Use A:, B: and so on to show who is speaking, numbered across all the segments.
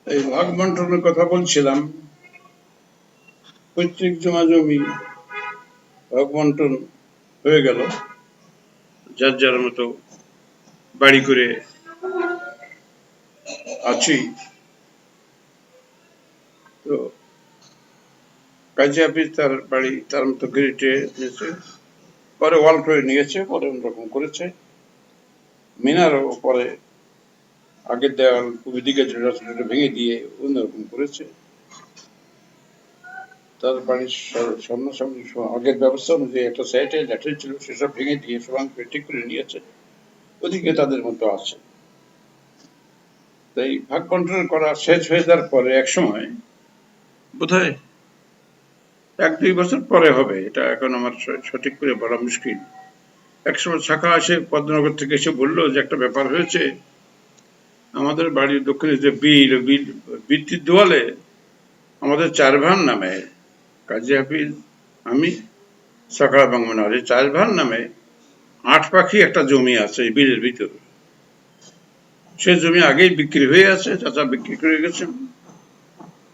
A: এই ভাগ বন্টনের কথা বলছিলাম। পৈতৃক জমা জমি ভাগ বন্টন হয়ে গেল, যার যার মতো বাড়ি করে আছি। তো কাজী হাফিজ তার বাড়ি তার মতো গেটে নিয়েছে, পরে ওয়াল করে নিয়েছে, পরে অন্যরকম করেছে। মিনারও পরে আগের দেওয়াল পূর্ব দিকে যেটা ছিল সেটা ভেঙে দিয়ে অন্যরকম করেছে। তার বাড়ির সামনাসামনি আগের ব্যবস্থা অনুযায়ী একটা সাইডে ল্যাট্রিন ছিল, সেসব ভেঙে দিয়ে সমান করে ঠিক করে নিয়েছে। ওদিকে তাদের মতো আছে। তাই ভাগ বন্টন করা শেষ হয়ে যাওয়ার পরে এক সময়, বোধহয় 1-2 বছর পরে হবে, এটা এখন আমার সঠিক করে বলা মুশকিল। একসময় শাখা আসে পদ্মনগর থেকে, এসে বললো যে একটা ব্যাপার হয়েছে, আমাদের বাড়ির দক্ষিণে যে বৃত্তির দেওয়ালে আমাদের 4 ভাইয়ের নামে, কাজী হাফিজ, আমি, সকাল বাংমনার, এই 4 ভাইয়ের নামে 8 পাখি একটা জমি আছে এই বিলের ভিতরে। সে জমি আগেই বিক্রি হয়ে আছে, চাচা বিক্রি করে গেছেন,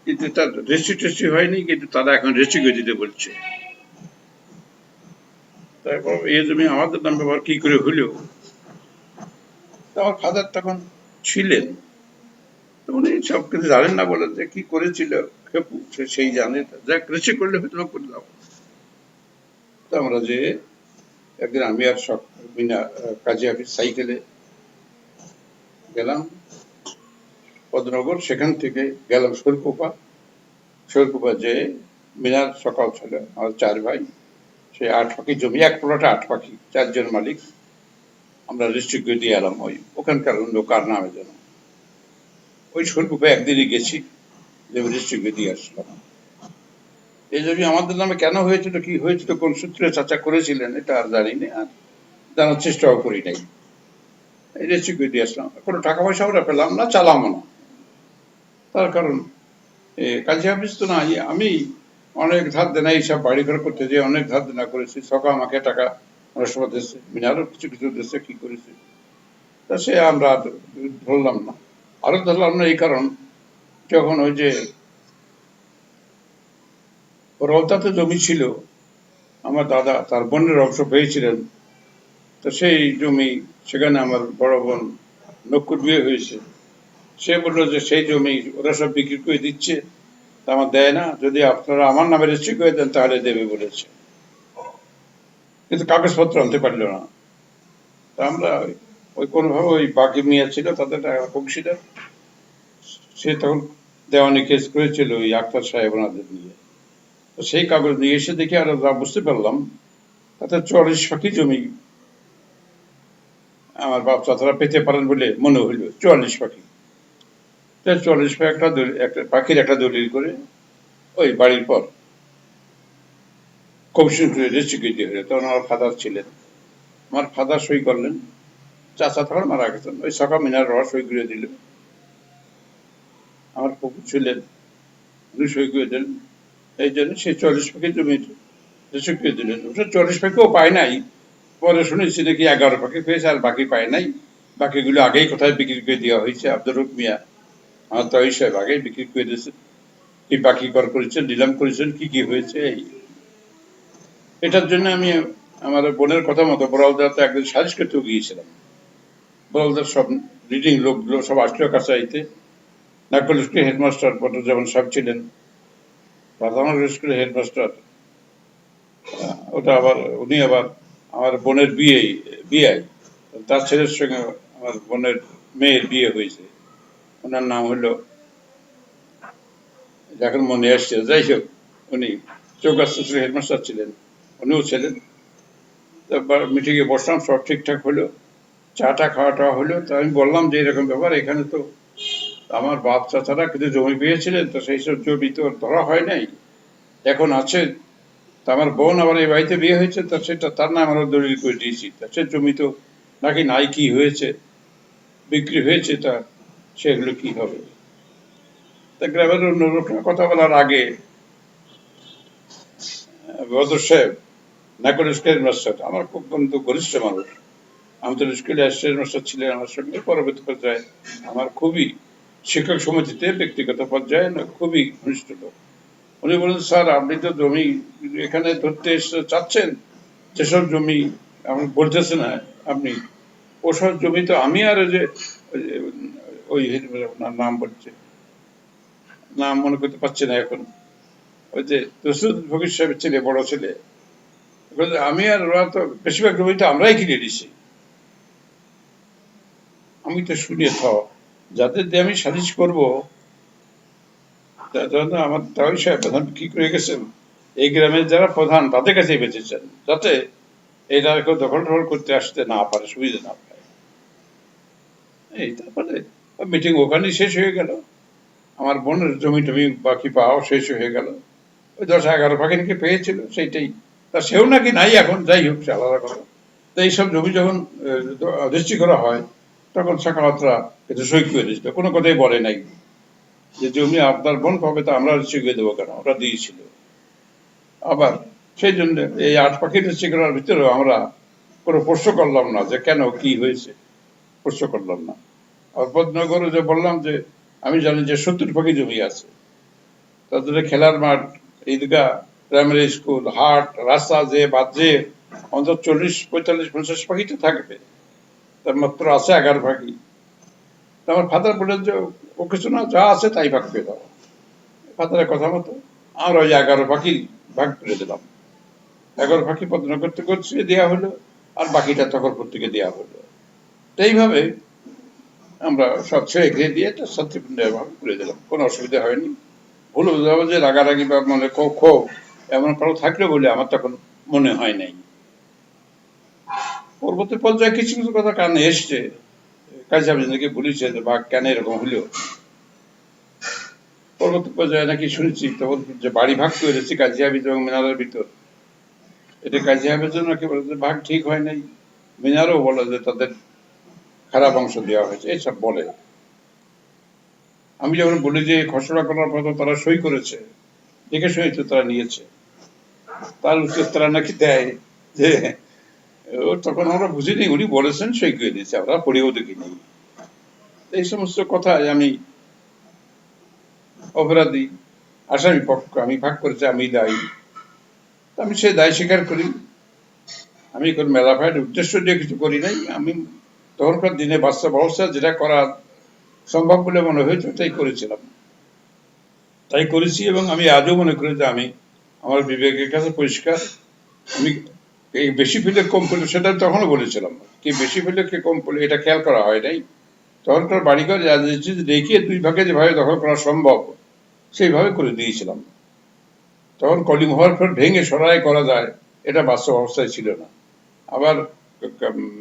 A: কিন্তু তার রেজিস্ট্রি টেস্ট্রি হয়নি, কিন্তু তারা এখন রেজিস্ট্রি করে দিতে বলছে। তারপর এই জমি আমাদের নাম ব্যবহার কি করে হইল? আমার ফাদার তখন ছিলেন, উনি সব কিছু জানেন না, বলেন যে কি করেছিল খেপু সেই জানে, যা রেজিস্ট্রি করলে হয়তো করে দাও। তো আমরা যে একদিন আমি আর সব কাজী হাফিজ সাইকেলে গেলাম পদ্মনগর, সেখান থেকে গেলাম শৈলকুপা যে মিনার সকাল ছিল, আমার 4 ভাই, সে 8 পাখি জমি, এক প্লটে 8 পাখি, 4 জন মালিক, আমরা রেজিস্ট্রি করে দিয়ে এলাম ওখানকার অন্য কার নামে যেন। ওই শৈলকুপা একদিনই গেছি, যে রেজিস্ট্রি করে দিয়ে আসলাম। এই জমি আমাদের নামে কেন হয়েছিল, কি হয়েছিল, কোন সূত্রে চাচা করেছিলেন, এটা আর জানি না, আর জানার চেষ্টাও করি নাই। রেজিস্ট্রি করে দিয়ে আসলাম, কোনো টাকা পয়সা আমরা পেলাম না, চালামও না। তার কারণ কাজী হাফিজ তো না, আমি অনেক ধার দেনা, এইসব বাড়ি ঘর করতে যেয়ে অনেক ধার দেনা করেছি। সকা আমাকে টাকা অনেক সময় দিচ্ছে, মিনারও কিছু কিছু দিচ্ছে, কি করেছে, তা সে আমরা ধরলাম না। আরো ধরলাম না এই কারণ, যখন ওই যে রওতাতে জমি ছিল, আমার দাদা তার বোনের অংশ পেয়েছিলেন, তো সেই জমি, সেখানে আমার বড় বোন নকুর বিয়ে হয়েছে। সে বললো যে সেই জমি ওরা সব বিক্রি করে দিচ্ছে, তা আমার দেয় না, যদি আপনারা আমার নামে রেজিস্ট্রি করে দেন তাহলে দেবে বলেছে, কিন্তু কাগজপত্র আনতে পারলো না। তা আমরা ওই কোনোভাবে, ওই বাকি মিয়া ছিল তাদের অংশীদার, সে তখন দেওয়ানি কেস করেছিল ওই আক্তার সাহেব ওনাদের নিয়ে। তো সেই কাগজ নিয়ে এসে দেখে আর বুঝতে পারলাম তাতে 44 ফাঁকি জমি আমার বাপ চাচারা পেতে পারেন বলে মনে হইল। 44 পাখি, 44 একটা পাখির একটা দলিল করে ওই বাড়ির পর কমিশন করে রেজিস্ট্রি দিয়ে হলো। তখন আমার ফাদার ছিলেন, আমার ফাদার সই করলেন, চাচা তখন মারা গেছেন, ওই সকা মিনার রস সই করে দিল। আমার পুকুর ছিলেন, উনি সই করে দিলেন। এই জন্য সেই 44 পাখি জমি রেজিস্ট্রি করে দিলেন। 44 পাখিও পায় নাই, পরে শুনেছি নাকি 11 পাখি পেয়েছে, আর বাকি পায় নাই। বাকিগুলো আগেই কোথায় বিক্রি করে দেওয়া হয়েছে, আব্দুর রুক মিয়া আমার তো সাহেব আগেই বিক্রি করে দিয়েছে। কি বাকি কর করেছেন, নিলাম করেছেন, কি কি হয়েছে। এটার জন্য আমি আমার বোনের কথা মতো বড়ালদাতে একদিন সালিশ করতেও গিয়েছিলাম। বড়ালদার সব রিডিং লোকগুলো সব আসলো কাছাইতে। নাকল স্কুলের হেডমাস্টার যেমন সব ছিলেন, প্রাথমিক স্কুলের হেডমাস্টার, ওটা আবার উনি আবার আমার বোনের বিয়ে, তার ছেলের সঙ্গে আমার বোনের মেয়ের বিয়ে হয়েছে। ওনার নাম হলো, এখন মনে আসছে, যাই হোক, উনি চৌগাছা স্কুলের হেডমাস্টার ছিলেন, উনিও ছিলেন। তারপর মিটিংয়ে বসলাম, সব ঠিকঠাক হলো, চাটা খাওয়া টাওয়া হলো। তো আমি বললাম যে এরকম ব্যাপার, এখানে তো আমার বাপ চাচারা কিন্তু জমি পেয়েছিলেন, তো সেই সব জমি তো ধরা হয় নাই, এখন আছে। তা আমার বোন আবার এই বাড়িতে বিয়ে হয়েছে, তা সেটা তার নাম আমরা দলিল করে দিয়েছি, তা সে জমি তো নাকি নাই, কি হয়েছে, বিক্রি হয়েছে, তা সেগুলো কি হবে। তা গ্রামের অন্য লোকরা কথা বলার আগে বদর সাহেব, নাকল স্কুলের মাস্টার, আমার খুব বন্ধু, ঘনিষ্ঠ মানুষ, আমি তো স্কুলে হেডমাস্টার ছিলেন আমার সঙ্গে, পরবর্তী পর্যায়ে আমার খুবই শিক্ষক সমিতিতে ব্যক্তিগত পর্যায়ে খুবই ঘনিষ্ঠ লোক। উনি বলেন, স্যার আপনি তো জমি এখানে ধরতে চাচ্ছেন, যেসব জমি আপনি বলতেছেন না আপনি, ওসব জমি তো আমি আর ওই নাম বলছে, নাম মনে করতে পারছি না এখন, ওই যে রসুল ফকির সাহেবের ছেলে, বড় ছেলে, আমি আর ওরা তো বেশিরভাগ জমিটা আমরাই কিনে নিছি। আমি তো শুনে যাদের দিয়ে আমি সালিশ করবো, আমার তাই সাহেব প্রধান কি করে গেছেন, এই গ্রামের যারা প্রধান তাদের কাছে বেঁচেছেন, যাতে এটা কেউ দখল টখল করতে আসতে না পারে, সুবিধা না পায়। এই তারপরে মিটিং ওখানেই শেষ হয়ে গেল। আমার বোনের জমি টমি বাকি পাওয়া শেষ হয়ে গেল। ওই 10-11 ভাগে নাকি পেয়েছিল, সেইটাই। তা সেও নাকি নাই এখন, যাই হোক, সে আলাদা কথা। তো এইসব জমি যখন রেজিস্ট্রি করা হয়, তখন সাকাওয়াতরা এটা সই করে দিয়েছিল, কোনো কথাই বলে নাই যে জমি আপনার বোন পাবে, তা আমরা রেজিস্ট্রি করে দেবো কেন, ওরা দিয়েছিল। আবার সেই জন্য এই 8 পাখি রেজিস্ট্রি করার ভিতরেও আমরা কোনো প্রশ্ন করলাম না যে কেন কি হয়েছে, প্রশ্ন করলাম না। আর বদনগরে যে বললাম যে আমি জানি যে 70 পাখি জমি আছে, তাদের খেলার মাঠ, ঈদগাহ, প্রাইমারি স্কুল, হাট, রাস্তা, যে বাদ যে অন্তত 40-45-50 পাখি তো থাকবে, তার মাত্র আছে 11 পাখি। আমার ফাদার বললেন যে ও কিছু না, যা আছে তাই ভাগ পেয়ে দাও। ফাদারের কথা মতো আমরা ওই 11 পাখি ভাগ করে দিলাম। 11 পাখি পদ্মনগর থেকে দেওয়া হলো, আর বাকিটা তখনপুর থেকে দেওয়া হলো। এইভাবে আমরা সব ছেড়ে ঘিরে দিয়ে একটা শান্তিপূর্ণভাবে করে দিলাম, কোনো অসুবিধা হয়নি। ভুল বুঝাবুঝি, রাগারাগি বা মনে ক্ষোভ এমন কারো থাকলে বলে আমার তখন মনে হয় নাই। পরবর্তী পর্যায়ে কিছু কিছু কথা কানে এসছে, কাজী হাফিজ নাকি বলেছে যে বা কেন এরকম হলো। পরবর্তী পর্যায়ে নাকি শুনেছি তখন যে বাড়ি ভাগ করেছি কাজী হাফিজ এবং মিনারের ভিতর, এটা কাজী হাফিজও নাকি বলে যে ভাগ ঠিক হয় নাই, মিনারও বলে যে তাদের খারাপ অংশ দেওয়া হয়েছে, এইসব বলে। আমি যখন বলি যে খসড়া করার পর তারা সই করেছে, দেখে সই তো তারা নিয়েছে, তার উত্তর তারা নাকি দেয় যে তখন আমরা বুঝিনি, উনি বলেছেন সই করে দিয়েছে, আমরা পড়েও দেখিনি। এই সমস্ত কথায় আমি অপরাধী, আসামি পক্ষ, আমি ভাগ করেছি, আমি দায়ী। আমি সেই দায় স্বীকার করি। আমি কোন মেলা ভাইয়ের উদ্দেশ্য দিয়ে কিছু করি নাই। আমি তখনকার দিনে বাস্তব অবস্থা যেটা করা সম্ভব বলে মনে হয়েছে তাই করেছিলাম, তাই করেছি। এবং আমি আজও মনে করি যে আমি আমার বিবেকের কাছে পরিষ্কার। আমি এই বেশি পেলে কম পেলে, সেটা তখনও বলেছিলাম, কি বেশি পেলে কে কম পেলে এটা খেয়াল করা হয় নাই। তখনকার বাড়িঘর রেখে 2 ভাগে যেভাবে দখল করা সম্ভব সেইভাবে করে দিয়েছিলাম। তখন কলিং হওয়ার পর ভেঙে সরাই করা যায় এটা বাস্তব অবস্থায় ছিল না। আবার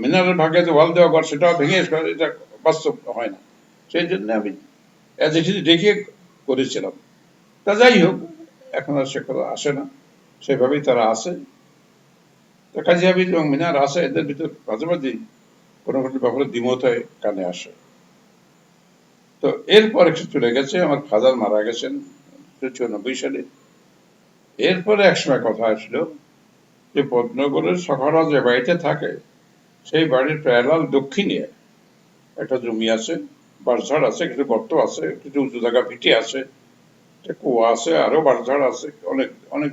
A: মিনারের ভাগে যে ওয়াল দেওয়া ঘর, সেটাও ভেঙে এটা বাস্তব হয় না। সেই জন্য আমি রেখে করেছিলাম। তা যাই হোক, এখন আর সে কথা আসে না, সেভাবেই তারা আসে। কাজী হাফিজ এবং মিনার আসে, এদের ভিতর মাঝে মাঝে কোনো কোনো ব্যাপারে দ্বিমত হয়ে কানে আসে। তো এরপর একটু চলে গেছে, আমার ফাদার মারা গেছেন 94 সালে। এরপরে একসময় কথা আসলো যে পদ্মনগরের সখারা যে বাড়িতে থাকে, সেই বাড়ির প্যারালাল দক্ষিণে একটা জমি আছে, বাঁশঝাড় আছে, কিছু গর্ত আছে, কিছু উঁচু জায়গা ভিটে আছে, কুয়া আছে, আরো বাঁশঝাড় আছে, অনেক অনেক,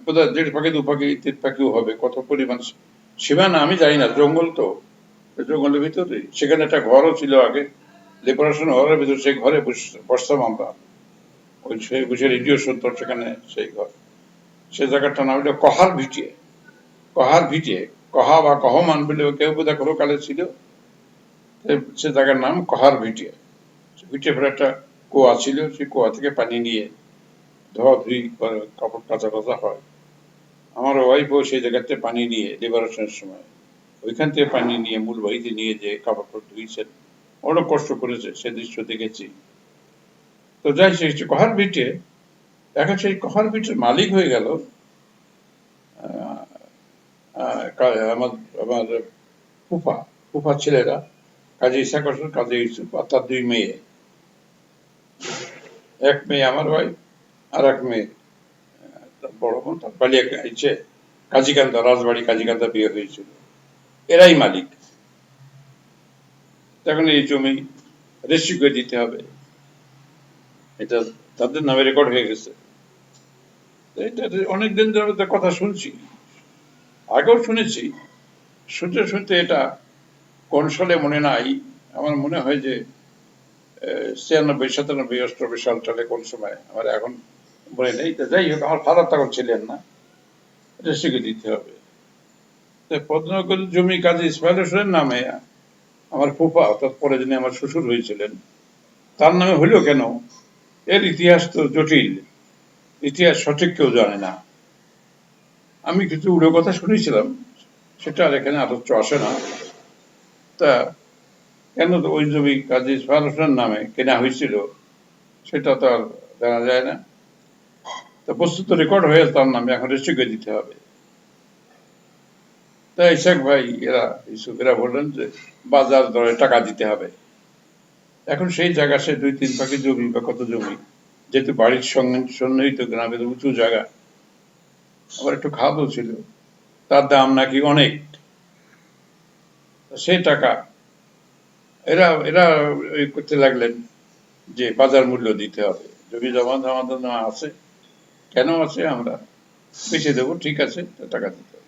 A: বোধহয় 1.5 পাখি 2 পাখি 3 পাখিও হবে, কত পরিমাণ সীমানা আমি জানি না। জঙ্গল তো, জঙ্গলের ভিতরে সেখানে একটা ঘরও ছিল আগে, লিবারেশন হলের ভিতরে, সেই ঘরে বসতাম আমরা, ওই সেই বসে রেডিও শুনতাম সেখানে, সেই ঘর। সে জায়গাটার নাম হলো কহার ভিটিয়ে। কহার ভিটিয়ে, কহা বা কহমান বলে কেউ বোধহয় কোনো কালে ছিল, সে জায়গার নাম কহার ভিটিয়ে। ভিটিয়ে পরে একটা কুয়া ছিল, সেই কুয়া থেকে পানি নিয়ে ধোয়াধুয়ি করে কাপড় কাচা টাচা হয়। আমার ওয়াইফও সেই জায়গাতে পানি নিয়ে লিবারেশনের সময় ওইখান থেকে পানি নিয়ে মূল বাড়িতে নিয়ে যে কাপড় ধুইছেন, অনেক কষ্ট করেছে, সে দৃশ্য দেখেছি। তো যাই, সেই কহার ভিটে, এখন সেই কহার ভিটের মালিক হয়ে গেল আমার আমার ফুফা, ফুফার ছেলেরা, কাজী ইসাক হোসেন, কাজী ইউসুফ, আর তার 2 মেয়ে। এক মেয়ে আমার ওয়াইফ, আর এক মেয়ে বড় বোন, তার বাড়ি ইচ্ছে কাজীকান্দা, রাজবাড়ি কাজীকান্দা বিয়ে হয়েছিল। এরাই মালিক। এখন এই জমি রেজিস্ট্রি করে দিতে হবে, এটা তাদের নামে রেকর্ড হয়ে গেছে। এটা অনেকদিন ধরে তো কথা শুনছি, আগেও শুনেছি, শুনতে শুনতে এটা কোন সালে মনে নাই, আমার মনে হয় যে 96, 97, 98 সাল টালে কোন সময়, আমার এখন মনে নেই। যাই হোক, আমার ফাদার তখন ছিলেন না, রেজিস্ট্রি দিতে হবে। পদ্মনগর জমি কাজী ইসমাইল হোসেনের নামে আমার ফুফা, অর্থাৎ পরে যিনি আমার শ্বশুর হয়েছিলেন, তার নামে হইল কেন, এর ইতিহাস তো জটিল, ইতিহাস সঠিক কেউ জানে না। আমি কিছু উড়ো কথা শুনেছিলাম, সেটা আর এখানে আলোচ্য আসে না। তা কেন তো ওই জমি কাজী ইসমাইল হোসেনের নামে কেনা হয়েছিল সেটা তো আর জানা যায় না। তা বস্তুত রেকর্ড হয়ে তার নামে এখন রেজিস্ট্রি করে দিতে হবে। তাই ইসাক ভাই ইউসুফেরা বললেন যে বাজার দরে টাকা দিতে হবে। এখন সেই জায়গা, সে 2-3 পাখি জমি বা কত জমি, যেহেতু বাড়ির সঙ্গে সন্নিহিত গ্রামের উঁচু জায়গা, আবার একটু খাদও ছিল, তার দাম নাকি অনেক। সেই টাকা এরা এরা করতে লাগলেন যে বাজার মূল্য দিতে হবে, জমি জমা আমাদের না আছে, কেন আছে, আমরা বেঁচে দেবো, ঠিক আছে, টাকা দিতে হবে।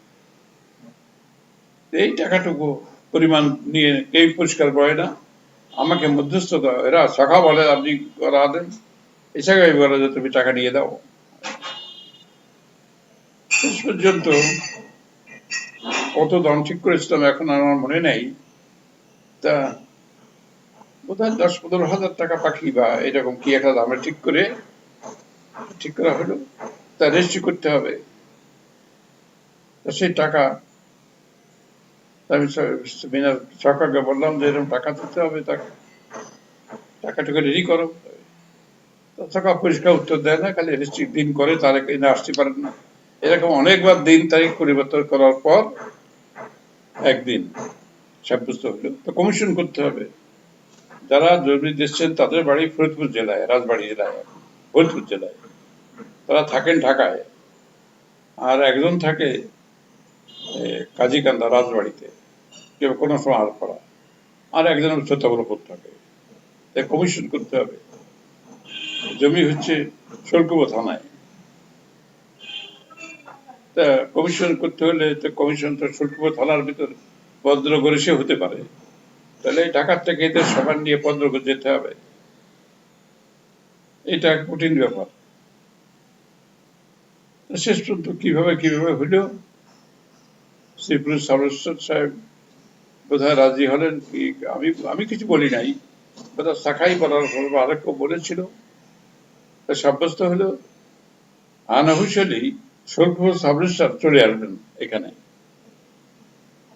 A: এই টাকাটুকু পরিমাণ নিয়ে কেউ পরিষ্কার করে না, আমাকে মধ্যস্থতা, এরা শাখা বলে আপনি করা দেন, এই শাখায় বলে যে তুমি টাকা নিয়ে দাও। শেষ পর্যন্ত কত দাম ঠিক করেছিলাম এখন আমার মনে নেই, তা বোধহয় 10-15 হাজার টাকা পাখি বা এরকম কি একটা দামে ঠিক করা হলো। তা রেজিস্ট্রি করতে হবে, সেই টাকা আমি সরকারকে বললাম যে এরকম টাকা দিতে হবে, টাকাটাকে রেডি করো। সরকার পরিষ্কার উত্তর দেয় না, খালি রেজিস্ট্রি দিন করে, তারা কিনে আসতে পারেন না। এরকম অনেকবার দিন তারিখ পরিবর্তন করার পর একদিন সাব্যস্ত হলো, তো কমিশন করতে হবে। যারা জমি দিচ্ছেন তাদের বাড়ি ফরিদপুর জেলায়, রাজবাড়ী জেলায়, ফরিদপুর জেলায়, তারা থাকেন ঢাকায়, আর একজন থাকে কাজীকান্দা রাজবাড়িতে, কেউ কোনো সময় আলপাড়া, আর একজন সত্যবরপুর থাকে। তাই কমিশন করতে হবে। জমি হচ্ছে শোলকুপো থানায়, তা কমিশন করতে হলে তো কমিশন তো শোলকুপো থানার ভিতর ভদ্রগড়ে সে হতে পারে, তাহলে ঢাকার থেকে এদের সবার নিয়ে ভদ্রগড় যেতে হবে, এটা কঠিন ব্যাপার। শেষ পর্যন্ত কিভাবে হইল, শ্রীপুর সাবরেশ্বর সাহেব বোধহয় রাজি হলেন কি, আমি কিছু বলি নাই, বোধহয় শাখাই বলার আরো কেউ বলেছিল, সাব্যস্ত হলো আনঅফিসিয়ালি শোলকুপো সাবরেশ্বর চলে আসবেন এখানে,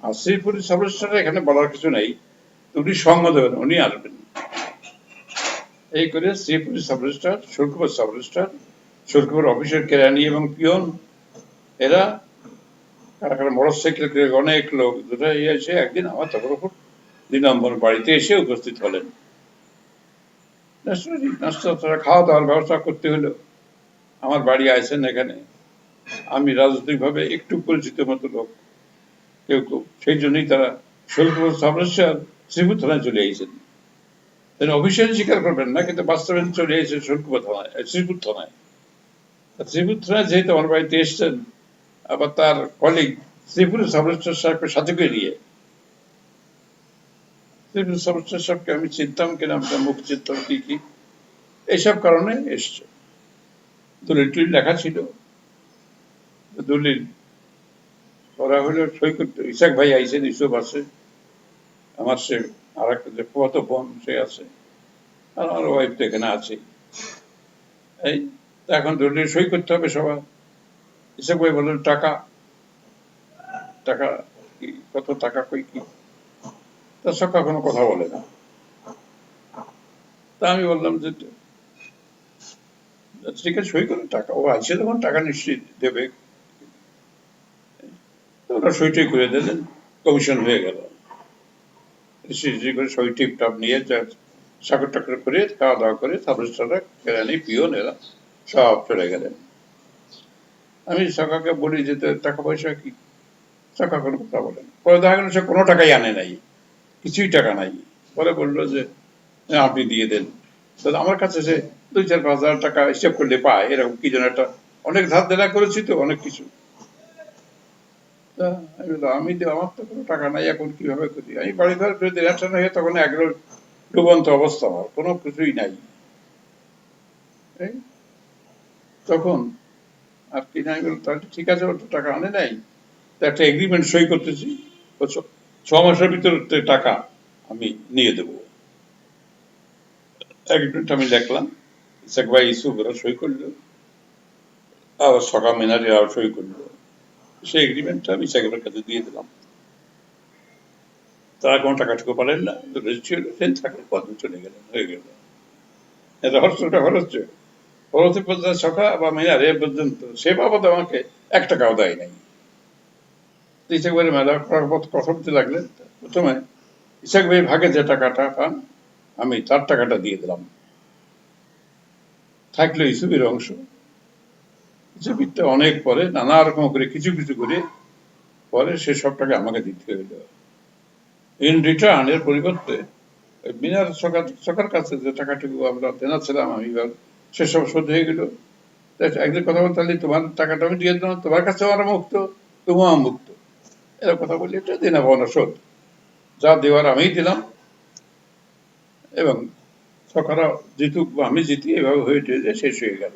A: আর শ্রীপুর সাবরেশ্বর এখানে বলার কিছু নেই, উনি সঙ্গ দেবেন, উনি আসবেন। এই করে শ্রীপুর সাবরেস্টার, শোলকুপো সাবরেস্টার, শোলকুপোর অফিসের কেরানি এবং পিয়ন, এরা মোটর সাইকেল করে অনেক লোক দুটো এসে একদিন আমার তখন 2 নম্বর বাড়িতে এসে উপস্থিত হলেন। নাস্তা খাওয়া দাওয়ার ব্যবস্থা করতে হলো। আমার বাড়ি আইছেন এখানে, আমি রাজনৈতিকভাবে একটু পরিচিত মতো লোক, কেউ কেউ, সেই জন্যই তারা শোলকুপো সাবরেশ্বর শ্রীপুর থানায় চলে আইছেন। অফিসিয়ালি স্বীকার করবেন না, কিন্তু বাস্তবে চলে এসেছে শোলকুপো থানায়, শ্রীপুর থানায়। শ্রীপুর থানায় যেহেতু আমার বাড়িতে এসছেন, আবার তার কলিগ শ্রীপুর সাবরেশ্বর সাহেবকে সাথে করে নিয়ে, শ্রীপুর সাবরেশ্বর সাহেবকে আমি চিনতাম কিনা, মুখ চিনতাম কি কি, এইসব কারণে এসছে। দলিল টলিল লেখা ছিল, দলিল করা হলো, সই করতে ইসাক ভাই আইসেন, ইসুফ আছে, আমার সে আর একটা যে কত বোন সে আছে, আর আমার ওয়াইফ তো এখানে আছে। এই এখন দলিল সই করতে হবে সবার। ইসাক ভাই বললেন টাকা টাকা কি, কত টাকা কই কি, তার সঙ্গে কোনো কথা বলে না। তা আমি বললাম যে ঠিক আছে সই করে, টাকা ও আইসে যখন টাকা নিশ্চয়ই দেবে। ওরা সইটাই করে দিলেন, কমিশন হয়ে গেল। করে সই টিপ টাপ নিয়ে সাকর টাকর করে খাওয়া দাওয়া করে সাবরেস্টাররা, কেরানি, পিয়ন, এরা সব চলে গেলেন। আমি সকাকে বলি যে টাকা পয়সা কি, সকা কোনো কথা বলেন। পরে দেখা গেল সে কোনো টাকাই আনে নাই, কিছুই টাকা নাই। পরে বললো যে আপনি দিয়ে দেন। তো আমার কাছে সে 2-4-5 হাজার টাকা হিসাব করলে পায়, এরকম কি যেন একটা, অনেক ধার দেনা করেছি তো অনেক কিছু। তা আমি বললাম, আমি তো, আমার তো কোনো টাকা নাই, এখন কিভাবে করি? আমি বাড়ি ঘর করে দিলাম হয়ে, তখন একদম ডুবন্ত অবস্থা, আমার কোনো কিছুই নাই। এই তখন আর কি না, আমি বললাম তাহলে ঠিক আছে, ওর তো টাকা আনে নাই, তো একটা এগ্রিমেন্ট সই করতেছি, ও 6 মাসের ভিতর টাকা আমি নিয়ে দেবো। এগ্রিমেন্ট আমি লিখলাম, ইসাক ভাই ইসুফ ওরা সই করলো, আবার সকাল মিনারে আবার সই করলো। সেই এগ্রিমেন্টটা আমি ইসাকের কাছে দিয়ে দিলাম। তারা কোনো টাকাটুকু পারেন না, রেজিস্ট্রি হলো, সেই থাকলে কদিন চলে গেলেন, হয়ে গেল। রহস্যটা হচ্ছে পরবর্তী পর্যায়ে সখা বা মিনারে পর্যন্ত সে বাবদ আমাকে 1 টাকাও দেয় নাই। ইসাক ভাইয়ের মেলা করার পর কথা বলতে লাগলেন। প্রথমে ইসাক ভাই ভাগে যে টাকাটা পান, আমি তার টাকাটা দিয়ে দিলাম, থাকলো ইসুফের অংশ। ইসুফিরটা অনেক পরে নানা রকম করে কিছু কিছু করে পরে সে সব টাকা আমাকে দিতে হইল। ইন রিটার্ন, এর পরিবর্তে মিনার সরকার কাছে যে টাকাটুকু আমরা দেনা ছিলাম, আমি সেসব শোধ হয়ে গেল। একদিন কথা বলতে, তাহলে তোমার টাকাটা আমি দিয়ে দিলাম, তোমার কাছেও আমরা মুক্ত, তুমিও মুক্ত। এরকম কথা বলি, এটা দেনা পাওনা শোধ, যা দেওয়ার আমিই দিলাম, এবং সরকারও জিতুক বা আমি জিতি, এভাবে হয়ে শেষ হয়ে গেল।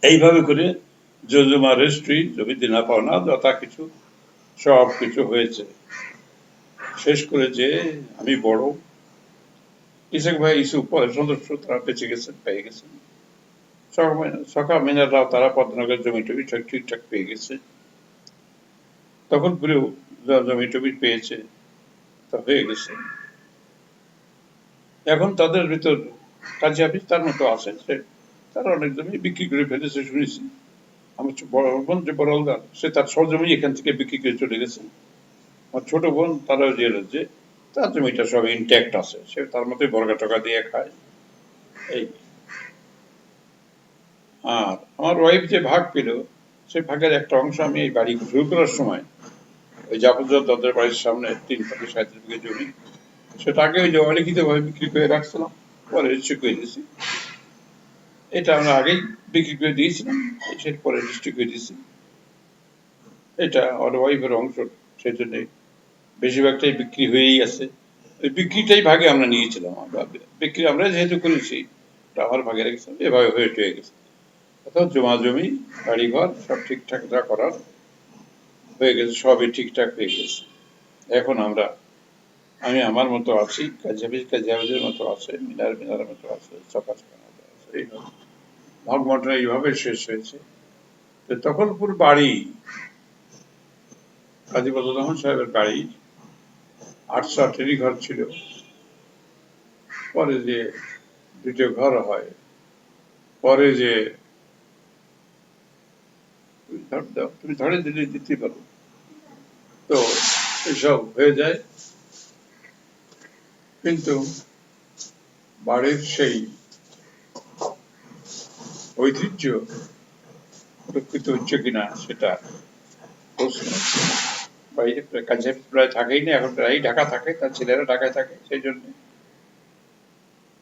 A: এইভাবে করে জমজমা রেজিস্ট্রি, জমি দেনা পাওনা যথা কিছু সব কিছু হয়েছে। শেষ করে যে আমি বড়, ইসাক ভাই ইসুফ পরে সদস্য, তারা বেঁচে গেছেন, পেয়ে গেছেন। সখা মিনাররাও তারা পদ্মনগরের জমি টমি ঠিকঠাক পেয়ে গেছে। তখন পুরো জমি টমি পেয়েছে, তা হয়ে গেছে। এখন তাদের ভিতর কাজী হাফিজ তার মতো আছেন, তারা অনেক জমি বিক্রি করে ফেলেছে শুনেছি। আমার বড় বোন যে বড়লদার, সে তার সব জমি এখান থেকে বিক্রি করে চলে গেছে। আমার ছোট বোন, তারাও যে তার জমিটা সব ইনট্যাক্ট আছে, সে তার মতোই বর্গা টাকা দিয়ে খায়। এই আর আমার ওয়াইফ যে ভাগ পেল, সে ভাগের একটা অংশ আমি এই বাড়ি শুরু করার সময় ওই জাফরজাদ তাদের বাড়ির সামনে 3-35 বিঘা জমি, সেটা আগে ওই জমা লিখিত ভাবে বিক্রি করে রাখছিলাম, পরে রেজিস্ট্রি করে দিয়েছি। এটা আমরা আগেই বিক্রি করে দিয়েছিলাম, সেটা পরে রেজিস্ট্রি করে দিয়েছি। এটা আমার ওয়াইফের অংশ, সেই জন্য বেশিরভাগটাই বিক্রি হয়েই আছে। ওই বিক্রিটাই ভাগে আমরা নিয়েছিলাম, আমরা বিক্রি আমরা যেহেতু করেছি, আমার ভাগে রেখেছিলাম, এভাবে হয়ে গেছে। অর্থাৎ জমা জমি বাড়িঘর সব ঠিকঠাক যা করার হয়ে গেছে, সবই ঠিকঠাক হয়ে গেছে। এখন আমি আমার মতো আছি, কাজী হাফিজের মতো আছে, মিনারের মতো আছে, সকাশের মতো আছে। এইভাবে ভাগ বন্টন এইভাবে শেষ হয়েছে। তখনপুর বাড়ি, কাজী বদর রহমান সাহেবের বাড়ি 8-8 ঘর ছিল, পরে যে 2টো ঘর হয়, পরে যে তুমি ধরে দিলে দিতে পারো, তো এসব হয়ে যায়। কিন্তু বাড়ির সেই ঐতিহ্য সুরক্ষিত হচ্ছে কিনা সেটা প্রশ্ন। বাড়িতে কাজে প্রায় থাকেই না, এখন প্রায় ঢাকা থাকে, তার ছেলেরা ঢাকায় থাকে, সেই জন্য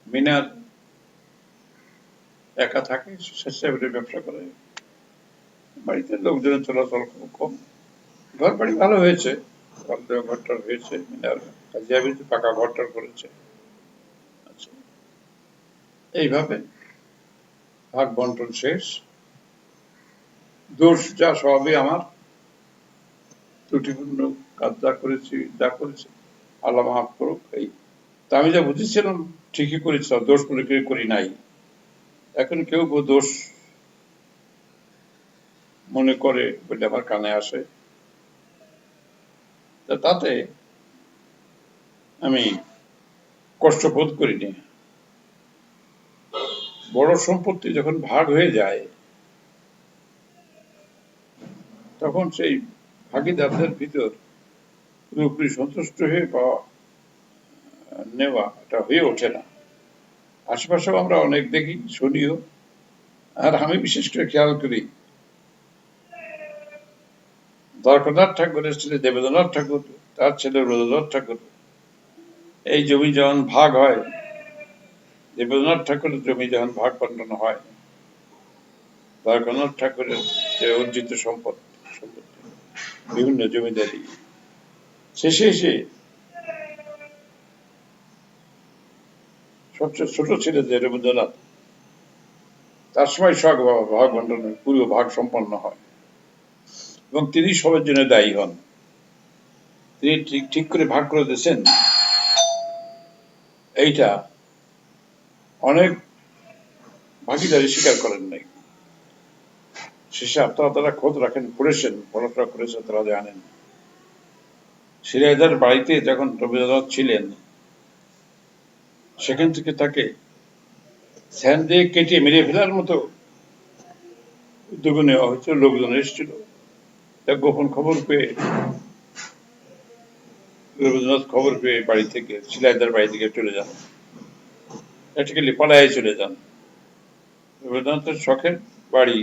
A: মিনার একা থাকে, স্বেচ্ছাসেবী ব্যবসা করে। বাড়িতে লোকজনের চলাচল খুব কম। ঘর বাড়ি ভালো হয়েছে, ঘরটার হয়েছে, মিনার কাজী হাফিজ পাকা ঘরটার করেছে। আচ্ছা, এইভাবে ভাগ বন্টন শেষ। দোষ যা সবই আমার, ত্রুটিপূর্ণ কাজ যা করেছি আল্লাহ মাফ করুক। এই তা আমি যা বুঝেছিলাম ঠিকই করেছিলাম, দোষ মনে করি নাই। এখন কেউ দোষ মনে করে বলে আমার কানে আসে, তাতে আমি কষ্ট বোধ করিনি। বড় সম্পত্তি যখন ভাগ হয়ে যায়, তখন সেই ভাগিদারদের ভিতর পুরোপুরি সন্তুষ্ট হয়ে পাওয়া নেওয়া এটা হয়ে ওঠে না। আশেপাশেও আমরা অনেক দেখি, শুনিও। আর আমি বিশেষ করে খেয়াল করি, দ্বারকানাথ ঠাকুরের ছেলে দেবেন্দ্রনাথ ঠাকুর, তার ছেলে রবীন্দ্রনাথ ঠাকুর, এই জমি যখন ভাগ হয়, দেবেন্দ্রনাথ ঠাকুরের জমি যখন ভাগ বন্টন হয়, দ্বারকানাথ ঠাকুরের যে অর্জিত সম্পত্তি বিভিন্ন জমিদারি, শেষে এসে সবচেয়ে ছোট ছিলেন যে রবীন্দ্রনাথ, তার সময় ভাগ বন্টনের পুরো ভাগ সম্পন্ন হয় এবং তিনি সবার জন্য দায়ী হন। তিনি ঠিক করে ভাগ করে দিয়েছেন। এইটা অনেক ভাগিদারি স্বীকার করেন নাই। শেষে আপনারা তারা খোঁজ রাখেন, পড়েছেন, পড়াশোনা করেছেন, তারা জানেন সিরাজদার বাড়িতে যখন রবীন্দ্রনাথ ছিলেন, সেখান থেকে তাকে স্যান দিয়ে কেটে মেরে ফেলার মতো উদ্যোগ নেওয়া হয়েছিল। লোকজন এসেছিল, গোপন খবর পেয়ে রবীন্দ্রনাথ খবর পেয়ে বাড়ি থেকে, সিরাজদার বাড়ি থেকে চলে যান, প্র্যাকটিক্যালি পালায় চলে যান। রবীন্দ্রনাথের শখের বাড়ি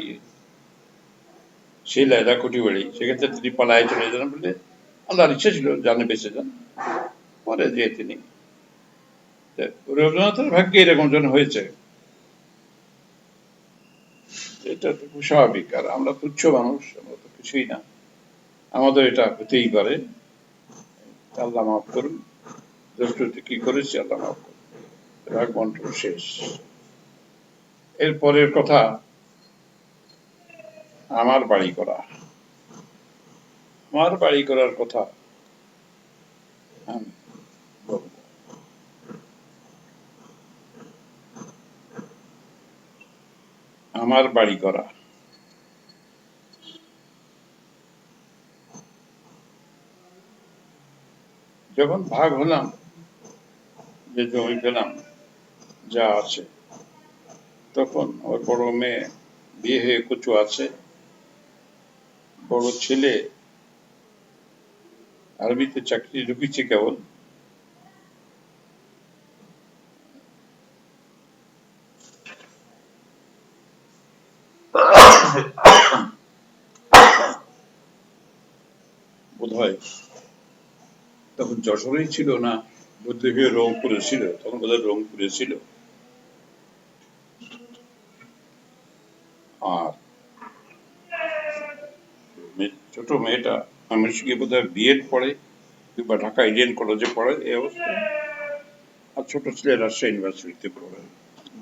A: শিলাইদা কুটি বাড়ি, সেক্ষেত্রে তিনি পালায় চলে যান বলে আল্লাহর ইচ্ছা ছিল জানে বেঁচে যান। পরে যে তিনি রবীন্দ্রনাথের ভাগ্যে এরকম যেন হয়েছে, এটা তো খুব স্বাভাবিক। আর আমরা তুচ্ছ মানুষ, আমরা তো কিছুই না, আমাদের এটা হতেই পারে। আল্লাহ মাফ করুন, দোষটি কি করেছি আল্লাহ মাফ করুন। ভাগ বন্টন শেষ। এরপরের কথা আমার বাড়ি করা। আমার বাড়ি করার কথা আমি বলব। আমার বাড়ি করা, যখন ভাগ হলাম, যে জমি পেলাম যা আছে, তখন আমার বড় মেয়ে বিয়ে হয়ে কুচু আছে, বড় ছেলে আরবিতে চাকরি ঢুকেছে কেবল, বোধ হয় তখন যশোরেই ছিল না, বদলি হয়ে রংপুরে ছিল, তখন বোধ হয় রংপুরে ছিল। আর ছোট মেয়েটা আমার সঙ্গে বোধ হয় বিএড পড়ে কিংবা ঢাকা ইন্ডিয়ান কলেজে পড়ে, এই অবস্থায়। আর ছোট ছেলে রাজশাহী ইউনিভার্সিটিতে পড়ে।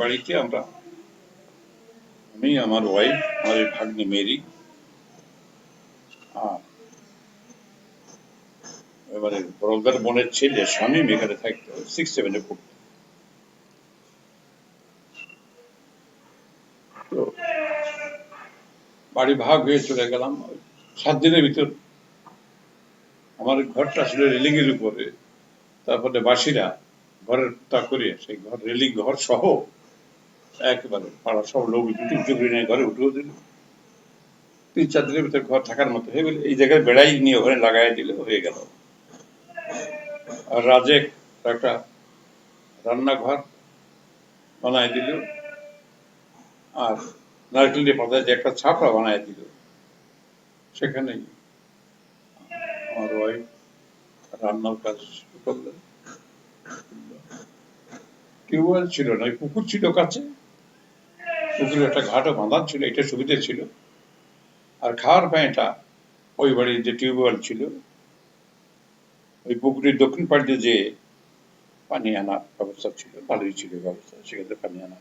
A: বাড়িতে আমরা, আমি, আমার ওয়াইফ, আমাদের ভাগ্নি মেরি, আর এবারে বড়দার বোনের ছেলে স্বামী এখানে থাকতো, 6-7 পড়তো। তো বাড়ি ভাগ হয়ে চলে গেলাম 7 দিনের ভিতর। আমার ঘরটা ছিল রেলিং এর উপরে, তারপরে বাসিরা ঘরের তা করে সেই ঘর রেলিং ঘর সহ একেবারে পাড়া সব লোক চুপড়ি নিয়ে ঘরে উঠেও দিল। 3-4 দিনের ভিতরে ঘর থাকার মতো হয়ে গেল। এই জায়গায় বেড়াই নিয়ে ওখানে লাগাই দিলে হয়ে গেল। আর রাজে একটা রান্নাঘর বানায় দিল, আর নারকেলের পাতায় যে একটা ছাপড়া বানায় দিল, সেখানেই আমার ওয়াইফ রান্নার কাজ শুরু করলেন। টিউবওয়েল ছিল না, পুকুর ছিল কাছে, পুকুরে একটা ঘাটও বাঁধা ছিল, এটা সুবিধা ছিল। আর খাওয়ার পানিটা ওই বাড়ির যে টিউবওয়েল ছিল, ওই পুকুরের দক্ষিণ পাড়ে যে পানি আনার ব্যবস্থা ছিল, ভালোই ছিল ব্যবস্থা, সেক্ষেত্রে পানি আনা।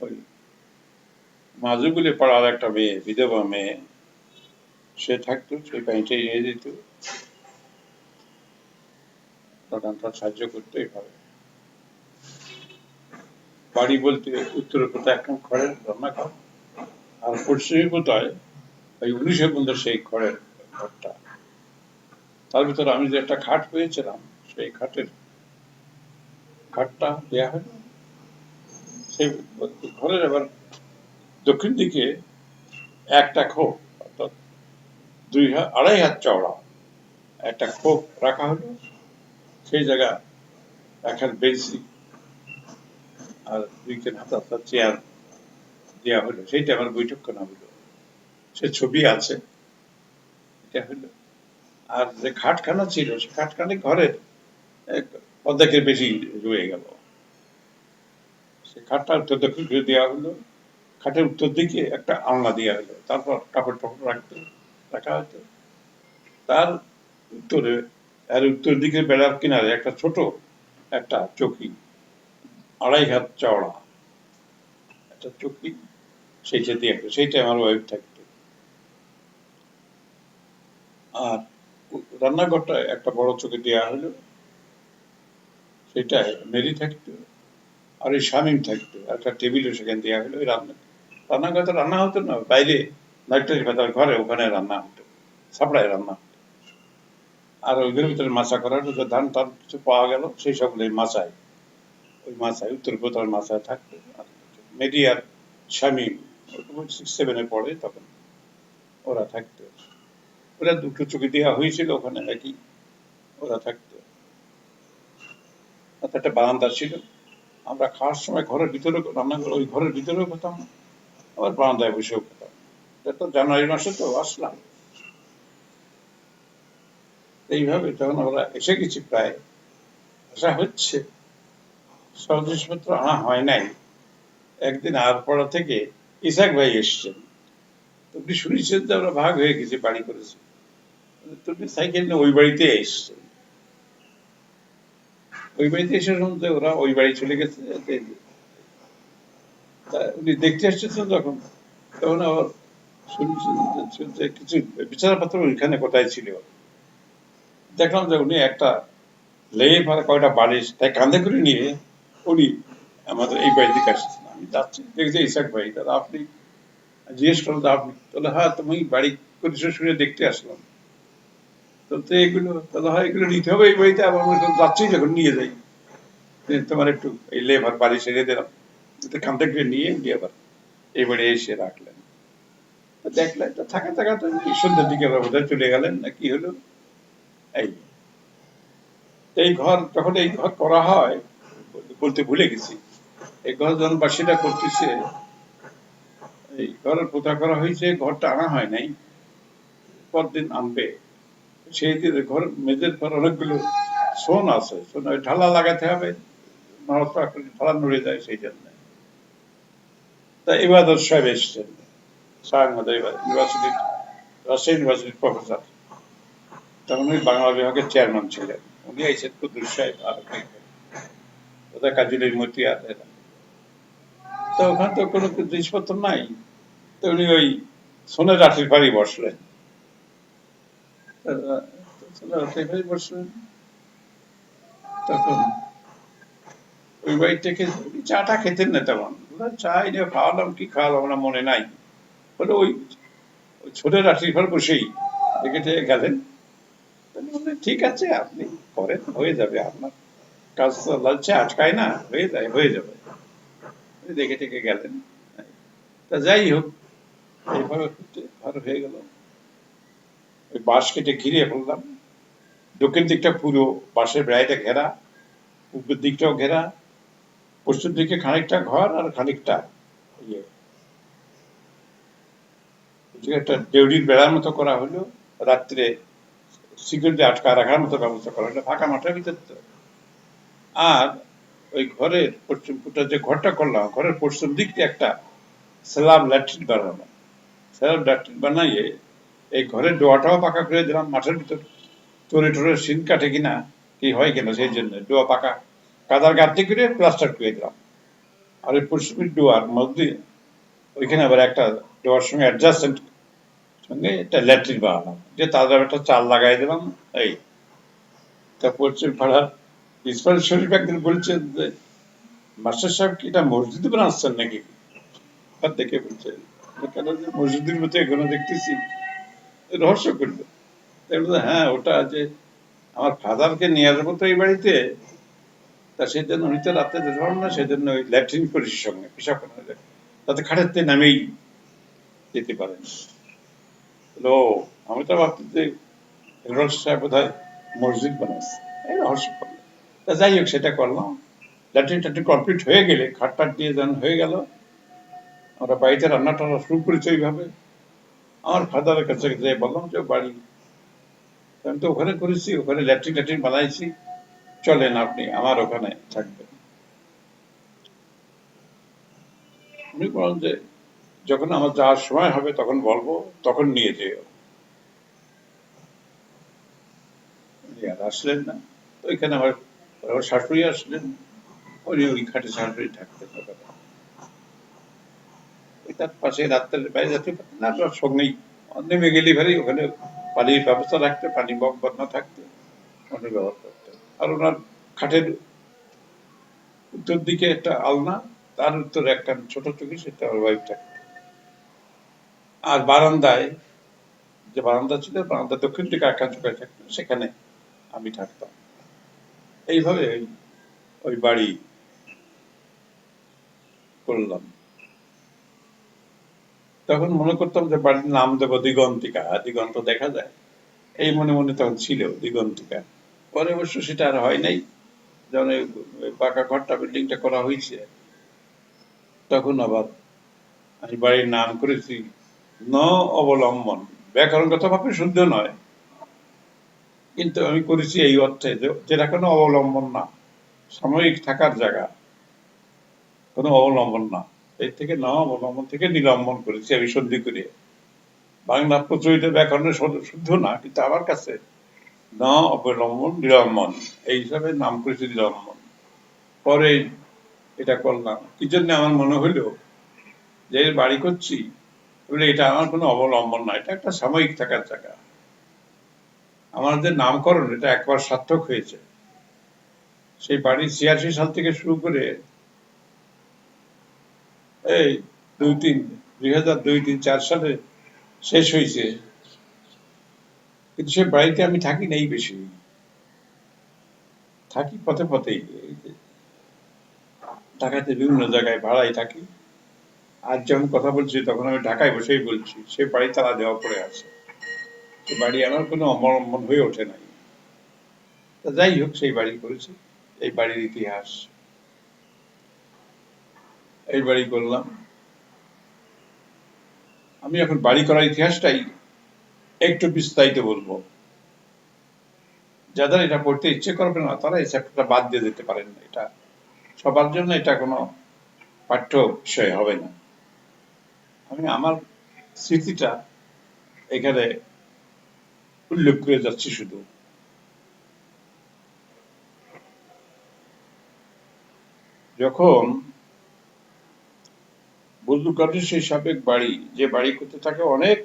A: ওই মাজুগুলি পাড়ার একটা মেয়ে, বিধবা মেয়ে, সে থাকতো, সেই পানিটাই নিয়ে দিত, রান্নাটা সাহায্য করতো। এইভাবে বাড়ি বলতে উত্তরে কোথায় এখন খড়ের রান্নাঘর, আর পশ্চিমে কোথায় ওই 1950 সেই খড়ের ঘরটা। তার ভিতরে আমি যে একটা খাট পেয়েছিলাম, সেই খাটটা দেয়া হলো। সেই ঘরের আবার দক্ষিণ দিকে একটা খোপ, অর্থাৎ 2.5 হাত চওড়া একটা খোপ রাখা হলো। সেই জায়গা রাখার বেঞ্চি আর 2-3 হাত আপনার চেয়ার দেওয়া হলো। সেইটা আমার বৈঠকখানা হলো, সে ছবি আছে, এটা হলো। আর যে খাটখানা ছিল, সে খাটখানা ঘরের অর্ধেকের বেশি রয়ে গেল। সে খাটটা উত্তর দক্ষিণ করে দেওয়া হলো, খাটের উত্তর দিকে একটা আলনা দেওয়া হলো, তারপর কাপড় টাপড় রাখা হতো। তার উত্তরে আর উত্তর দিকের বেড়ার কিনারে একটা ছোট একটা চৌকি, 2.5 হাত চওড়া একটা চৌকি, সেইটা দিয়ে সেইটা আমার ওয়াইফ থাকতো। আর রান্নাঘরটা একটা বড় চৌকি দেওয়া হলো, সেটাই মেরি থাকতো, আর ওই শামীম থাকতো, একটা টেবিলও সেখানে দেওয়া হলো। ওই রান্নাঘরে তো রান্না হতো না, বাইরে লাইটের ভেতর ঘরে ওখানে রান্না হতো, ছাপড়ায় রান্না হতো। আর ওইগুলোর ভিতরে মাছা করার ধান টান কিছু পাওয়া গেল, সেই সবগুলো মাছায়, ওই মাছায় উত্তর পূর্ব মাছায় থাকতো। মেরি আর শামীম 6-7 পড়ে, তখন ওরা থাকতো। ওরা দুটো চোখে দেওয়া হয়েছিল ওখানে নাকি, ওরা থাকতো। একটা বারান্দা ছিল, আমরা খাওয়ার সময় ঘরের ভিতরে রান্নাঘর, ওই ঘরের ভিতরেও খেতাম, আবার বারান্দায় বসেও খেতাম। তো জানুয়ারি মাসে তো আসলাম, এইভাবে তখন আমরা এসে গেছি, প্রায় আসা হচ্ছে, সব জিনিসপত্র আনা হয় নাই। একদিন আরপাড়া থেকে ইসাক ভাই এসছেন, তুমি শুনেছেন যে আমরা ভাগ হয়ে গেছি, বাড়ি করেছি, তুমি সাইকেল নিয়ে ওই বাড়িতে এসছেন। ওই বাড়িতে এসে শুনতে ওরা ওই বাড়ি চলে গেছে, উনি দেখতে এসেছেন যখন, তখন আবার শুনছেন যে কিছু বিচারপত্র ওইখানে কোথায় ছিল। দেখলাম যে উনি একটা লেপ আর কয়টা বালিশ তাই কাঁধে করে নিয়ে উনি আমাদের এই বাড়ি দিকে আসছেন। আমি যাচ্ছি, দেখছি ইসাক ভাই, দাদা আপনি? জিজ্ঞেস করলাম আপনি? তাহলে হ্যাঁ, তুমি বাড়ি করেছো শুনে দেখতে আসলাম। তো এগুলো, তাহলে হয় এগুলো নিতে হবে এই বাড়িতে, আবার আমরা যাচ্ছি যখন নিয়ে যাই, তোমার একটু এই লেপ আর বালিশ এনে দিলাম, কাঁধে করে নিয়ে উনি আবার এই বাড়ি এসে রাখলেন। দেখলেন তো থাকা থাকা তো সন্ধ্যের দিকে আবার বোধহয় চলে গেলেন না কি হলো। এই এই ঘর, যখন এই ঘর করা হয়, বলতে ভুলে গেছি, এই ঘর যখন বাসীরা করতেছে, এই ঘরের পোতা করা হয়েছে, ঘরটা আনা হয় নাই, পরদিন আনবে। সেই দিন ঘর মেঝের পর অনেকগুলো সোন আছে, সোন ওই ঢালা লাগাতে হবে, ঢালা নড়ে যায়, সেই জন্য। তা ইবাদত সাহেব এসছেন, ইউনিভার্সিটির, রাজশাহী ইউনিভার্সিটির প্রফেসর, তখন উনি বাংলা বিভাগের চেয়ারম্যান ছিলেন। উনি আইসেন কুদ্দুস সাহেব আর ওদের কাজুলের মতি আর এরা। তো ওখানে তো কোনো জিনিসপত্র নাই, তো উনি ওই সোনের লাঠির বাড়ি বসলেন, সোনের লাঠির বাড়ি বসলেন। তখন ওই বাড়ি থেকে চাটা খেতেন না তেমন, চা এনে খাওয়ালাম কি খাওয়ালাম না মনে নাই, বলে ওই ছোটের লাঠির ঘর বসেই দেখে টেকে গেলেন। ঠিক আছে, আপনি করেন, হয়ে যাবে, আপনার কাজ তো লাঞ্চে আটকায় না, হয়ে যাবে, দেখে টেকে গেলেন। তা যাই হোক, এইভাবে ভালো হয়ে গেল। ওই বাঁশ কেটে ঘিরে ফেললাম, দক্ষিণ দিকটা পুরো বাঁশের বেড়াইটা ঘেরা, পূর্ব দিকটাও ঘেরা, পশ্চিম দিকে খানিকটা ঘর আর খানিকটা ইয়ে, একটা দেউড়ির বেড়ার মতো করা হলো, রাত্রে সিকিউরিটি আটকা রাখার মতো ব্যবস্থা করা হলো, ফাঁকা মাঠের ভিতর তো। আর ওই ঘরের পশ্চিম ফুটার যে ঘরটা করলাম, ঘরের পশ্চিম দিক দিয়ে একটা স্ল্যাব ল্যাট্রিন বানানো, স্ল্যাব ল্যাট্রিন বানাইয়ে এই ঘরের ডোয়াটাও পাকা করে দিলাম। মাঠের ভিতর চোরে টোরে সিন কাটে কিনা, কি হয় কিনা, সেই জন্য ডোয়া পাকা কাদার গাঁথনি করে প্লাস্টার করে দিলাম। আর ওই পশ্চিমের ডোয়ার মধ্যে ওইখানে আবার একটা ডোয়ার সঙ্গে অ্যাডজাস্টেন্ট সঙ্গে একটা ল্যাট্রিন বানালাম, যে তাদের একটা চাল লাগাই দিলাম। এই তা পশ্চিম পাড়ার প্রিন্সিপাল শরীফ একদিন বলছেন যে, মাস্টার সাহেব কি এটা মসজিদ বানাচ্ছেন নাকি? দেখে বলছে, কেন, মসজিদের মতো এখনো দেখতেছি, রহস্য করলো। হ্যাঁ, ওটা যে আমার ফাদারকে নিয়ে আসবো তো এই বাড়িতে, তা সেই জন্য উনি তো রাতে যেতে পারেন না, সেই জন্য ওই ল্যাট্রিন করেছি সঙ্গে, পেশাব করা যায়, তাতে খাটের নামেই যেতে পারেন। ও, আমি তো ভাবছি যে হেরল্ড সাহেব বোধ হয় মসজিদ বানাচ্ছে, এই রহস্য করলো। তা যাই হোক, সেটা করলাম। ল্যাট্রিন ট্যাট্রিন কমপ্লিট হয়ে গেলে, খাট টাট দিয়ে যখন হয়ে গেল, আমরা বাড়িতে রান্না টান্না শুরু করেছি ওইভাবে। আমার ফাদারের কাছে যে বললাম যে বাড়ি আমি তো ওখানে করেছি, ওখানে ল্যাট্রিন ট্যাট্রিন বানাইছি, চলেন আপনি আমার ওখানে থাকবেন। উনি বলেন যে যখন আমার যাওয়ার সময় হবে তখন বলবো, তখন নিয়ে যেও। উনি আর আসলেন না। তো এখানে আমার শাশুড়ি আসলেন, উনি ওই খাটে শাশুড়ি থাকতেন ওখানে। ওই তার পাশে রাত্রে বাইরে যেতে পারতেন না, আপনার সঙ্গেই নেমে গেলে ভারী ওখানে পানির ব্যবস্থা রাখতে, পানি বন্ধ থাকতে উনি ব্যবহার করতেন। আর ওনার খাটের উত্তর দিকে একটা আলনা, তার উত্তরে একটা ছোট চুকি, সেটা ওর ওয়াইফ থাকতো। আর বারান্দায়, যে বারান্দা ছিল, বারান্দা দক্ষিণ দিকে একটা চুকাই থাকতো, সেখানে আমি থাকতাম। এইভাবে ওই বাড়ি করলাম। তখন মনে করতাম যে বাড়ির নাম দেবো দিগন্তিকা, দিগন্ত দেখা যায়, এই মনে মনে তখন ছিল দিগন্তিকা। পরে অবশ্য সেটা আর হয় নাই। যখন ওই পাকা ঘরটা, বিল্ডিংটা করা হয়েছে, তখন আবার আমি বাড়ির নাম করেছি ন অবলম্বন। ব্যাকরণগত ভাবে শুদ্ধ নয়, কিন্তু আমি করেছি এই অর্থে যেটা কোনো অবলম্বন না, সাময়িক থাকার জায়গা, কোনো অবলম্বন না। এর থেকে ন অবলম্বন থেকে নিলম্বন করেছি আমি সন্ধি করে। বাংলা প্রচলিত ব্যাকরণে শুদ্ধ না, কিন্তু আমার কাছে ন অবলম্বন নিলম্বন, এই হিসাবে নাম করেছি নিলম্বন। পরে এটা করলাম কি জন্য, আমার মনে হইলো যে বাড়ি করছি বলে এটা আমার কোনো অবলম্বন না, এটা একটা সাময়িক থাকার জায়গা। আমাদের নামকরণ এটা একবার সার্থক হয়েছে। সেই বাড়ি ৮৬ সাল থেকে শুরু করে এই ২০০২-৩-৪ সালে শেষ হয়েছে, কিন্তু সেই বাড়িতে আমি থাকি নেই বেশি, থাকি পথে পথেই। ঢাকাতে বিভিন্ন জায়গায় ভাড়ায় থাকি। আজ যখন কথা বলছি তখন আমি ঢাকায় বসেই বলছি, সে বাড়ি তালা দেওয়া পড়ে আছে। সে বাড়ি আমার কোনো অবলম্বন হয়ে ওঠে নাই। তা যাই হোক, সেই বাড়ি করেছি। এই বাড়ির ইতিহাস, এই বাড়ি করলাম। আমি এখন বাড়ি করার ইতিহাসটাই একটু বিস্তারিত বলবো। যাদের এটা পড়তে ইচ্ছে করবে না তারা এই চ্যাপ্টারটা বাদ দিয়ে দিতে পারেন না। এটা সবার জন্য এটা কোনো পাঠ্য বিষয় হবে না। আমি আমার স্মৃতিটা এখানে উল্লেখ করে যাচ্ছি শুধু। যখন বজলুল কাদের সেই সাবেক বাড়ি, যে বাড়ি করতে তাকে অনেক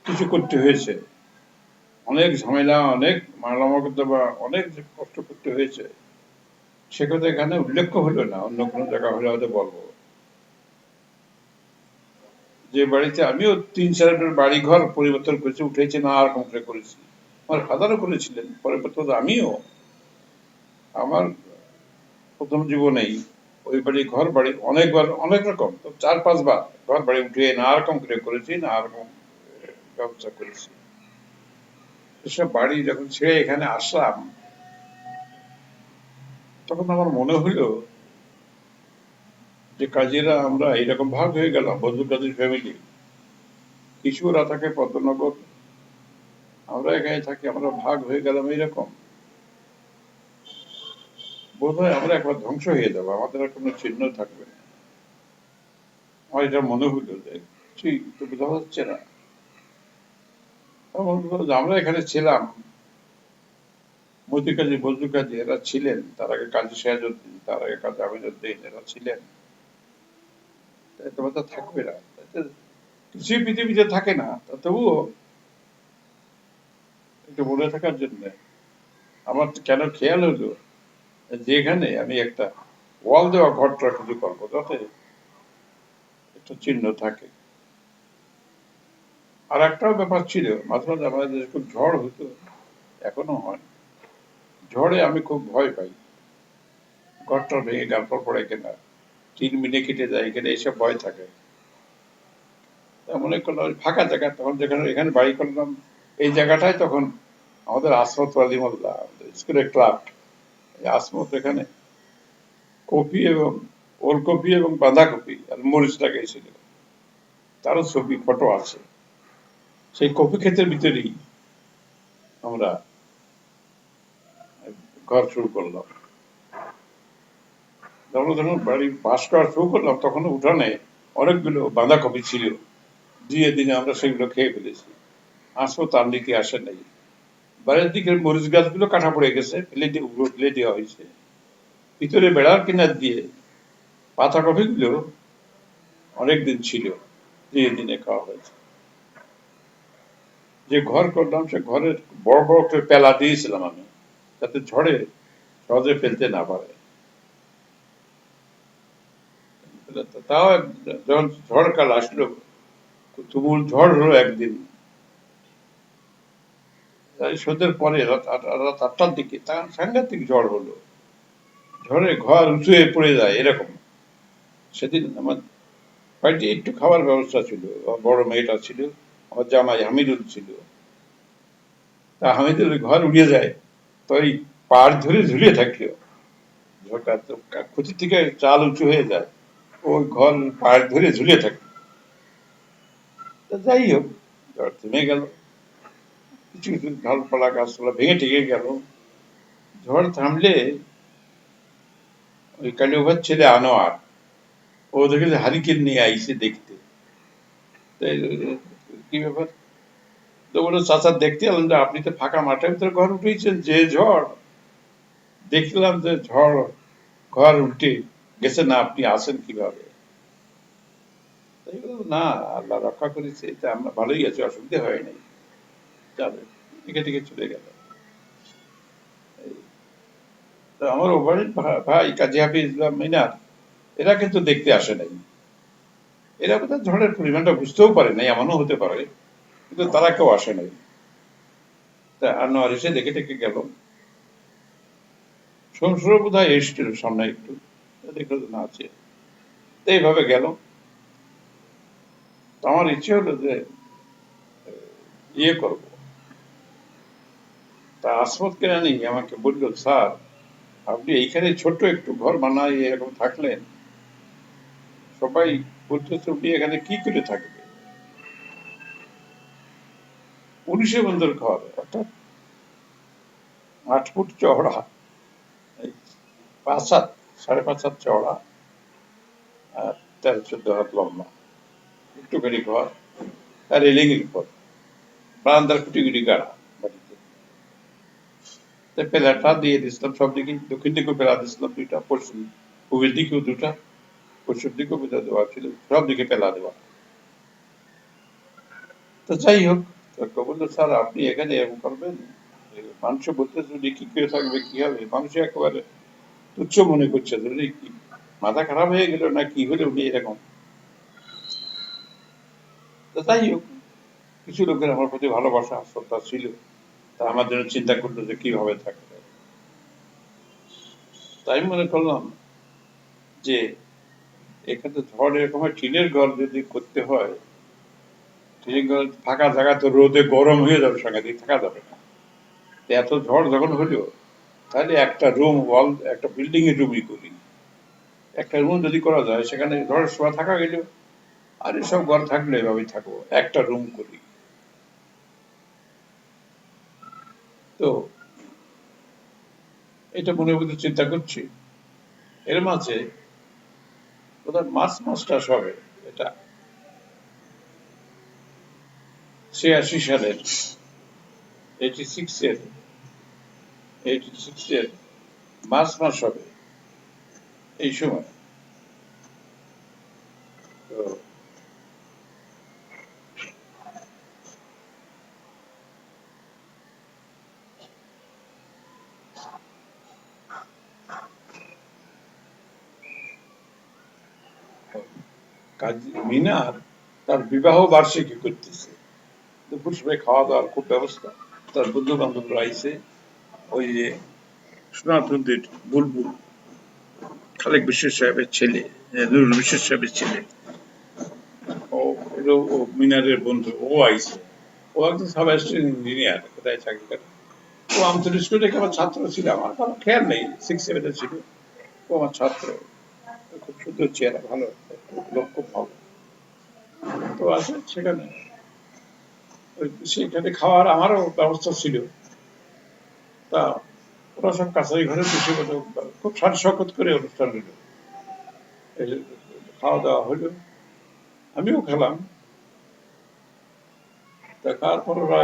A: কিছু করতে হয়েছে, অনেক ঝামেলা, অনেক মামলা মোকদ্দমা, অনেক কষ্ট করতে হয়েছে, সে কথা এখানে উল্লেখ হলো না, অন্য কোনো জায়গা হলে হয়তো বলবো। যে বাড়িতে আমিও ৩-৪ বাড়ি ঘর পরিবর্তন করেছি, উঠেছি, নানা রকম করে করেছি, আমার ফাদারও করেছিলেন, পরিবর্তন আমিও আমার প্রথম জীবনেই ওই বাড়ি ঘর বাড়ি অনেকবার, অনেক রকম, তো ৪-৫ বার ঘর বাড়ি উঠে নানা রকম করে করেছি, নানা রকম ব্যবস্থা করেছি। এসব বাড়ি যখন ছেড়ে এখানে আসলাম, তখন আমার মনে হলো যে কাজেরা আমরা এরকম ভাগ হয়ে গেলাম, বন্ধু কাজের ফ্যামিলি, কিছু ওরা থাকে পদ্মনগর, আমরা এখানে থাকি, আমরা ভাগ হয়ে গেলাম এইরকম। বোধ হয় আমরা একবার ধ্বংস হয়ে যাবো, আমাদের আর কোনো চিহ্ন থাকবে না। আমার এটা মনে হইলো যে ঠিক তো বোঝা যাচ্ছে না। আমরা এখানে ছিলাম, মতি কাজী, বজলু কাজী এরা ছিলেন, তার আগে কাজী সিরাজউদ্দিন, তার আগে কাজী আমিনউদ্দিন, এরা ছিলেন। তোমার তো থাকবে না, কিছুই পৃথিবীতে থাকে না, তবুও একটু মনে থাকার জন্য আমার কেন খেয়াল হলো যে এখানে আমি একটা ওয়াল দেওয়া ঘরটা কিছু করবো, যাতে একটা চিহ্ন থাকে। আর একটাও ব্যাপার ছিল, মাঝে মাঝে আমাদের খুব ঝড় হতো, এখনো হয়, ঝড়ে আমি খুব ভয় পাই, ঘরটা ভেঙে গালপাল পড়ে কিনা, টিন মিনে কেটে যায়, এখানে এইসব ভয় থাকে। মনে করলাম ফাঁকা জায়গা, তখন যেখানে এখানে বাড়ি করলাম, এই জায়গাটায় তখন আমাদের আসমত আলী মোল্লা, স্কুলের ক্লাব, আসমত এখানে কপি এবং ওলকপি এবং বাঁধাকপি আর মরিচ লাগাইছিল, তারও ছবি ফটো আছে। সেই কপি ক্ষেতের ভিতরেই আমরা ঘর শুরু করলাম। আমরা যখন বাড়ি বাস করা শুরু করলাম তখন উঠানে অনেকগুলো বাঁধাকপি ছিল, দিয়ে দিনে আমরা সেগুলো খেয়ে ফেলেছি। আসবো তার দিকে আসে নাই। বাইরের দিকের মরিচ গাছগুলো কাটা পড়ে গেছে, ফেলে দেওয়া হয়েছে। ভিতরে বেড়ার কিনার দিয়ে পাতাকপি গুলো অনেকদিন ছিল, দিয়ে দিনে খাওয়া হয়েছে। যে ঘর করলাম সে ঘরের বড় বড় করে পেলা দিয়েছিলাম আমি, যাতে ঝড়ে সহজে ফেলতে না পারে। তাও যখন ঝড় কাল আসলো, তুমুল ঝড় হলো একদিন, সন্ধ্যের পরে রাত 8টার দিকে তখন সাংঘাতিক ঝড় হলো। ঝড়ে ঘর উঁচু হয়ে পড়ে যায় এরকম। সেদিন আমার বাড়িতে একটু খাবার ব্যবস্থা ছিল, আমার বড় মেয়েটা ছিল, আমার জামাই হামিদুল ছিল। তা হামিদুল ঘর উড়িয়ে যায়, তো ওই পাড় ধরে ঝুলিয়ে থাকলো। খুঁটি থেকে চাল উঁচু হয়ে যায়, ওই ঘর পাড় ধরে ঝুলিয়ে থাকলো। যাই হোক, ঝড় থেমে গেল, কিছু কিছু ঢালপালা গাছপালা ভেঙে টেকে গেল। ঝড় থামলে ওই কালিওভার ছেলে আনোয়ার, ও দেখে হারিকেন নিয়ে আইসে দেখতে। কি ব্যাপার? তো বলে, চাচা দেখতে এলাম যে আপনি তো ফাঁকা মাঠের ভিতরে ঘর উঠেছেন, যে ঝড় দেখলাম যে ঝড় ঘর উল্টে গেছে না, আপনি আসেন কিভাবে? না, আল্লাহ রক্ষা করেছে, এটা আমরা ভালোই আছি, অসুবিধা হয় নাই, যাবে দিকে দিকে চলে গেল। আমার ওভারের ভাই কাজী হাফিজ ইসলাম মিনার, এরা কিন্তু দেখতে আসে নাই। এরা বোধহয় ঝড়ের পরিমাণটা বুঝতেও পারে নাই, এমনও হতে পারে, কিন্তু তারা কেউ আসে নাই। তা আনোয়ার এসে দেখে টেকে গেল। শ্বশুর বোধ হয় এসছিল সামনে একটু, দেখলো না আছে, এইভাবে গেল। আমার ইচ্ছে হলো যে ইয়ে করবো। তা আসমত কেরানি আমাকে বলল, স্যার আপনি এইখানে ছোট্ট একটু ঘর বানাই এরকম থাকলেন, সবাই বলতেছে আপনি এখানে কি করে থাকবে? 19 বন্ধুর ঘর, অর্থাৎ 8 ফুট চওড়া, 5 হাত 5.5 হাত চওড়া, আর 13-14 হাত লম্বা একটুখানি ঘর, আর রেলিং এর উপর বারান্দার খুঁটিগুটি গাড়া বাড়িতে। পেলাটা দিয়ে দিয়েছিলাম সব দিকে, দক্ষিণ দিকেও পেলা দিয়েছিলাম 2টা, পশ্চিম পূবের দিকেও 2টা, পশ্চিম দিকেও পেলা দেওয়া ছিল, সব দিকে পেলা দেওয়া। তো যাই হোক, বললো, স্যার আপনি এখানে এরকম করবেন? মানুষ বলতেছে যে কি করে থাকবে, কি হবে? মানুষ একেবারে তুচ্ছ মনে করছে, কি মাথা খারাপ হয়ে গেল না কি হলে উনি এরকম। তো যাই হোক, কিছু লোকের আমার প্রতি ভালোবাসা শ্রদ্ধা ছিল, তা আমার জন্য চিন্তা করলো যে কিভাবে থাকবে। তাই মনে করলাম যে এখানে ঝড় এরকম টিনের ঘর যদি করতে হয়, টিনের ঘর ফাঁকা জায়গা তো রোদে গরম হয়ে যাবে, সাংঘাতিক থাকা যাবে না। এত ঝড় যখন হলো, তাহলে একটা রুম ওয়াল, একটা বিল্ডিং এর রুমই করি। একটা রুম যদি করা যায়, সেখানে ঝড়ের সময় থাকা গেল, আর এসব ঘর থাকলে এভাবেই থাকবো, একটা রুম করি। তো এটা মনে মধ্যে চিন্তা করছি। এর মাঝে বোধহয় মাসটা হবে, এটা 86 সালের, 86 এর 86 এর মাস হবে এই সময়। তো কাজী মিনার তার বিবাহ বার্ষিকী করতেছে, দুপুর সময় খাওয়া দাওয়ার খুব ব্যবস্থা, তার বন্ধু বান্ধবরা আইছে। ওই যে সোনাতন্দির বুলবুল, খালেক বিশ্বের সাহেবের ছেলে, নুরুল বিশ্বের সাহেবের ছেলে, ও ও মিনারের বন্ধু, ও আইছে। ও একজন সাব অ্যাসিস্ট্যান্ট ইঞ্জিনিয়ার, কোথায় চাকরি করে। ও আমতলী স্কুলে আমার ছাত্র ছিল, আমার কোনো খেয়াল নেই, 6-7 ছিল। ও আমার ছাত্র, খুব সুন্দর চেহারা, ভালো লোক, খুব ভালো। তো আছে সেখানে, সেখানে খাওয়ার আমারও ব্যবস্থা ছিল। তা ওরা সব কাছারি ঘরে বসে খুব সাজ শকত করে অনুষ্ঠান হলো, খাওয়া দাওয়া হলো, আমিও খেলাম। দেখার পর ওরা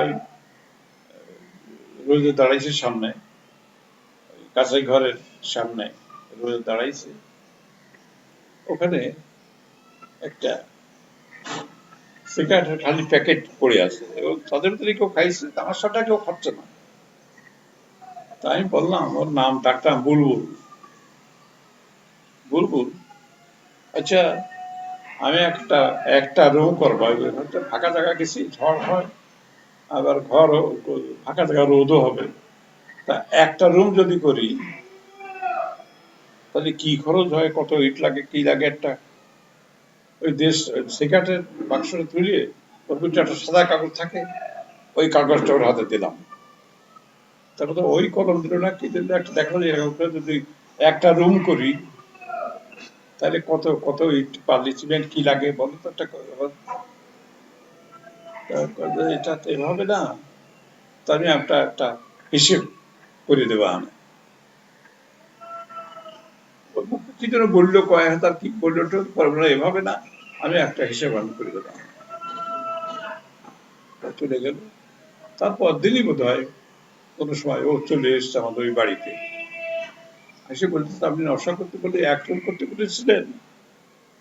A: রোদে দাঁড়াইছে সামনে, কাছারি ঘরের সামনে রোদে দাঁড়াইছে। ওখানে একটা সিগারেটের খালি প্যাকেট পড়ে আছে এবং তাদের ভিতরে কেউ খাইছে, আমার সাথে কেউ খাচ্ছে না। তা আমি বললাম, ওর নাম ডাকতাম বুলবুল। বুলবুল, আচ্ছা আমি একটা রুম করবো, হয়তো ফাঁকা জায়গা গেছি, ঝড় হয়, আবার ঘর ফাঁকা জায়গা রোদও হবে, তা একটা রুম যদি করি তাহলে কি খরচ হয়, কত ইট লাগে, কি লাগে, একটা ওই সিগারেটের বাক্সটা তুলিয়ে ওর ভিতরে একটা সাদা কাগজ থাকে, ওই কাগজটা ওর হাতে দিলাম। তারপর ওই কলম দিল না কি দিল, একটা দেখলো যে এরকম করে যদি একটা রুম করি তাহলে কত কত ইট বালি সিমেন্ট কি লাগে বলো তো, এটা তো এভাবে না, তো আমি একটা হিসেব করে দেবো। আমি কি যেন বললো, কয় হাজার কি বললো, এভাবে না, আমি একটা হিসেব আমি করে দেবো। চলে গেল। তারপর দিনই বোধ হয় কোনো সময় ও চলে এসছে আমাদের ওই বাড়িতে, এসে বলতেছে, আপনি নকশা করতে বলে এক রুম করতে বলেছিলেন,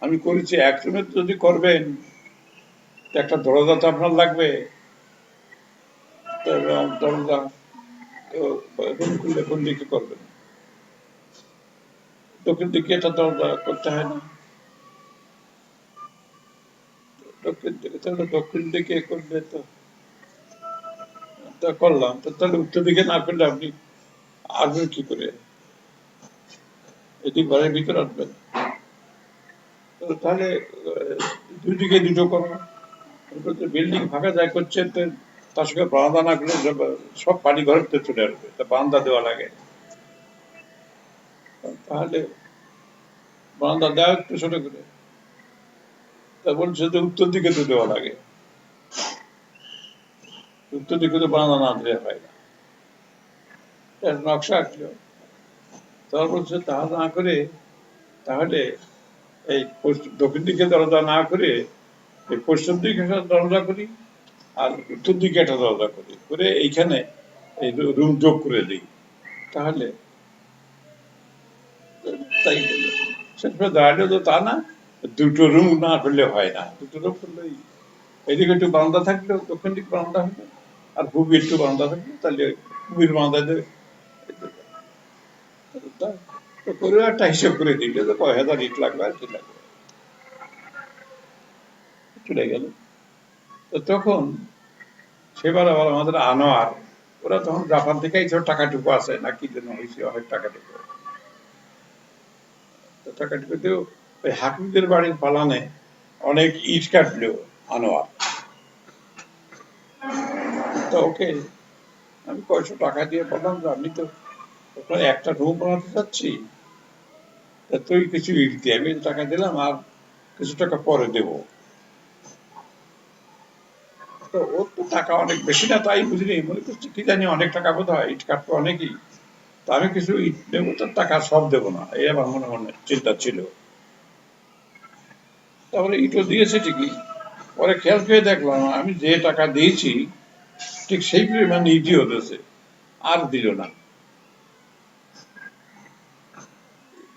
A: আমি করেছি, এক রুমের যদি করবেন একটা দরজা তো আপনার লাগবে, দরজা রুম খুললে কোন দিকে করবেন, দক্ষিণ দিকে একটা দরজা করতে হয় না, দক্ষিণ দিকে, তাহলে দক্ষিণ দিকে করলে তো করলাম, তাহলে উত্তর দিকে না করলে আপনি আসবেন কি করে, এটি ঘরের ভিতরে আসবেন, তাহলে দুই দিকে দুটো করো, বিল্ডিং ফাঁকা যায় করছেন, তার সঙ্গে বারান্দা না করলে সব পানি ঘরের ভিতরে চলে আসবে, তা বারান্দা দেওয়া লাগে, তাহলে বারান্দা দেওয়া একটু ছোট করে, তা বলছে যে উত্তর দিকে তো দেওয়া লাগে, উত্তর দিকে তো বারান্দা না দিলে হয় না, নকশা আঁকলো। তারপর বলছে তা না করে তাহলে এই দক্ষিণ দিকে দরজা না করে এই পশ্চিম দিকে একটা দরজা করি আর উত্তর দিকে একটা দরজা করি, করে এইখানে এই রুম যোগ করে দিই, তাহলে তাই বললো। শেষে দাঁড়ালো তো তা না, দুটো রুম না করলে হয় না, দুটো রুম করলে এদিকে একটু বারান্দা থাকলো, দক্ষিণ দিক বারান্দা হলো, আর পূর্বে একটু বারান্দা থাকলো, তাহলে পূর্বের বারান্দা করে একটা হিসেব করে দিল যে কয় হাজার ইট লাগবে আর কি লাগবে, চলে গেল। তো তখন সেবার আবার আমাদের আনোয়ার, ওরা তখন জাপান থেকে এই টাকাটুকু আছে না কি জন্য হয়েছে, অনেক টাকাটুকু, টাকাটুকুতেও ওই হাকিমদের বাড়ির পালানে অনেক ইট কাটলো আনোয়ার। তো ওকে আমি কয়শো টাকা দিয়ে বললাম যে আমি তো ওখানে একটা রুম বানাতে চাচ্ছি, তা তুই কিছু ইট দিয়ে, আমি টাকা দিলাম আর কিছু টাকা পরে দেব। তো ওর তো টাকা অনেক বেশি না, তাই বুঝিনি, মনে করছি কি জানি অনেক টাকা বোধ হয়, ইট কাটতো অনেকই, তো আমি কিছু ইট দেবো, তার টাকা সব দেবো না, এই আমার মনে মনে চিন্তা ছিল। তারপরে ইটও দিয়েছে ঠিকই, পরে খেয়াল করে দেখলাম আমি যে টাকা দিয়েছি ঠিক সেই পরিমাণ ইটই হতেছে, আর দিল না,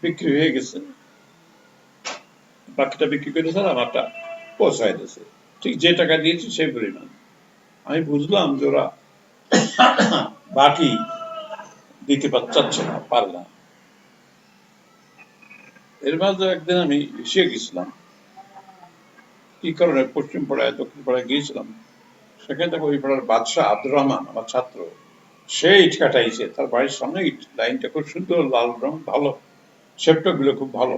A: বিক্রি হয়ে গেছে, বাকিটা বিক্রি করে দিয়েছে, আমারটা পৌঁছায় দিয়েছে, ঠিক যে টাকা দিয়েছি সেই পরিমাণ। আমি বুঝলাম যে ওরা বাকি দিতে চাচ্ছে না, পারে না। এর মাঝে একদিন আমি এসে গেছিলাম, কি কারণে পশ্চিম পাড়ায় দক্ষিণ পাড়ায় গিয়েছিলাম, সেখানে থেকে ওই পাড়ার বাদশাহ আব্দুর রহমান আমার ছাত্র, সে ইট কাটাইছে, তার বাড়ির সামনে ইট লাইনটা খুব সুন্দর, লাল রং, ভালো শেপটা গুলো খুব ভালো।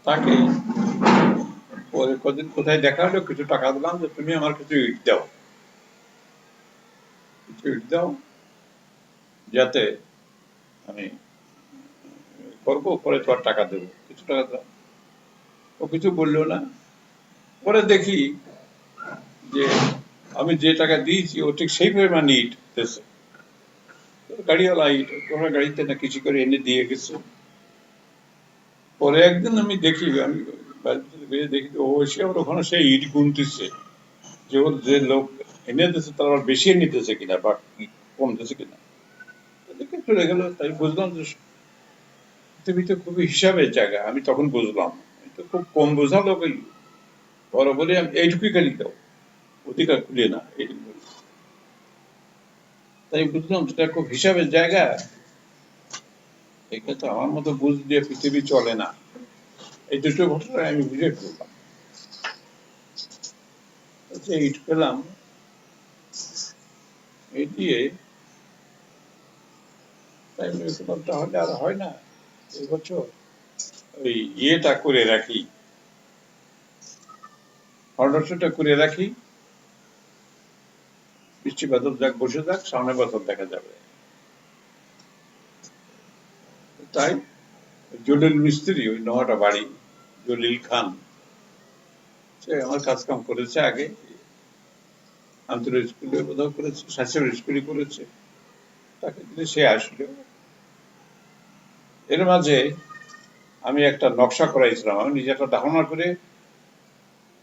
A: তাকে পরে কদিন কোথায় দেখা হলো, কিছু টাকা দিলাম যে তুমি আমার কিছু ইট দাও, কিছু ইট দাও যাতে আমি করবো, পরে তোমার টাকা দেবো, কিছু টাকা দাও। ও কিছু বললো না। পরে দেখি যে আমি যে টাকা দিয়েছি ও ঠিক সেই পরিমাণ ইট দিয়েছে। গাড়িওয়ালা ঘোড়া গাড়িতে না কিছু করে এনে দিয়ে গেছে। পরে একদিন আমি দেখি, আমি বাড়ির ভিতরে বেরিয়ে দেখি ও এসে আবার ওখানে সে ইট গুনতেছে, যে ওর যে লোক এনে দিতেছে তার আবার বেশি নিতেছে কিনা বা কমতেছে কিনা। দেখে চলে গেল। তাই বুঝলাম যে পৃথিবীতে খুবই হিসাবের জায়গা। আমি তখন বুঝলাম এটা খুব কম বোঝা লোক, বরাবরই আমি এইটুকুই খালি দাও, অধিকার খুলে না এইটুকু। তাই বুঝলাম যেটা খুব হিসাবের জায়গা। এটা তো আমার মতো বুঝ দিয়ে পৃথিবী চলে না। এই দুটো ঘটনায় আমি বুঝে ফেললাম। ইট পেলাম, এই দিয়ে তাই তাহলে আর হয় না, এবছর ওই ইয়েটা করে রাখি, ফাউন্ডেশনটা করে রাখি, বৃষ্টি বাদল যাক বসে যাক, সামনের বছর দেখা যাবে। তাই জলিল মিস্ত্রি, ওই নোয়াটা বাড়ি, জলিল খান, সে আমার কাজ কাম করেছে আগে, আন্তরিক স্কুলে বোধহয় করেছে, শাসের স্কুলে করেছে, তাকে দিলে সে আসলো। এর মাঝে আমি একটা নকশা করাইছিলাম, আমি নিজে একটা ধারণা করে,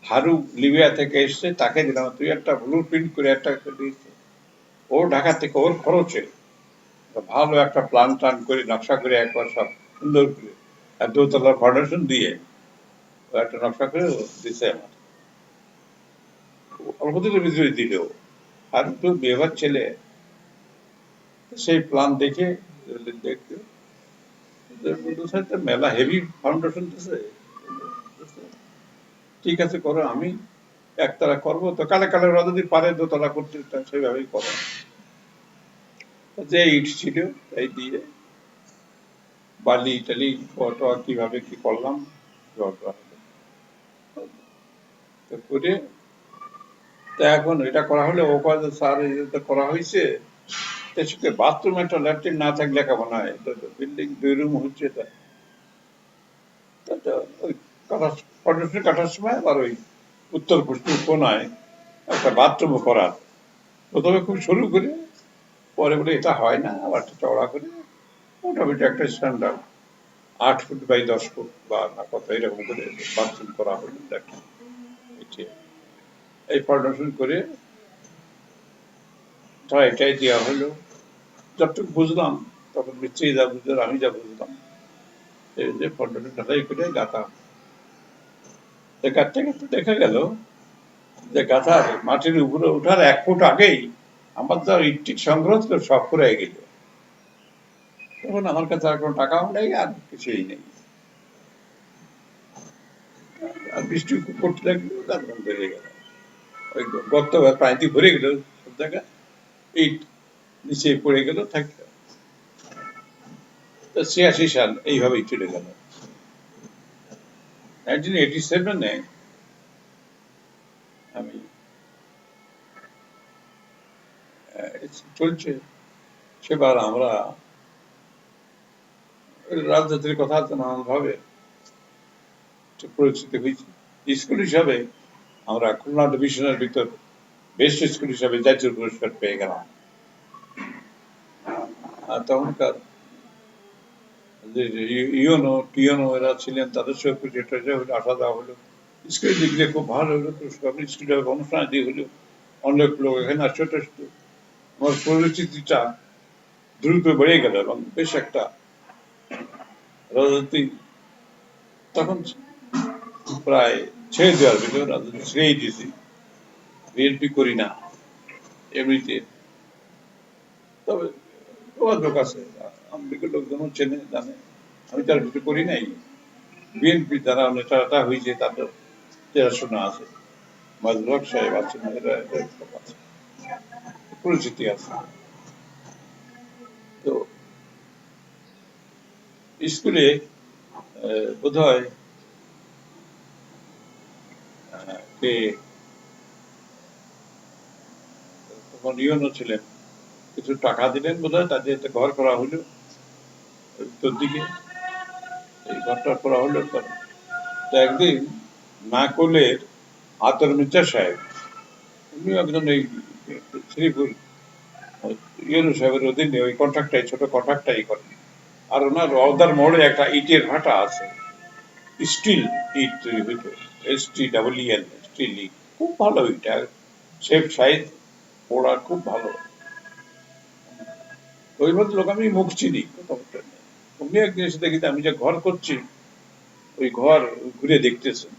A: হারু লিবিয়া থেকে এসছে, তাকে দিলাম, তুই একটা ব্লু প্রিন্ট করে একটা দিয়েছে। ও ঢাকা থেকে ওর খরচে ভালো একটা প্ল্যান টান করে নকশা করে একবার সব সুন্দর করে আর দোতলার ফাউন্ডেশন দিয়ে ও একটা নকশা করে দিছে আমার, অল্প দিনের ভিতরে দিল। আর একটু বিয়েবার ছেলে, সেই প্ল্যান দেখে দেখতে মেলা হেভি ফাউন্ডেশন দিছে, ঠিক আছে করো, আমি একতলা করবো তো, কালে কালে ওরা যদি পারে দোতলা করতে সেইভাবেই করো। যে ইট ছিল তাই দিয়ে বালি টালি ফটো কিভাবে কি করলাম করে, তা এখন এটা করা হলে ও কয় যে স্যার এই যে করা হয়েছে, বাথরুম একটা ল্যাট্রিন না থাকলে কেমন হয়, বিল্ডিং 2 রুম হচ্ছে, ওই কাটার সময় আবার ওই উত্তর পশ্চিম কোনায় একটা বাথরুম করার, প্রথমে খুব সরু করে, পরে বলে এটা হয় না, আবার চওড়া করে মোটামুটি একটা স্ট্যান্ডার্ড 8 ফুট বাই 10 ফুট বা কত এরকম করে বাথরুম করা হলো। এই ফাউন্ডেশন করে এটাই দেওয়া হলো। যতটুকু বুঝলাম তখন মিস্ত্রি যা বুঝলেন, আমি যা বুঝলাম, এই যে ফাউন্ডেশন ঢালাই করে গাঁথা, গাঁথতে গাঁথতে দেখা গেল যে গাঁথার মাটির উপরে ওঠার 1 ফুট আগেই আমার যা ইট সংগ্রহ ছিল সব ফুরাই গেল। তখন আমার কাছে আর কোনো টাকাও নেই, আর কিছুই নেই। আর বৃষ্টি পড়তে লাগলো, তার বন্ধ হয়ে গেল, ওই গর্ত পানি ভরে গেল, সব জায়গায় ইট নিচে পড়ে গেল, থাকলো। 86 সাল এইভাবেই চলে গেল। 1987-এ আমি চলছে সেবার আমরা রাজনীতির কথা নানান ভাবে পরিচিতি হয়েছে। স্কুল হিসাবে আমরা খুলনা ডিভিশনের ভিতর বেস্ট স্কুল হিসাবে জাতীয় পুরস্কার পেয়ে গেলাম। আর তখনকার যে ইউনো টিউনো এরা ছিলেন, তাদের সঙ্গে আসা দেওয়া হলো, স্কুলে লিখলে খুব ভালো হলো, পুরস্কার স্কুলে অনুষ্ঠানে দিয়ে হলো, অনেক লোক এখানে আসতে আসতো। আমার পরিচিতিটা দ্রুত বেড়ে গেল এবং বেশ একটা রাজনীতি তখন প্রায় ছেড়ে দেওয়ার ভিতরে রাজনীতি ছেড়েই দিয়েছি, বিএনপি করি না এমনিতে। তবে যোগাযোগ আছে, আওয়ামী লোকজন চেনে জানে, আমি তার ভিতরে করি নাই। বিএনপি যারা নেতাটা হয়েছে তাদের চেনাশোনা আছে, মাজরুল হক সাহেব আছেন, এরা আছে, পরিচিতি আছে। তো স্কুলে বোধ হয় তখন ইউনো ছিলেন, কিছু টাকা দিলেন বোধ হয়, তাদের একটা ঘর করা হলো উত্তর দিকে, এই ঘরটা করা হলো। তো একদিন নাকলের আতর মির্জা সাহেব, উনি একজন এই শ্রীপুর ইউনূস সাহেবের অধীনে ওই কন্ট্রাক্টটাই, ছোট কন্ট্রাক্টটাই করে। আর ওনার রওদার মোড়ে একটা ইটের ভাটা আছে, স্টিল ইট তৈরি হইতো, STEEL, স্টিল ইট, খুব ভালো ইট, আর শেপ সাইজ ওরা খুব ভালো। ওই ভদ্রলোক আমি মুখ চিনি, কথা বলতে নেই। উনি একদিন এসে দেখি আমি যে ঘর করছি, ওই ঘর ঘুরে দেখতেছেন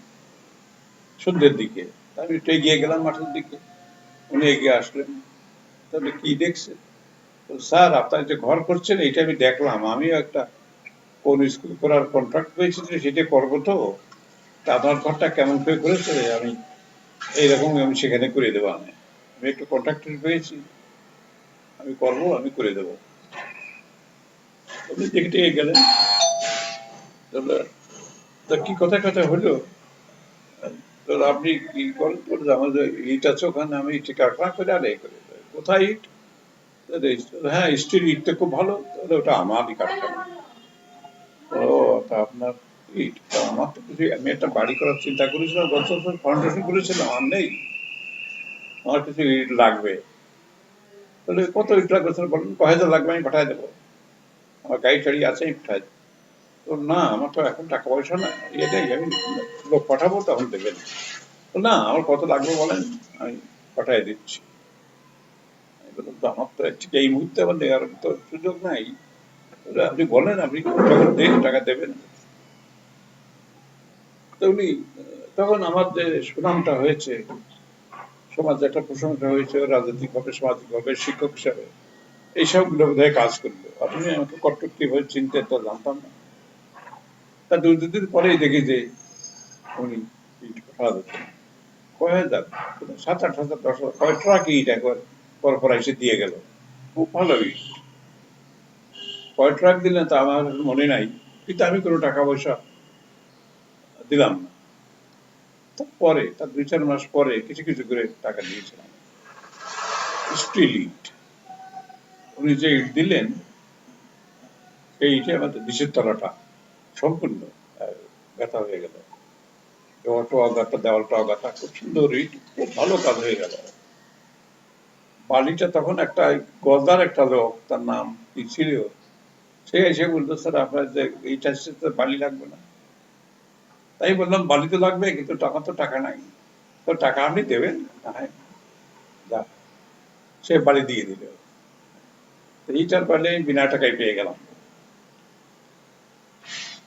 A: সন্ধ্যের দিকে। আমি একটু এগিয়ে গেলাম মাঠের দিকে, উনি এগিয়ে আসলেন। তাহলে কি দেখছেন? তো স্যার, আপনার যে ঘর করছেন এটা আমি দেখলাম, আমিও একটা কোন স্কুল করার কন্ট্রাক্ট পেয়েছি, যে সেটা করবো। তো তা আপনার ঘরটা কেমন করে করেছে, আমি এইরকম আমি সেখানে করে দেবো। আমি একটু কন্ট্রাক্টর পেয়েছি, আমি করবো, আমি করে দেবো। আপনি দেখে টেকে গেলেন। তাহলে তা কি কথা কথা হলো, তাহলে আপনি কি করেন? বলছে, আমাদের ইট আছে ওখানে, আমি ইট কারখানা করে আর এই করে দেবো। কোথায় ইট? হ্যাঁ, স্টিল ইট তো খুব ভালো। তাহলে ওটা আমারই কারখানা। ও, তা আপনার ইট? তা আমার তো কিছু, আমি একটা বাড়ি করার চিন্তা করেছিলাম, গত বছর ফাউন্ডেশন করেছিলাম, আর নেই, আমার কিছু ইট লাগবে। তাহলে কত ইট লাগবে স্যার বলেন? কয় হাজার লাগবে, আমি পাঠাই দেবো, আমার গাড়ি টাড়ি আছে, আমি পাঠাই দেবো। তো না, আমার তো এখন টাকা পয়সা না, এটাই আমি লোক পাঠাবো, তখন দেবেন। তো না, আমার কত লাগবে বলেন, আমি পাঠাই দিচ্ছি। আমি বললাম, তো আমার তো ঠিক এই মুহূর্তে আমার নেওয়ার তো সুযোগ নাই। বলে, আপনি বলেন, আপনি যখন দেন টাকা দেবেন। তো উনি তখন আমার যে সুনামটা হয়েছে, সমাজে একটা প্রশংসা হয়েছে, রাজনৈতিক ভাবে, সামাজিক ভাবে, শিক্ষক হিসাবে, এইসবগুলো বোধহয় কাজ করলো। আপনি আমাকে কট্টরটি ভাবে চিনতেন, তো জানতাম না। তা দুদিন পরেই দেখি যে উনি ইট পাঠা দিচ্ছেন। কয় হাজার, 7-8 হাজার, 10 হাজার, কয় ট্রাক ইট একবার পর এসে দিয়ে গেল। খুব ভালো ইট। কয় ট্রাক দিলেন তা আমার মনে নাই, কিন্তু আমি কোনো টাকা পয়সা দিলাম না। পরে, তার 2-4 মাস পরে কিছু কিছু করে টাকা দিয়েছিলাম। Still it. উনি যে ইট দিলেন, সেই ইটে আমাদের নিচের তলাটা সম্পূর্ণ ব্যথা হয়ে গেল। দেওয়ালটা অগাটা, দেওয়ালটা অগাটা, খুব সুন্দর ইট, খুব ভালো কাজ হয়ে গেল। বালিটা তখন একটা গজার একটা লোক, তার নাম কি ছিল, সে এসে বলতো, স্যার আপনার যে ইট আসছে, তো বালি লাগবে না? তাই বললাম, বালি তো লাগবে, কিন্তু আমার তো টাকা নাই। তো টাকা আপনি দেবেন? হ্যাঁ, যা। সে বালি দিয়ে দিল। এইটার বালি বিনা টাকায় পেয়ে গেলাম।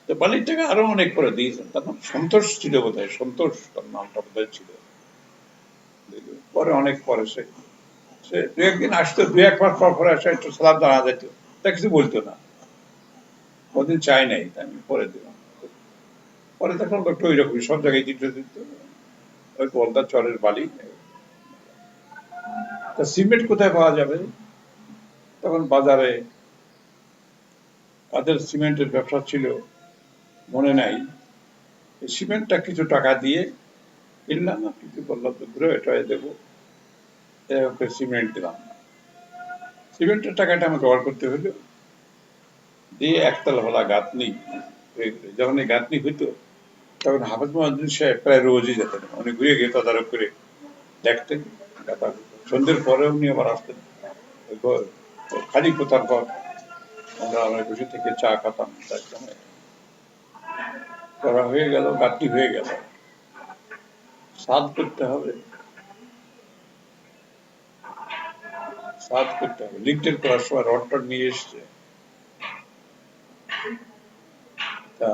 A: তো বালির টাকা আরো অনেক করে দিয়েছেন। তার নাম সন্তোষ ছিল বোধহয়, সন্তোষ তার নামটা বোধহয় ছিল। পরে অনেক পরে সে সে দু একদিন আসতো, 2-1 মাস পর পরে আসে, একটু সালাম জানা যেত, তা কিছু বলতো না। কোনদিন চাই নাই, তাই আমি পরে দিলাম। পরে তখন লোকটা ওই রকম সব জায়গায় দিত দিত, ওই পলতা চরের বালি। তা সিমেন্ট কোথায় পাওয়া যাবে? তখন বাজারে তাদের সিমেন্টের ব্যবসা ছিল, মনে নাই। সিমেন্টটা কিছু টাকা দিয়ে কিনলাম না, কিছু বললাম তো ঘুরে এটা দেবো, সিমেন্ট দিলাম। সিমেন্টের টাকাটা আমাকে জোগাড় করতে হলো, দিয়ে একতলা ভালা গাঁথনি। যখন এই গাঁথনি হইতো, তখন হাফেজ মহাজুদ্দিন সাহেব প্রায় রোজই যেতেন, উনি ঘুরে গিয়ে তদারক করে দেখতেন। সন্ধ্যের পরে উনি আবার আসতেন। খালি পোতার পর আমরা বসে থেকে চা খাতাম, তার সময় করা হয়ে গেল, গাঁথনি হয়ে গেল, সাদ করতে হবে। সাদ করতে হবে, লিন্টেল করার সময় রড টড নিয়ে এসছে। তা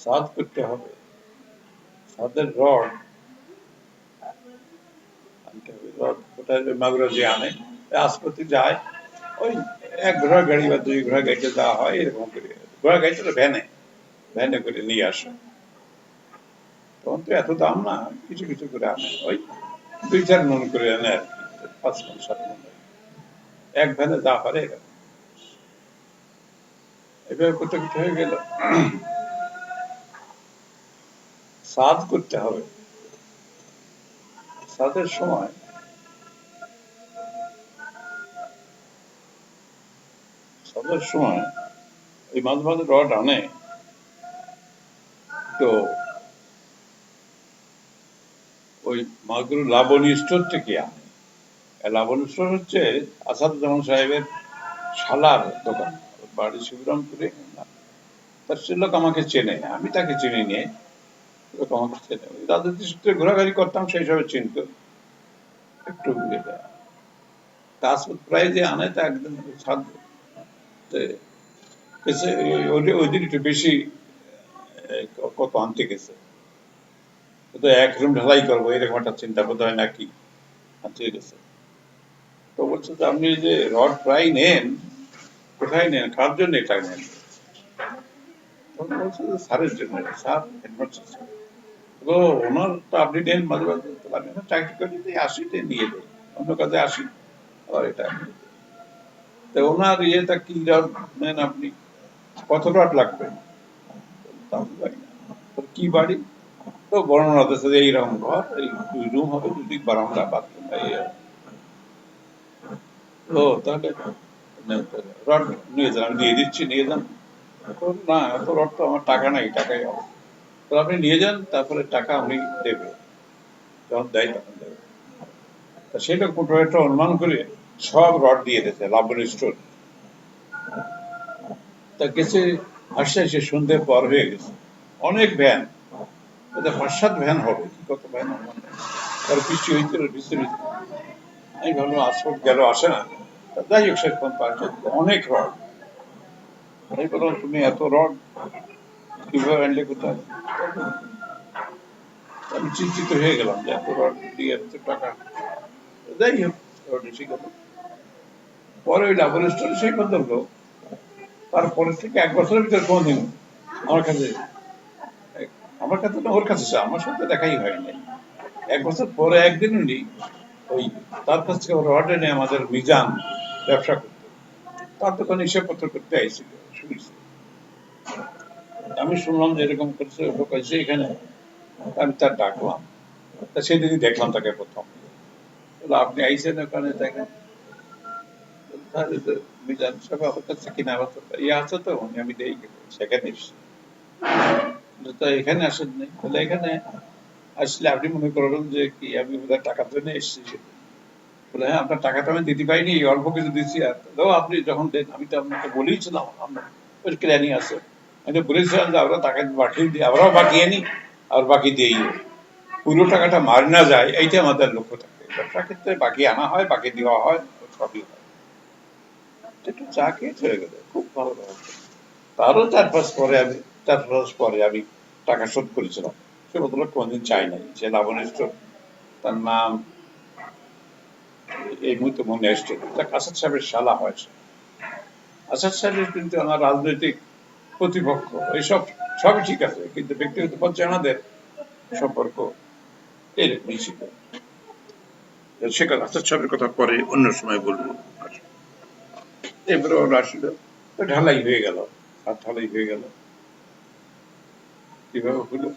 A: সাদ করতে হবে, সাদের রড আনতে হবে। রড কোথায় মাগুরা যে আনে, আসপতি যায়, ওই 1 ঘোড়া গাড়ি বা 2 ঘোড়া গাড়িতে দেওয়া হয়, এরকম করে। ঘোড়া গাড়িতে তো ভ্যানে ভ্যানে করে নিয়ে আসে। তখন তো এত দাম না, কিছু কিছু করে আনে, ওই 2-4 মন করে আনে আর কি, 5 মন 7 মন, এক ভ্যানে যা পারে এরকম। এভাবে করতে করতে হয়ে গেল। সাদ করতে হবে। সাদের সময় এই মাঝে মাঝে রড আনে, তো ওই মাগুর লাবণী স্টোর থেকে আনে। লাবণ স্টোর হচ্ছে আসাদুজ্জামান সাহেবের শালার দোকান, বাড়ি শিবরামপুরে। তার সে লোক আমাকে চেনে, আমি তাকে চিনি নিয়ে, লোক আমাকে চেনে। ওই রাজনীতি সূত্রে ঘোরাঘুরি করতাম, সেই সবে চিনত একটু। তাসবত প্রায় যে আনে তা একদম সাধ্য। ওই দিন একটু বেশি কত আনতে গেছে, তো এক রুম ঢালাই করবো এরকম একটা চিন্তা বোধ হয় নাকি আনতে গেছে। তো বলছে যে আপনি যে রড প্রায় নেন, কোথায় নেন, কার জন্য এটা নেন? তখন বলছে যে স্যারের জন্য। Sir headmaster sir. তো ওনার তো আপনি নেন মাঝে মাঝে, আমি এখন চাকরি করি, আসি নিয়ে যাই, অন্য কাজে আসি, আবার এটা নিয়ে যাই। তো ওনার ইয়েটা কি রড নেন আপনি, কত রড লাগবে? তাও জানি না। তো কি বাড়ি? তো বর্ণনা দিচ্ছে যে এইরকম ঘর, এই 2 রুম হবে, 2 দিক বারান্দা, বাথরুম, এই আর কি। ও তাহলে রড নিয়ে যান, আমি দিয়ে দিচ্ছি, নিয়ে যান। না, এত রড তো আমার টাকা নাই, টাকাই হবে। তো আপনি নিয়ে যান, তারপরে টাকা উনি দেবে, যখন দেয় তখন দেবে। তা সেটা কোথাও একটা অনুমান করে সব রড দিয়ে দিয়েছে লাবণ স্টোর। তা গেছে, আসতে আসে সন্ধ্যে পর হয়ে গেছে, অনেক ভ্যান, ওদের 5-7 ভ্যান হবে, কি কত ভ্যান অনুমান নেই। তার বৃষ্টি হইতে বৃষ্টি হইতে আমি ভাবলাম আসফোর্ট গেল, আসে না। তা যাই হোক, শেষ পর্যন্ত আসে, অনেক রড। আমি বললাম তুমি এত রড কিভাবে আনলে, কোথায়? আমি চিন্তিত হয়ে গেলাম যে এত রড দিয়ে এত টাকা। যাই হোক, রড এসে গেল। পরে ওই লাবণ স্টোরে সেই ভদ্রলোক তারপরে থেকে 1 বছরের ভিতরে কোনোদিন আমার কাছে, আমার কাছে না ওর কাছে, আমার সাথে দেখাই হয় নাই। 1 বছর পরে একদিন উনি ওই তার কাছ থেকে রড এনে আমাদের মিজান ব্যবসা করতো, তার দোকানে হিসাবপত্র করতে আইছিল, শুনছি। আমি শুনলাম যে এরকম করছে, লোক আছে এখানে। আমি তার ডাকলাম, তা সেদিনই দেখলাম তাকে প্রথম। বললো, আপনি আইসেন ওখানে দেখেন? তাহলে তো মিজান সাহেব আমার কাছে কিনা ইয়ে আছে তো, আমি দেই, সেখানে এসছি। তা এখানে আসেন নাই? তাহলে এখানে আসলে আপনি মনে করবেন যে কি আমি বোধহয় টাকার জন্য এসেছি। বলে হ্যাঁ, আপনার টাকাটা আমি দিতে পারিনি, অল্প কিছু দিচ্ছি। আর আপনি যখন দেন, আমি তো আপনাকে বলেইছিলাম আমরা ওই কেরানি আছে, আমি তো বলেছিলাম যে আমরা টাকা বাকি দিই, আমরাও বাকি আনি আর বাকি দিই, পুরো টাকাটা মার না যায়, এইটা আমাদের লক্ষ্য থাকে। ব্যবসার ক্ষেত্রে বাকি আনা হয়, বাকি দেওয়া হয়, সবই হয়। একটু চা খেয়ে চলে গেল, খুব ভালো লাগলো। তারও 4-5 পরে আমি টাকা শোধ করেছিলাম। সে ভদ্রলোক কোনদিন চাই নাই, সে লাবণ স্টোর, তার নাম এই মুহূর্তে মনে আসছে, আসাদ সাহেবের শালা হয় সে। আসাদ সাহেবের কিন্তু আমার রাজনৈতিক প্রতিপক্ষ, এইসব সবই ঠিক আছে, কিন্তু ব্যক্তিগত পর্যায়ে আমাদের সম্পর্ক এরকমই ছিল। সে কথা, আসাদ সাহেবের কথা পরে অন্য সময় বলবো। এবারে ওরা আসলো, ঢালাই হয়ে গেল, আর ঢালাই হয়ে গেল। কিভাবে হলো?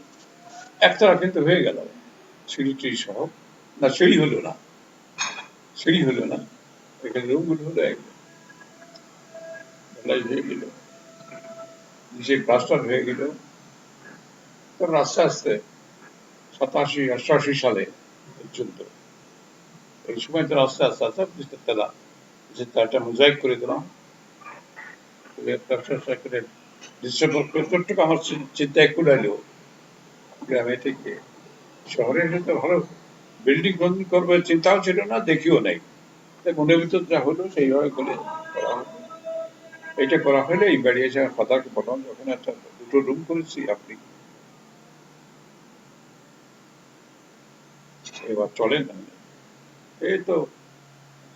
A: একতলা কিন্তু হয়ে গেল, সিঁড়ি টিড়ি সহ। না, সিঁড়ি হলো না, সিঁড়ি হলো না, এখানে রুমগুলো হলো একদম ঢালাই হয়ে গেল, নিচে প্লাস্টার হয়ে গেল। তখন আস্তে আস্তে 87-88 সালে পর্যন্ত, এই সময় তো আস্তে আস্তে আস্তে নিচের তলা, নিচের তলাটা মোজাইক করে দিলাম। করে ডিসেম্বর কতটুকু আমার চিন্তায় কুলাইলো, গ্রামে থেকে শহরে এসে তো ভালো বিল্ডিং বন্দি করবে চিন্তাও ছিল না, দেখিও নাই। মনের ভিতর যা হলো সেইভাবে করে করা হলো। এটা করা হলে এই বাড়ি এসে ফাদারকে বললাম, যখন একটা 2টো রুম করেছি, আপনি এবার চলেন না। এই তো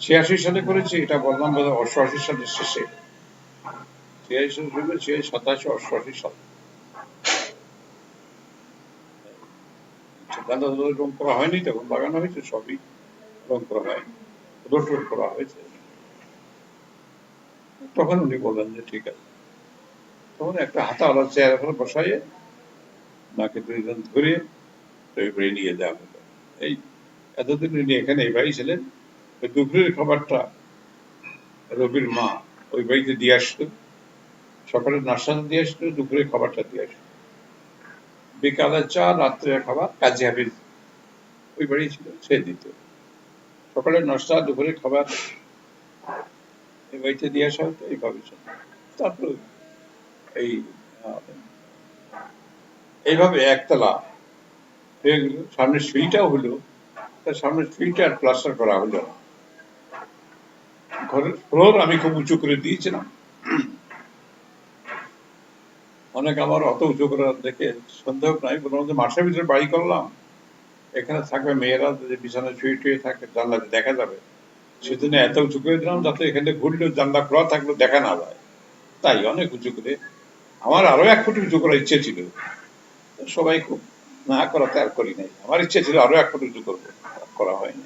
A: 86 সালে করেছি, এটা বললাম বোধ হয় 88 সালের শেষে। 86 সালে, 87-88 সাল। রং করা হয়নি তখন, লাগানো হয়েছে সবই, রং করা হয়নি, রোড করা হয়েছে। তখন উনি বললেন যে ঠিক আছে। তখন একটা হাতাওয়ালা চেয়ার ওখানে বসাইয়ে নাকে 2 জন ধরে ওই বাড়ি নিয়ে যাওয়া হলো। এই এতদিন উনি এখানে এই বাড়ি ছিলেন। ওই দুপুরের খাবারটা রবির মা ওই বাড়িতে দিয়ে আসতো, সকালের নাস্তাটা দিয়ে আসতো, দুপুরের খাবারটা দিয়ে আসতো, বিকালের চা, রাত্রের খাবার কাজী হাফিজ ওই বাড়ি ছিল, সে দিত। সকালে নাস্তা, দুপুরে খাবার এই বাড়িতে দিয়ে আসা হতো এইভাবে চলতো। তারপর এই আহ, এইভাবে একতলা হয়ে গেল, সামনের সিঁড়িটাও হলো, তার সামনের সিঁড়িটা আর প্লাস্টার করা হলো না। ঘরের ফ্লোর আমি খুব উঁচু করে দিয়েছিলাম। অনেক আমার অত উঁচু করে দেখে সন্দেহ নাই, বললাম যে মাঠের ভিতরে বাড়ি করলাম, এখানে থাকবে মেয়েরা, যে বিছানায় শুয়ে টুয়ে থাকে, জানলাতে দেখা যাবে, সেজন্য এত উঁচু করে দিলাম যাতে এখানে ঘুরলেও জানলা খোলা থাকলেও দেখা না যায়। তাই অনেক উঁচু করে। আমার আরো 1 ফুট উঁচু করার ইচ্ছে ছিল, সবাই খুব না করাতে আর করি নাই। আমার ইচ্ছে ছিল আরো 1 ফুট উঁচু করবো, করা হয়নি।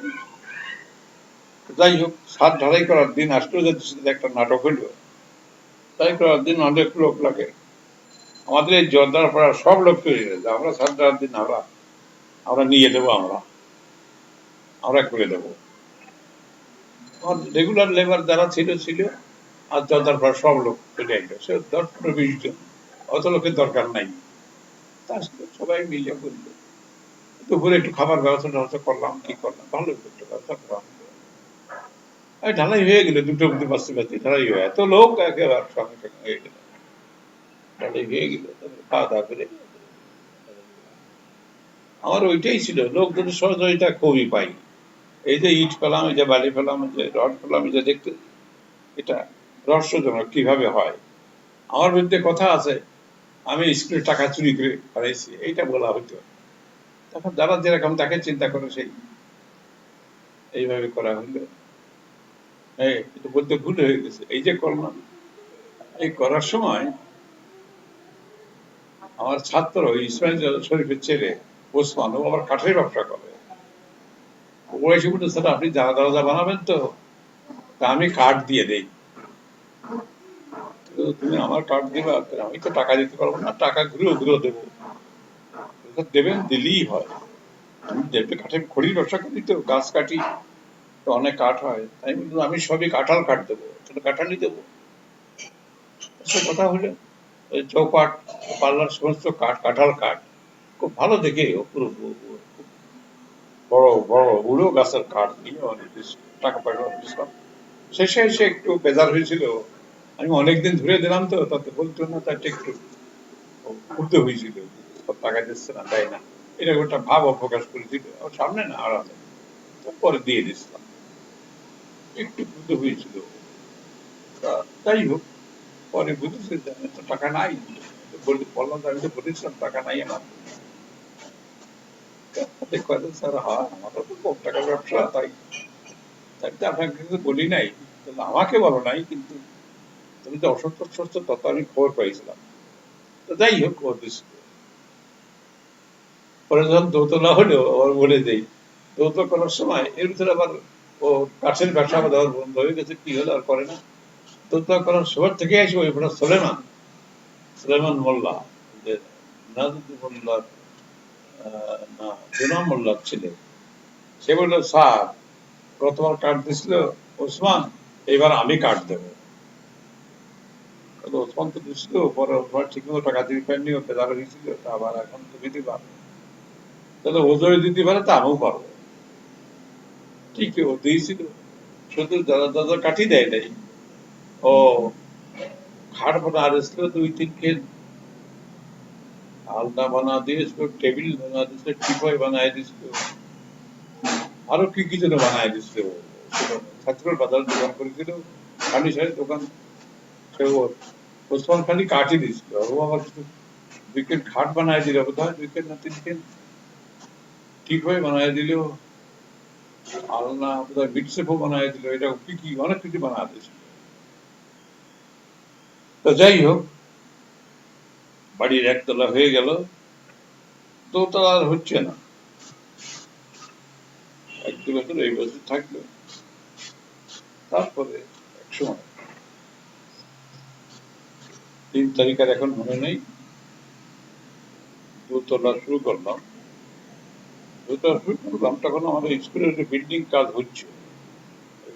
A: যাই হোক, ছাদ ঢালাই করার দিন আসলো, যে একটা নাটক হইলো। ঢালাই করার দিন অনেক লোক লাগে, আমাদের এই জোরদার পাড়ার সব লোক তৈরি হয়েছে, আমরা ছাদ ঢালার দিন আমরা আমরা নিয়ে দেবো, আমরা আমরা করে দেবো। আমার রেগুলার লেবার যারা ছিল ছিল, আর জোরদার পাড়ার সব লোক চলে আসলো, সে 10-15-20 জন, অত লোকের দরকার নাই। তা আসলে সবাই মিলে করলো। দুপুরে একটু খাবার ব্যবস্থা ট্যবস্থা করলাম, কি করলাম, ভালো একটু ব্যবস্থা করলাম। ঢালাই হয়ে গেল, 2টো অব্দি বাঁচতে বাঁচতে ঢালাই হয়ে, এত লোক একেবারে সঙ্গে সঙ্গে হয়ে গেল, ঢালাই হয়ে গেল। তারপরে খাওয়া দাওয়া করে আমার ওইটাই ছিল, লোকজনের সহযোগিতা খুবই পাই। এই যে ইট পেলাম, এই যে বালি পেলাম, এই যে রড পেলাম, এই যে দেখতে, এটা রহস্যজনক কিভাবে হয়। আমার বিরুদ্ধে কথা আছে আমি স্কুলের টাকা চুরি করে হারাইছি, এইটা বলা হতো। তখন যারা যেরকম তাকে চিন্তা করে সেই এইভাবে করা হলো। হ্যাঁ, এটা বলতে ভুল হয়ে গেছে। এই যে করলাম, এই করার সময় আমার ছাত্র ইসমাইল শরীফের ছেলে ওসমান, ও আবার কাঠের ব্যবসা করে। ও এসে বলতে, স্যার আপনি জানা দরজা বানাবেন তো? তা আমি কাঠ দিয়ে দেই। তুমি আমার কাঠ দিবা? আমি তো টাকা দিতে পারবো না, টাকা ঘুরেও ঘুরেও দেবো। দেবেন, দিলেই হয়। আমি দেবে কাঠের খড়ির ব্যবসা করি, তো গাছ কাটি, তো অনেক কাঠ হয়। তাই বললাম আমি সবই কাঁঠাল কাঠ দেবো, ছোট কাঁঠালই দেবো। সে কথা হলো, চৌকাঠ, পাল্লার সমস্ত কাঠ কাঁঠাল কাঠ, খুব ভালো দেখে বড় বড় বুড়ো গাছের কাঠ নিয়ে অনেক টাকা পয়সা দিচ্ছিলাম। শেষে এসে একটু বেজার হয়েছিল, আমি অনেকদিন ধরে দিলাম তো, তাতে বলতো না, তাতে একটু ক্ষুব্ধ হয়েছিল, সব টাকা দিচ্ছে না, দেয় না, এরকম একটা ভাব প্রকাশ করেছিল। সামনে না আড়ালে, পরে দিয়ে দিচ্ছিলাম, একটু ক্ষুব্ধ হয়েছিল। যাই হোক, পরে বুঝেছে যে আমার তো টাকা নাই, বললাম আমি তো বলেছিলাম টাকা নাই আমার। স্যার হ্যাঁ, আমারও তো কম টাকার ব্যবসা, তাই তাই তো আপনাকে কিছু বলি নাই। আমাকে বলো নাই, কিন্তু তুমি যে অসুস্থ তত আমি খবর পাইছিলাম। তো যাই হোক, ও পরে যখন দোতলা হলো, আবার বলে দেই, দোতলা করার সময় এর ভিতরে আবার ও কাছের ব্যবসা আবার বন্ধ হয়ে গেছে, কি হলো আর করে না। দোতলা করার সময় থেকে আসবে ওই সুলেমান সুলেমান মোল্লা, যে নাজুদ্দিন মোল্লার না গুলাম মোল্লার ছেলে, সে বললো, স্যার গতবার কার্ড দিছিল ওসমান, এবার আমি কার্ড দেবো। ওসমান তো দিছিল, পরে ওসমান ঠিক মতো টাকা দিতে পারেনি, ও বেজার হয়েছিল, আবার এখন তুমি দিবা, তাহলে ও যদি দিতে পারে তা আমিও পারবো। ঠিক ও দিয়েছিল, শুধু দাদা দাদা কাঠি দেয় নাই, ও খাট বানা দিয়েছিল 2-3 খেল, আলনা বানা দিয়েছিল, টেবিল বানা দিয়েছিল, টিপয় বানায় দিয়েছিল, আরো কি কি যেন বানায় দিয়েছিল। ছাত্রের বাজার দোকান করেছিল, ফার্নিচারের দোকান, সে ওসমান খালি কাঠই দিয়েছিল, ও আমার কিছু 2 খেল খাট বানায় দিল, বোধ হয় 2 খেল না 3 খেল ঠিক হয়ে বানায় দিল, আলনা বোধ হয় বিটসেপও বানায় দিল, এটা কি কি অনেক কিছু বানায় দিয়েছিল। তো যাই হোক, বাড়ির একতলা হয়ে গেল, দোতলা আর হচ্ছে না। 1-2 বছর এই বছর থাকলো। তারপরে এক সময় 3 তারিখ আর এখন মনে নেই, দোতলা শুরু করলাম। দোতলা শুরু করলাম, তখন আমাদের স্কুলের বিল্ডিং কাজ হচ্ছে,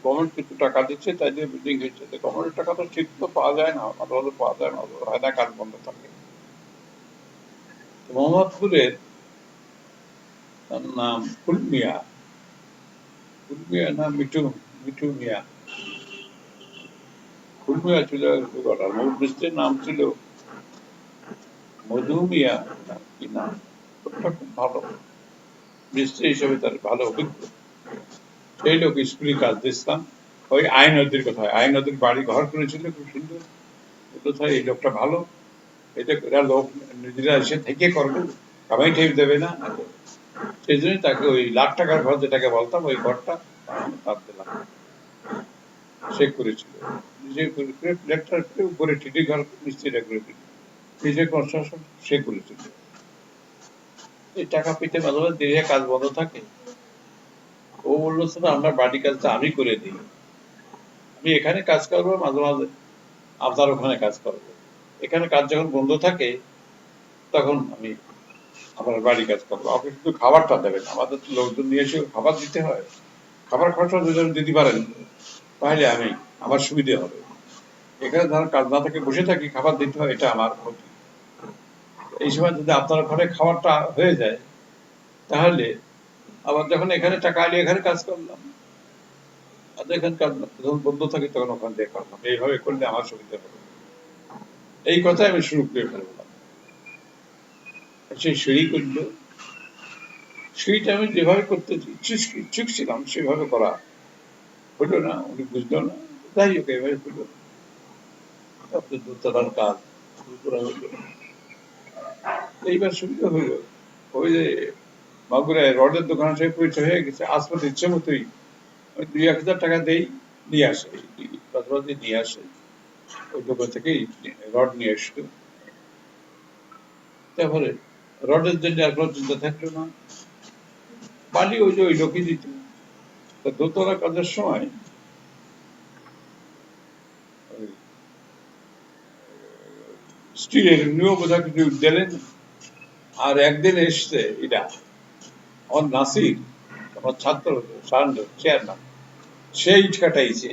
A: গভর্নমেন্ট কিছু টাকা দিচ্ছে, তাই দিয়ে বিল্ডিং হচ্ছে। গভর্নমেন্টের টাকা তো ঠিক তো পাওয়া যায় না, ভালো ভালো পাওয়া যায় না, হয় না, কাজ বন্ধ থাকে। মোহাম্মদপুরের নাম ফুল মিয়া, ফুল মিয়া না মিঠু, মিঠু মিয়া, ফুল মিয়া ছিল আর মূল মিস্ত্রির নাম ছিল মধু মিয়া না কি নাম। লোকটা খুব ভালো মিস্ত্রি হিসেবে, তার ভালো অভিজ্ঞ সেই লোক। স্কুলে কাজ দিচ্ছিলাম, ওই আইন নদীর কথায়, আইন নদীর বাড়ি ঘর করেছিল খুব সুন্দর কোথায়। এই লোকটা ভালো, এটা এরা লোক নিজেরা এসে থেকে করবে, কামাই ঠেক দেবে না। সেই জন্যই তাকে ওই লাখ টাকার ঘর যেটাকে বলতাম, ওই ঘরটা তার দিলাম। সে করেছিল নিজে করে ফ্ল্যাটটার উপরে টিটি ঘর মিস্ত্রিটা করে দিল, নিজে কনস্ট্রাকশন সে করেছিল। এই টাকা পেতে মাঝে মাঝে দেরিয়া কাজ বন্ধ থাকে, ও বললো স্যার আমরা বাড়ি কাজটা আমি করে দিই, আমি এখানে কাজ করবো, মাঝে মাঝে আপনার ওখানে কাজ করবো। এখানে কাজ যখন বন্ধ থাকে তখন আমি আমার বাড়ি কাজ করবো, আপনি শুধু খাবারটা দেবেন, আমাদের তো লোকজন নিয়ে এসে খাবার দিতে হয়, খাবার খরচা যদি দিতে পারেন তাহলে আমি আমার সুবিধে হবে। এখানে ধর কাজ না থাকে বসে থাকি, খাবার দিতে হয়, এটা আমার ক্ষতি। এই সময় যদি আপনার ঘরে খাবারটা হয়ে যায় তাহলে আবার যখন এখানে টাকা আলি এখানে কাজ করলাম, আর এখানে কাজ যখন বন্ধ থাকে তখন ওখান থেকে করলাম। এইভাবে করলে আমার সুবিধা হবে। এই কথাই আমি শুরু করে ফেললাম। সেই সিঁড়ি করলো, সিঁড়িটা আমি যেভাবে করতে ইচ্ছুক ছিলাম সেভাবে করা হলো না, উনি বুঝলো না। যাই হোক এভাবে হলো, তারপরে দোতলার কাজ শুরু করা হলো। এইবার সুবিধা হলো, ওই যে মাগুরায় রডের দোকান সে পরিচয় হয়ে গেছে, আসপাত ইচ্ছে মতোই ওই 2-1000 টাকা দেই, নিয়ে আসে, পাশাপাশি নিয়ে আসে, ওই দোকান থেকে রড নিয়ে আসতো। তারপরে রডের জন্য আর কোনো চিন্তা থাকলো না, বালি ওই যে ওই লোকই দিত। তা দোতলা কাজের সময় স্টিলের নিয়েও বোঝা কিছু দিলেন। আর একদিন এসছে এটা আমার নাসির, আমার ছাত্র চেয়ারম্যান, সে ইট কাটাইছে।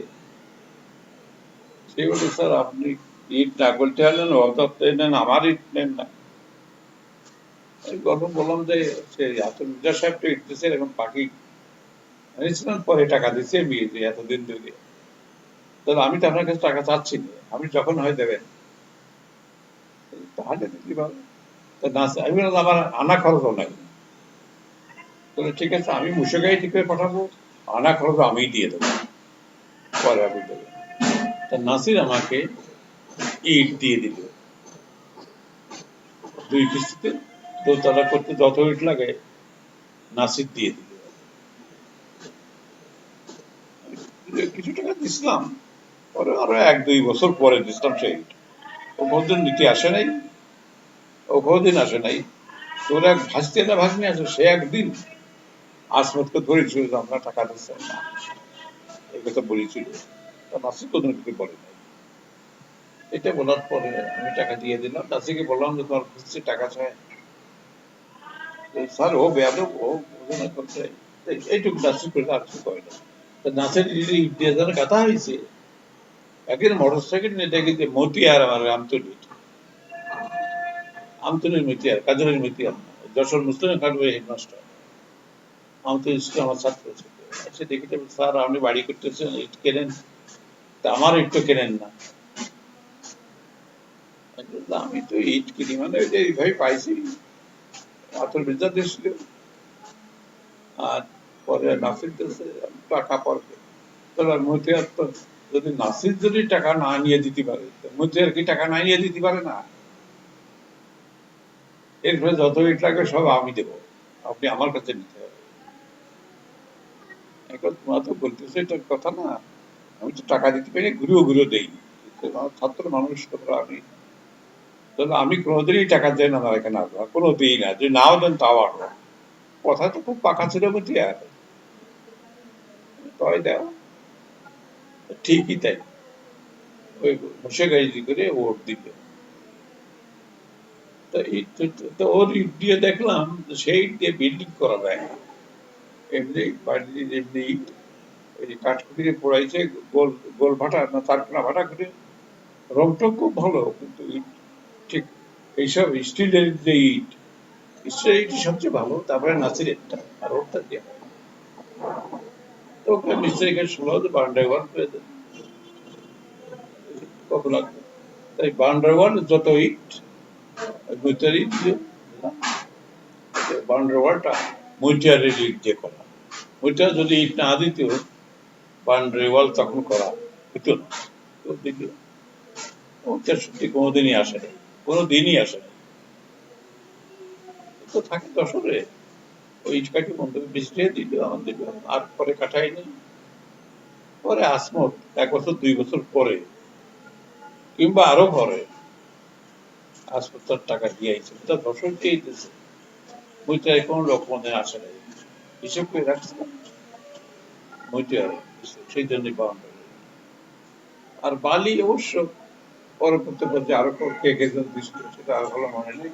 A: সে বলে স্যার আপনি ইট না বলতে পারলেন, নেন, আমার ইট নেন না। আমি গল্প বললাম যে সে মির্জা সাহেব তো ইট দিচ্ছে, এখন বাকি এনেছিলাম, পরে টাকা দিচ্ছে এতদিন ধরে। তাহলে আমি তো আপনার কাছে টাকা চাচ্ছি না, আমি যখন হয় দেবেন, তাহলে দিতে পারবো। তা না আমি বললাম আমার আনা খরচও নাই। তাহলে ঠিক আছে, আমি মুশাকাই ঠিক করে পাঠাবো, আনা খরচ আমিই দিয়ে দেবো, পরে আমি দেবো। তা নাসির আমাকে ইট দিয়ে দিল 2 কিস্তিতে, দোতলা করতে যত ইট লাগে নাসির দিয়ে দিল। কিছু টাকা দিছিলাম, পরে আরো 1-2 বছর পরে দিছিলাম সেই ইট। ও কোনদিন নিতে আসে নাই, ও কোনদিন আসে নাই। তোর এক ভাসতে না ভাগ্নে আছে, সে একদিন আসমতকে ধরেছিল যে আপনার টাকা দিচ্ছেন না, এই কথা বলেছিল। তা নাসির কোনদিন কিছু বলে নাই। এটা বলার পরে আমি টাকা দিয়ে দিলাম, নাসিরকে বললাম যে তোমার খুঁজছে টাকা চায়। স্যার ও বেয়াদব, ও বোঝে করতে, এইটুকু নাসির করে আর কিছু করে না। তা নাসির ইট দিয়ে যেন গাথা হয়েছে, একদিন মোটর সাইকেল নিয়ে দেখেছে মতিয়ার, আমার আমতলির মতিয়ার, কাজলের মতিয়ার না, যশোর মুসলিম একাডেমি হেডমাস্টার, আমতলি স্কুলে আমার ছাত্র ছিল। সে দেখে স্যার আপনি বাড়ি করতেছেন, ইট কেনেন, তা আমার ইট তো কেনেন না। আমি তো ইট কিনি মানে ওই যে এইভাবে পাইছি, আতর বিদ্যা দিয়েছিল। আর পরে নাসির দিয়েছে টাকা পড়বে, তাহলে মতিয়ার তো, যদি নাসির যদি টাকা না নিয়ে দিতে পারে, মতিয়ার কি টাকা না নিয়ে দিতে পারে না? এরপরে যত ইট লাগবে সব আমি দেবো, আপনি আমার কাছে নিতে হবে। এখন তোমরা তো বলতেছো এটা কথা না, আমি তো টাকা দিতে পারি, ঘুরেও দেই, ছাত্র মানুষ, তোমরা আমি, তাহলে আমি কোনোদিনই টাকা দেয় না আমার এখানে আসবো, কোনো দিই না, যদি নাও দেন তাও আসবো। কথা তো খুব পাকা ছিল বুঝি, আর তাই দেও, ঠিকই তাই। ওই বসে গাড়ি করে ভোট দিল। তো ওর ইট দিয়ে দেখলাম সেই ইট দিয়ে বিল্ডিং করা যায় না, এমনি বাড়ির এমনি ইট ওই কাঠকুটিরে পোড়াইছে, গোল গোল ভাটা না চারকোনা ভাটা করে, রংটা খুব ভালো, কিন্তু ইট ঠিক এইসব স্টিলের যে ইট, স্টিলের ইট সবচেয়ে ভালো, তারপরে নাসিরেরটা, আর ওরটা দিয়ে তো ওকে মিস্ত্রিকে শুনলো যে বারান্দায় ঘর করে দেন, কত লাগবে। তাই বারান্দার ওয়াল যত ইট মইটারি দিয়ে বারান্দার ওয়ালটা মইটারের ইট দিয়ে করা। ওইটা যদি ইট না দিত বারান্দার ওয়াল তখন করা হতো না। তো দেখলো ওটা সত্যি কোনোদিনই আসে না, কোনোদিনই আসে না। তো থাকে দশরে ওই ইট কাটি বন্ধ বৃষ্টি দিল আমার দিল, আর পরে কাটাই নেই। পরে আসমত 1 বছর 2 বছর পরে কিংবা আরো পরে আসমত তার টাকা দিয়ে আইছে, তার দশর দিয়ে দিতেছে, বইটা কোনো রকম আসে নাই, হিসেব করে রাখছিলাম বইটা সেই জন্যই পাওয়া গেল। আর বালি অবশ্য পরবর্তী পর্যায়ে আরো কে কে দিচ্ছিল সেটা আর ভালো মনে নেই।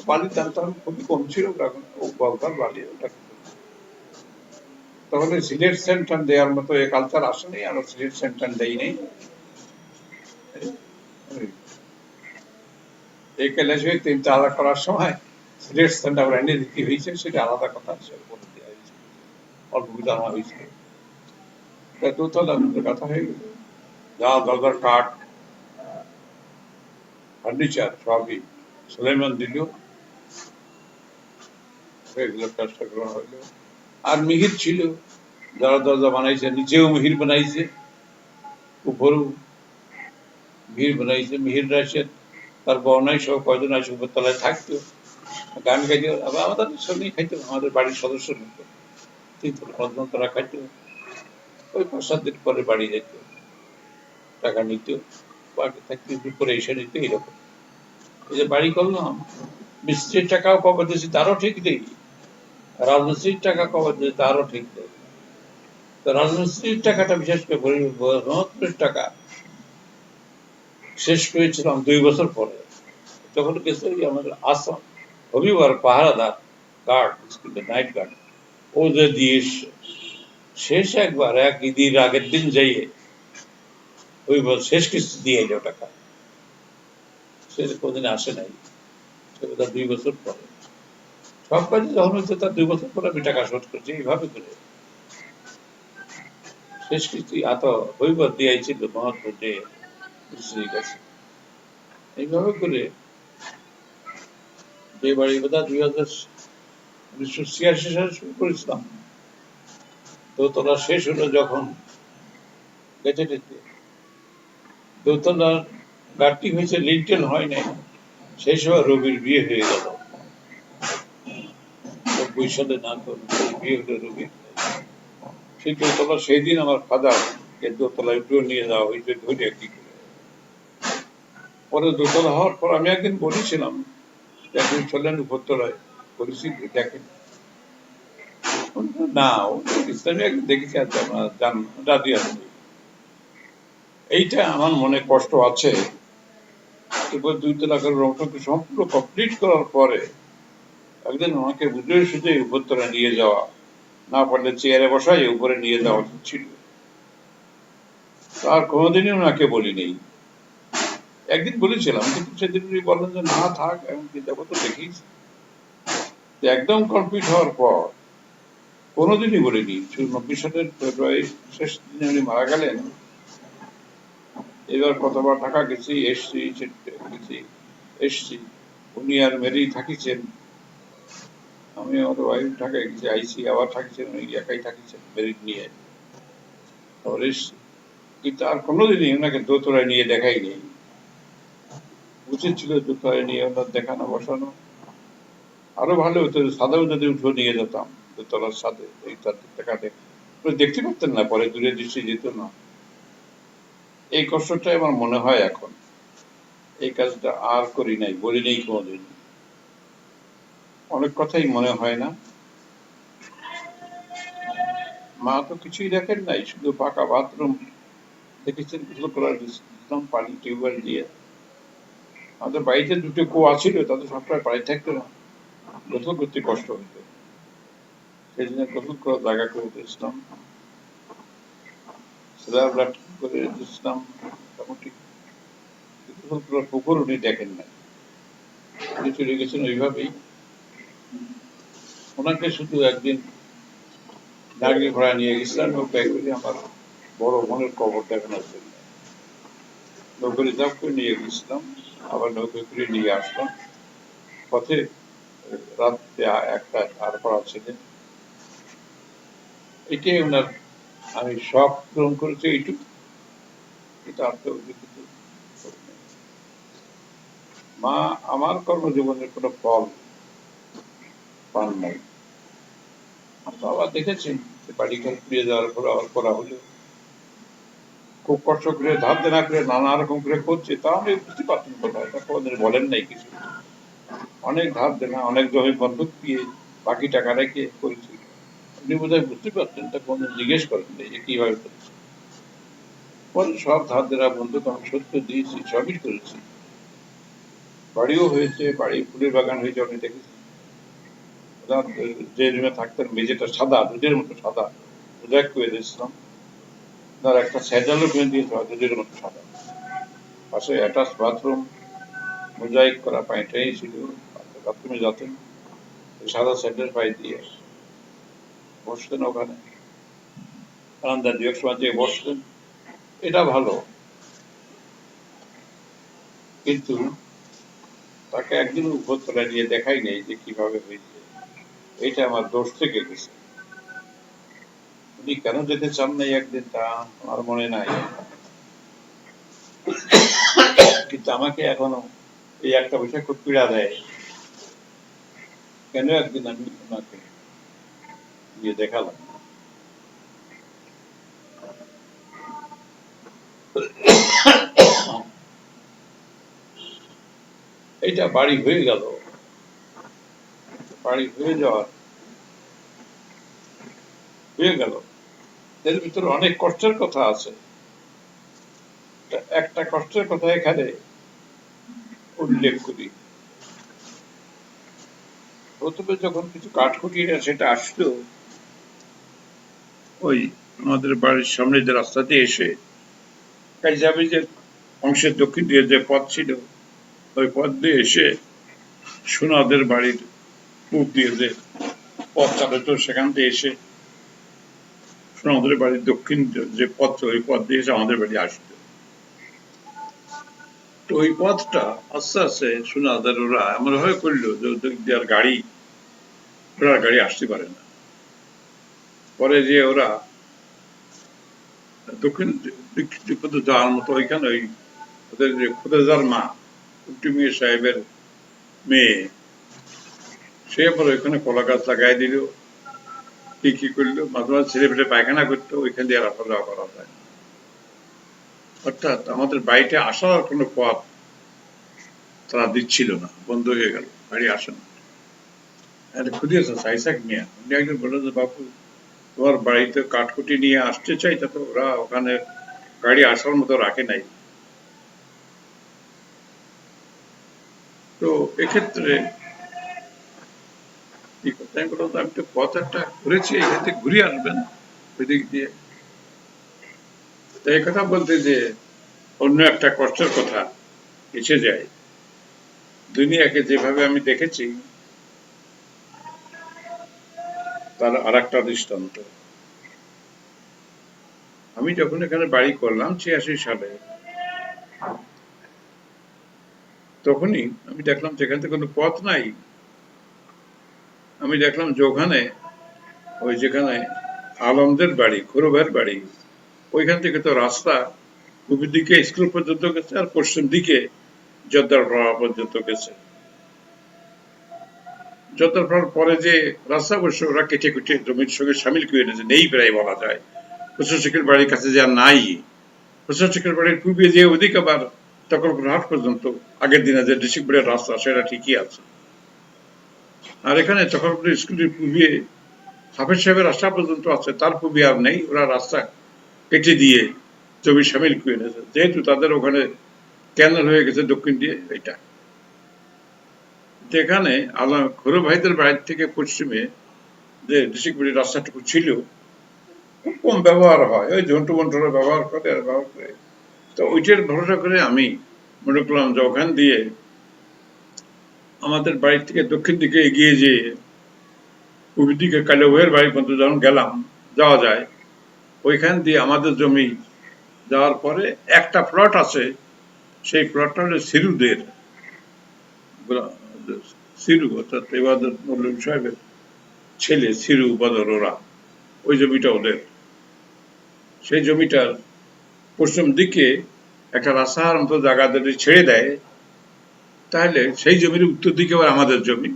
A: বালির দাম তখন খুবই কম ছিল, ও গলদার বালি ওটা তাহলে সিলেট সেন্টার দেওয়ার মতো এই কালচার আসেনি, আমরা সিলেট সেন্টার দেই নেই। এই ক্যালেজ হয়ে 3 তালা করার সময় সিলেট সেন্টার আমরা এনে দিতে হয়েছে, সেটা আলাদা কথা, সেটা বলে দেওয়া হয়েছে, অল্প জানা হয়েছে। দোতলা কথা হয়ে গেল, যা দরকার কাঠ ফার্নিচার সবই সুলাইমান দিল, এগুলো কাজটা গ্রহণ হইলো। আর মিহির ছিল, যারা দরজা বানাইছে নিচেও মিহির বানাইছে, উপরেও মিহির বানাইছে। মিহির রাশেদ তার বর্ণাই সহ কয়জন আসে উপরতলায় থাকতো, গান গাইতে আবার আমাদের সঙ্গেই খাইতো, আমাদের বাড়ির সদস্য নিত, 3 তলা 5 তলা খাইতো। ওই 5-7 দিন পরে বাড়ি যেত, টাকা নিত, বাকি থাকতে দুপুরে এসে নিত, এরকম। এই যে বাড়ি করলাম, মিস্ত্রির টাকাও কবে দিয়েছি তারও ঠিক নেই, রাজমিস্ত্রির টাকা কবে দিয়েছি তারও ঠিক নেই। তো রাজমিস্ত্রির টাকাটা বিশেষ করে রহমতপুরের টাকা শেষ করেছিলাম 2 বছর পরে। তখন গেছে আমাদের আসাম রবিবার পাহারাদার গার্ড, স্কুলে নাইট গার্ড, ও যে দিয়ে এসছে। শেষ একবার এক ঈদের আগের দিন যাইয়ে ওই শেষ কিস্তি দিয়ে এলো টাকা, সে কোনদিন আসে নাই, সে বোধ 2 বছর পরে। সব কাজে যখন হচ্ছে তার 2 বছর পরে আমি টাকা শোধ করছি, এইভাবে করে শেষ কিস্তি এত হইবার দিয়েছিল মহাত্ম যে স্ত্রীর কাছে। এইভাবে করে যে বাড়ি বোধ 1986 সালে শুরু করেছিলাম, দোতলা শেষ হলো যখন গেছে দোতলার গাড়টি হয়েছে, লিন্টেল হয় নাই, সেই সময় রবির বিয়ে হয়ে গেল 90 সালে, না তো বিয়ে হলো রবির। সেই দোতলা সেই দিন আমার ফাদার দোতলায় উঠেও নিয়ে যাওয়া হয়েছে ধরে কি করে। পরে দোতলা হওয়ার পর আমি একদিন বলেছিলাম, একদিন চললেন উপরতলায়, বলেছি দেখেন না, ইসলামী একদিন দেখেছি, আর রাজি আছে। এইটা আমার মনে কষ্ট আছে। এরপর 2 তলা করে রংটাকে সম্পূর্ণ কমপ্লিট করার পরে একদিন আমাকে বুঝে সুঝে উপরতলা নিয়ে যাওয়া, না পারলে চেয়ারে বসাই উপরে নিয়ে যাওয়া ছিল। আর কোনোদিনই ওনাকে বলিনি। একদিন বলেছিলাম, কিন্তু সেদিন উনি বললেন যে না থাক, এখন কি যাবো, তো দেখিস। একদম কমপ্লিট হওয়ার পর কোনোদিনই বলিনি। 90 সালের ফেব্রুয়ারি শেষ দিনে উনি মারা গেলেন। এবার কতবার ঢাকা গেছি, এসছি, উনি আর মেরি থাকিছেন, আমি আমাদের ওয়াইফ ঢাকায় গেছি, আইসি, আবার থাকিছেন, উনি একাই থাকিছেন মেরিট নিয়ে, আবার এসছি। কিন্তু আর কোনোদিনই ওনাকে দোতলায় নিয়ে দেখাই নেই। উচিত ছিল দোতলায় নিয়ে ওনার দেখানো বসানো, আরো ভালো হতো সাদাও যদি উঠে নিয়ে যেতাম দোতলার সাথে, এই তার দেখাতে দেখতে পারতেন না, পরে দূরে দৃষ্টি যেত না। এই কষ্টটাই আমার মনে হয় এখন। এই কাজটা আর করি নাই, বলি নেই কোনোদিন। অনেক কথাই মনে হয় না। মা তো কিছুই দেখেন নাই, শুধু পাকা বাথরুম দেখেছেন, গোসল করার দিতাম পানি টিউবওয়েল দিয়ে। আমাদের বাড়িতে 2টো কুয়া ছিল, তাদের সবসময় পানি থাকতো না, গোসল করতে কষ্ট হতো, সেই জন্য গোসল করার জায়গা করে দিয়েছিলাম, সেলার করে দিয়েছিলাম মোটামুটি। গোসল করার পুকুর উনি দেখেন না, উনি চলে গেছেন ওইভাবেই। ওনাকে শুধু একদিন নাগরি ঘোড়া নিয়ে গেছিলাম নৌকায় করে আমার বড় বোনের কবর দেখানোর জন্য। নৌকা রিজার্ভ করে নিয়ে গেছিলাম, আবার নৌকায় করে নিয়ে আসলাম। পথে রাত্রে একটা আর পড়া ছিলেন, এটাই ওনার, আমি সব পূরণ করেছি এইটুকু, এটা আর তো কিছু করি নাই। মা আমার কর্মজীবনের কোনো ফল পান নাই। বাবা দেখেছেন যে বাড়ি ঘর ফিরে যাওয়ার পর আবার করা হলো, খুব কষ্ট করে ধার দেনা করে নানা রকম করে করছে, তা আমি বুঝতে পারতাম কোথায়, তা কোনদিন বলেন নাই কিছু। অনেক ধার দেনা, অনেক জমি বন্ধক দিয়ে বাকি টাকা রেখে করেছি, আপনি বোধহয় বুঝতে পারতেন, তা কোনদিন জিজ্ঞেস করেন নাই যে কিভাবে করেছি। পরে সব ধার দেনা বন্ধক আমি শোধ করে দিয়েছি, সবই করেছি। বাড়িও হয়েছে, বাড়ি ফুলের বাগান হয়েছে, আপনি দেখেছেন। যে রুমে থাকতেন মেঝেটা সাদা, দুধের মতো সাদা, মোজাইক করে দিয়েছিলাম। তার একটা স্যান্ডেলও কিনে দিয়েছে দুধের মতো সাদা। পাশে অ্যাটাচ বাথরুম, মোজাইক করা, পাইটাই ছিল। বাথরুমে যেতেন সাদা স্যান্ডেল পায়ে দিয়ে বসতেন ওখানে, বারান্দা দু এক সময় দিয়ে বসতেন। এটা ভালো, কিন্তু তাকে একদিন উপরতলায় নিয়ে দেখাই নেই যে কিভাবে হয়েছে। এটা আমার দোষ থেকে গেছে। উনি কেন যেতে চান নাই একদিন তা আমার মনে নাই, কিন্তু আমাকে এখনো এই একটা বিষয় খুব পীড়া দেয়, কেন একদিন আমি ওনাকে গিয়ে দেখালাম। এইটা বাড়ি হয়ে গেল, বাড়ি হয়ে যাওয়ার হয়ে গেল, এর ভিতরে অনেক কষ্টের কথা আছে। একটা কষ্টের কথা এখানে উল্লেখ করি। প্রথমে যখন কিছু কাঠকুটিরা সেটা আসতো, ওই আমাদের বাড়ির সামনে যে রাস্তাতে এসে যাবে যে অংশের দক্ষিণ দিয়ে যে পথ ছিল, ওই পথ দিয়ে এসে সোনাদের বাড়ির পূব দিয়ে যে পথ চালাতো, সেখান দিয়ে এসে সোনাদের বাড়ির দক্ষিণ যে পথ, ওই পথ দিয়ে এসে আমাদের বাড়ি আসতো। তো ওই পথটা আস্তে আস্তে সোনাদের ওরা এমন ভাবে করলো যে আর গাড়ি, ঘোড়ার গাড়ি আসতে পারে না। পরে যে ওরা দক্ষিণ দিক পর্যন্ত যাওয়ার মতো ওইখানে ওই ওদের যে খুদেজার মা কুট্টি মিয়া সাহেবের মেয়ে, সে পরে ওইখানে কলা গাছ লাগাই দিল, কি করলো, মাঝে মাঝে ছেলে পেটে পায়খানা করতো, ওইখান দিয়ে আর আসা যাওয়া করা যায়। অর্থাৎ আমাদের বাড়িতে আসার কোনো পথ তারা দিচ্ছিল না, বন্ধ হয়ে গেল, গাড়ি আসে না। খুঁজেছে সাইসাক মিয়া, উনি একজন বললো যে বাপু তোমার বাড়িতে কাঠকুটি নিয়ে আসতে চাই, তা তো ওরা ওখানে গাড়ি আসার মতো রাখে নাই। তো এক্ষেত্রে আমি বললাম আমি তো পথ একটা ঘুরেছি, এখান থেকে ঘুরে আসবেন ওই দিক দিয়ে। এই কথা বলতে যে অন্য একটা কষ্টের কথা এসে যায়। দুনিয়াকে যেভাবে আমি দেখেছি তার আর একটা দৃষ্টান্ত। আমি যখন এখানে বাড়ি করলাম ৮৬ সালে, তখনই আমি দেখলাম যেখান থেকে কোনো পথ নাই। আমি দেখলাম যে ওখানে ওই যেখানে আলমদের বাড়ি, খুরবের বাড়ি, ওইখান থেকে তো রাস্তা পূর্ব দিকে স্কুল পর্যন্ত গেছে, আর পশ্চিম দিকে জর্দারপাড়া পর্যন্ত গেছে। জর্দারপাড়ার পরে যে রাস্তা বসে ওরা কেটে কুটে জমির সঙ্গে সামিল করে নিয়েছে, নেই প্রায় বলা যায়। প্রশাসকের বাড়ির কাছে যা নাই, প্রশাসকের বাড়ির পূর্বে যে ওদিকে আবার তকরপুর হাট পর্যন্ত আগের দিনে যে ডিস্ট্রিক্ট বোর্ডের রাস্তা, সেটা ঠিকই আছে। আর এখানে তকরপুর স্কুলের পূর্বে হাফেজ সাহেবের রাস্তা পর্যন্ত আছে, তার পূর্বে আর নেই। ওরা রাস্তা কেটে দিয়ে জমি সামিল করে নিয়েছে, যেহেতু তাদের ওখানে ক্যানেল হয়ে গেছে দক্ষিণ দিয়ে। এটা এখানে আল্লাহ খুরো ভাইদের বাড়ির থেকে পশ্চিমে যে ডিস্ট্রিক্ট বোর্ডের রাস্তাটুকু ছিল, খুব কম ব্যবহার হয়, ওই ঝন্টু মন্টুরা ব্যবহার করে আর ব্যবহার করে। তো ওইটার ভরসা করে আমি মনে করলাম যে ওখান দিয়ে আমাদের বাড়ির থেকে দক্ষিণ দিকে এগিয়ে যেয়ে পূর্ব দিকে কালো ভাইয়ের বাড়ি পর্যন্ত যখন গেলাম, যাওয়া যায়, ওইখান দিয়ে আমাদের জমি যাওয়ার পরে একটা প্লট আছে, সেই প্লটটা হলো সিরুদের, সিরু অর্থাৎ ইবাদত মৌলভী সাহেবের ছেলে সিরু বদর, ওরা ওই জমিটা ওদের। সেই জমিটার পশ্চিম দিকে একটা রাস্তার মতো জায়গা যদি ছেড়ে দেয়, তাহলে সেই জমির উত্তর দিকে আবার আমাদের জমি,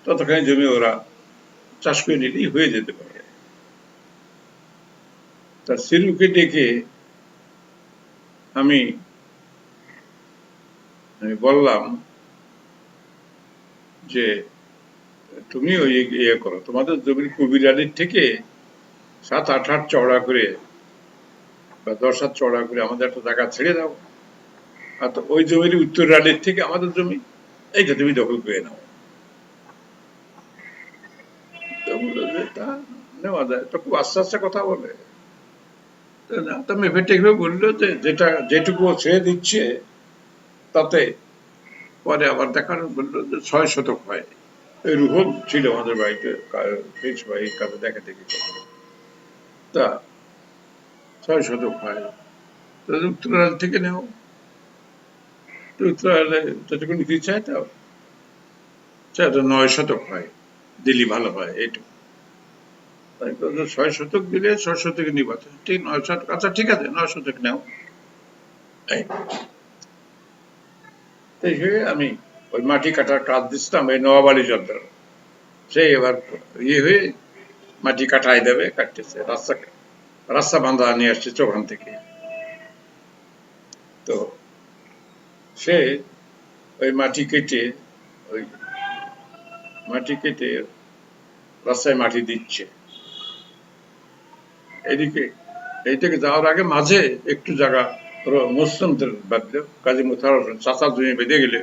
A: ততখানি জমি ওরা চাষ করে নিলেই হয়ে যেতে পারে। তা সিরুকে ডেকে আমি বললাম যে তুমি ওই ইয়ে করো, তোমাদের জমির কবির আলীর থেকে 7-8 হাত চওড়া করে বা 10 হাত চওড়া করে আমাদের একটা জায়গা ছেড়ে দাও, আর তো ওই জমির উত্তর আলীর থেকে আমাদের জমি, এইটা তুমি দখল করে নাও। তো বললো যে তা নেওয়া যায়, তো খুব আস্তে আস্তে কথা বলে। তো মেফে টেকবে বললো যে যেটুকু ছেড়ে দিচ্ছে তাতে পরে আবার দেখানো, বললো যে 6 শতক হয়। এই রুহন ছিল আমাদের বাড়িতে, সেই সময় কাজে দেখা দেখি করতো। তা 6 শতক হয়, তো উত্তরাল থেকে নেও, তো উত্তরালে যতটুকু নিতে চায় তাও সেটা 9 শতক হয়, দিলি ভালো হয় এইটুকু। তাই 6 শতক দিলে 6 শতকে নিবা, ঠিক 9 শতক, আচ্ছা ঠিক আছে 9 শতক নেও। এই তাই আমি ওই মাটি কাটার কাজ দিচ্ছিলাম এই নবাব আলী জর্দার, সেই এবার ইয়ে হয়ে মাটি কাটাই দেবে, কাটতেছে, রাস্তা রাস্তা বাঁধা নিয়ে আসছে ওখান থেকে। তো সে ওই ওই মাটি কেটে রাস্তায় মাটি দিচ্ছে। এদিকে এইটাকে যাওয়ার আগে মাঝে একটু জায়গা মুসলিমদের বাদলে কাজী মোতাহার হোসেন চাচার জমি বেঁধে গেলে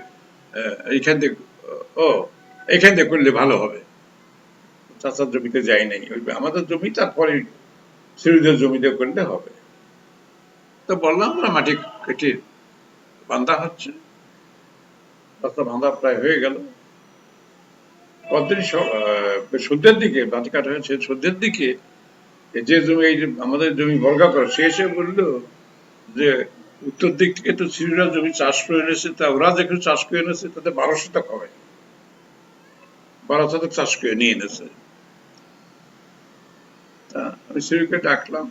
A: এইখান থেকে, ও এইখান থেকে করলে ভালো হবে, চাচার জমিতে যাই নাই, ওই আমাদের জমি, তারপরে সিরুদের জমিতে করলে হবে। তো বললাম না মাটি কেটে বান্ধা হচ্ছে, রাস্তা বাঁধা প্রায় হয়ে গেল। পরদিন সন্ধ্যের দিকে মাটি কাটা হয়েছে, সন্ধ্যের দিকে যে জমি, এই যে আমাদের জমি বর্গা করে, সে এসে বললো যে উত্তর দিক থেকে তো সিরুরা জমি চাষ করে এনেছে, তা ওরা যেখানে চাষ করে এনেছে তাতে 12 শতক হবে, 12 শতক চাষ করে নিয়ে এনেছে। তা আমি সিরুকে ডাকলাম,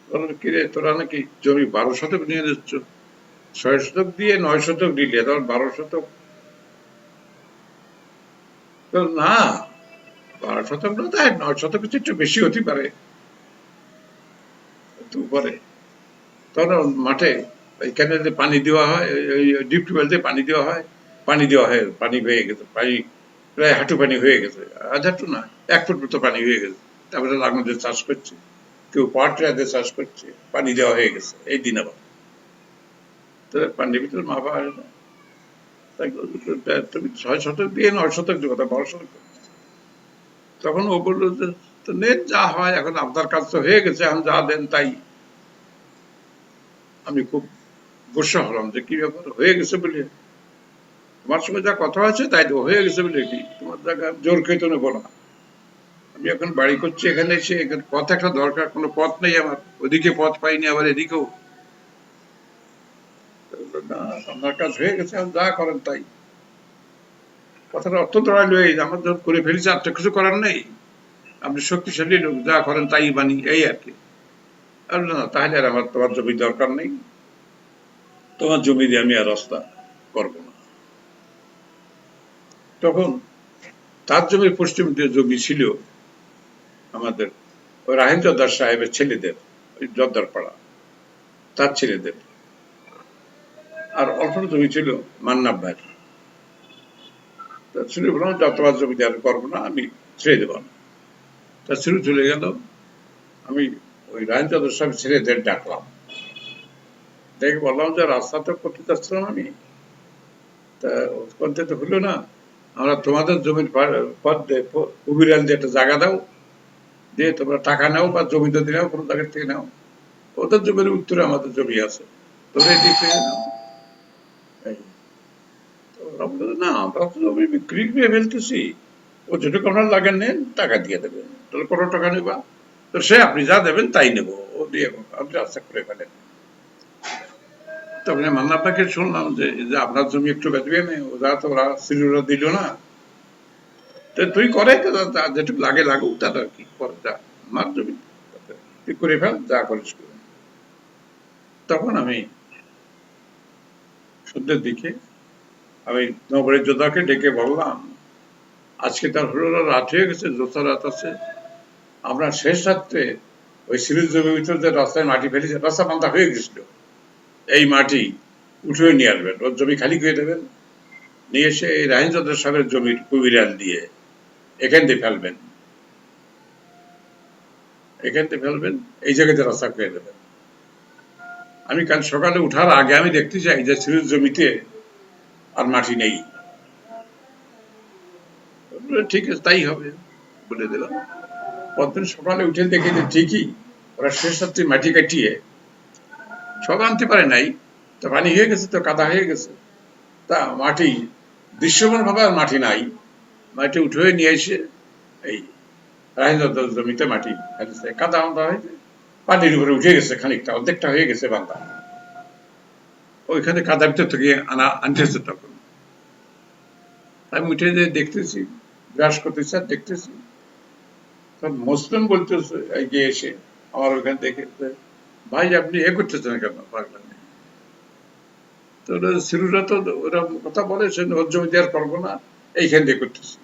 A: বললাম কিরে তোরা নাকি জমি 12 শতক নিয়ে নিচ্ছ, 6 শতক দিয়ে 9 শতক নিলে, তখন 12 শতক। না 12 শতক না, তাই 9 শতক একটু বেশি হতে পারে, একটু উপরে। তখন মাঠে এখানে যে পানি দেওয়া হয়, ওই ডিপ টিউবওয়েল দিয়ে পানি দেওয়া হয়, পানি হয়ে গেছে, পানি প্রায় হাঁটু পানি হয়ে গেছে, আধ হাঁটু না 1 ফুট মতো পানি হয়ে গেছে। তারপরে লাঙল দিয়ে চাষ করছে, কেউ পাওয়ার টিলার দিয়ে চাষ করছে, পানি দেওয়া হয়ে গেছে এই দিন আবার। তো পানির ভিতরে মাপা হয় না, তুমি 6 শতক দিয়ে 9 শতক দিয়ে কথা, 12 শতক। তখন ও বললো যে তো নেন যা হয়, এখন আপনার কাজ তো হয়ে গেছে, এখন যা দেন তাই। আমি খুব গুসা হলাম যে কি ব্যাপার, হয়ে গেছে বলে, তোমার সঙ্গে যা কথা হয়েছে তাই তো হয়ে গেছে বলে কি, তোমার জায়গা জোর খেতে নেবো না। আমি এখন বাড়ি করছি, এখানে এসে এখানে পথ একটা দরকার, কোনো পথ নেই আমার, ওদিকে পথ পাইনি, আবার এদিকেও। না আপনার কাজ হয়ে গেছে, এখন যা করেন তাই। কথাটা অত্যন্ত রইল এই, আমার যখন করে ফেলেছি আর তো কিছু করার নেই, আপনি শক্তিশালী লোক, যা করেন তাই মানি, এই আর কি। আর না তাহলে আর আমার তোমার জমি দরকার নেই, তোমার জমি দিয়ে আমি আর রাস্তা করবো না। তখন তার জমির পশ্চিম যে জমি ছিল আমাদের ওই রাহিম জর্দার সাহেবের ছেলেদের, ওই জর্দার পাড়া তার ছেলেদের, আর অল্প জমি ছিল মান্নাব ভাইয়ের। ছেলে বললাম যতবার জমি আর করবো না, আমি ছেড়ে দেবো না। তা ছেলে চলে গেল, আমি ওই রাহিম জর্দার সাহেব ছেলেদের ডাকলাম, দেখে বললাম যে রাস্তা তো করতে চাচ্ছিলাম আমি, তা করতে তো হলো না, আমরা তোমাদের জমির পথ কবিরাল দিয়ে একটা জায়গা দাও, দিয়ে তোমরা টাকা নাও বা জমি যদি নাও কোনো জায়গার থেকে নাও, ওদের জমির উত্তরে আমাদের জমি আছে, তোমরা এদিক থেকে নাও। ওরা বলল না আমরা তো জমি বিক্রি করে ফেলতেছি, ও যেটুকু আপনার লাগে নেন, টাকা দিয়ে দেবেন। তাহলে কত টাকা নেবা? তো সে আপনি যা দেবেন তাই নেব, ও দিয়ে আপনি রাস্তা করে ফেলেন। তখন মান্না আপনাকে শুনলাম যে আপনার জমি একটু বেচবে না, ওরা তো ওরা সিলুরা দিল না, তো তুই করে যেটুকু লাগে লাগুক, তার আর কি করে, যা আমার জমি তুই করে ফেল, যা করিস করে। তখন আমি সন্ধ্যের দিকে আমি নগরের যোদ্ধাকে ডেকে বললাম, আজকে তার হলো রাত হয়ে গেছে, জ্যোৎস্না রাত আছে, আমরা শেষ রাত্রে ওই সিরিজ জমির ভিতর যে রাস্তায় মাটি ফেলেছে, রাস্তা বান্ধা হয়ে গেছিল, এই মাটি উঠে নিয়ে আসবেন, ওর জমি খালি করে দেবেন, নিয়ে এসে এই রাহিনচন্দ্র সাহেবের জমির কুবিরাল দিয়ে এখান দিয়ে ফেলবেন, এখান থেকে ফেলবেন, এই জায়গাতে রাস্তা করে দেবেন। আমি কাল সকালে উঠার আগে আমি দেখতে চাই যে সিরিজ জমিতে আর মাটি নেই। ঠিক আছে, তাই হবে বলে দিলাম। পরদিন সকালে উঠে দেখি যে ঠিকই ওরা শেষ রাত্রে মাটি কাটিয়ে সব আনতে পারে নাই, তো পানি হয়ে গেছে, তো কাদা হয়ে গেছে, তা মাটি দৃশ্যমান ভাবে আর মাটি নাই, মাটি উঠে নিয়ে এসে এই রাহিনচন্দ্র জমিতে মাটি ফেলেছে, কাদা বান্ধা হয়েছে, পানির উপরে উঠে গেছে, খানিকটা অর্ধেকটা হয়ে গেছে বান্ধা, ওইখানে কাদার ভিতর থেকে আনতেছে। তখন আমি উঠে যে দেখতেছি, ব্রাশ করতেছি আর দেখতেছি, মুসলিম বলতেছে এগিয়ে এসে আমার ওখানে দেখে, ভাই আপনি এ করতেছেন কেন পাগলামি? তো সিরুরা তো ওরা কথা বলেছেন ওর জমি দেওয়ার করবো না, এইখান দিয়ে করতেছি,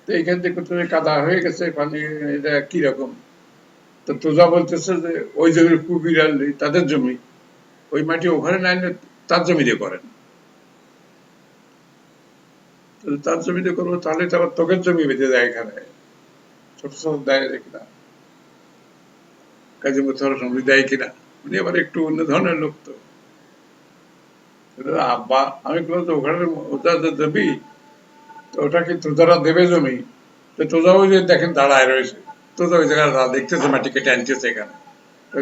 A: তো এইখান দিয়ে করতে কাদা হয়ে গেছে, পানি এটা কিরকম? তো তোজা বলতেছে যে ওই জমির কুবিরাল তাদের জমি, ওই মাটি ওখানে নাই, তার জমি দিয়ে করেন। তার জমিতে করবো, তাহলে তো আবার তোকের জমি বেঁধে দেয়, এখানে ছোট ছোট দেয় কিনা, কাজী মুথার জমি দেয় কিনা, উনি আবার একটু অন্য ধরনের লোক। তো আব্বা আমি বললাম তো ওখানে ওটা জমি, তো ওটা কি তোজারা দেবে জমি? তো তোজা ওই যে দেখেন দাঁড়ায় রয়েছে, তোজা ওই জায়গায় দেখতেছে মাটি কেটে আনতেছে এখানে,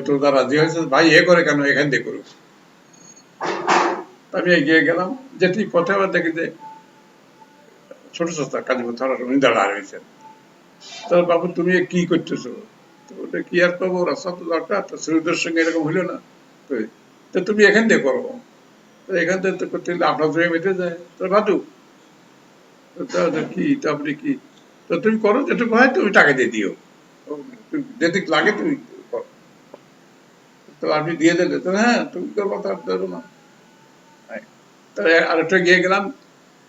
A: তোজা রাজি হয়েছে, ভাই এ করে কেন, এখান দিয়ে করুক। আমি এগিয়ে গেলাম, যেটি পথে আবার দেখি যে ছোট ছোট কাজী মুথার উনি দাঁড়ায় রয়েছেন। তো বাবু তুমি কি করতেছো? তো ওটা কি আর করবো, রাস্তা তো দরকার, তো শ্রীদের সঙ্গে এরকম হইলো না, তো তুমি এখান দিয়ে করো, তো এখান থেকে তো করতে গেলে আপনার জমি মেটে যায়, তো ভাদু কি, তো আপনি কি, তো তুমি করো যেটুকু হয়, তুমি টাকা দিয়ে দিও, যেদিক লাগে তুমি করো। তো আপনি দিয়ে দিলে, তো হ্যাঁ তুমি করবো, তার ধরো না। তাহলে আরেকটা গিয়ে গেলাম,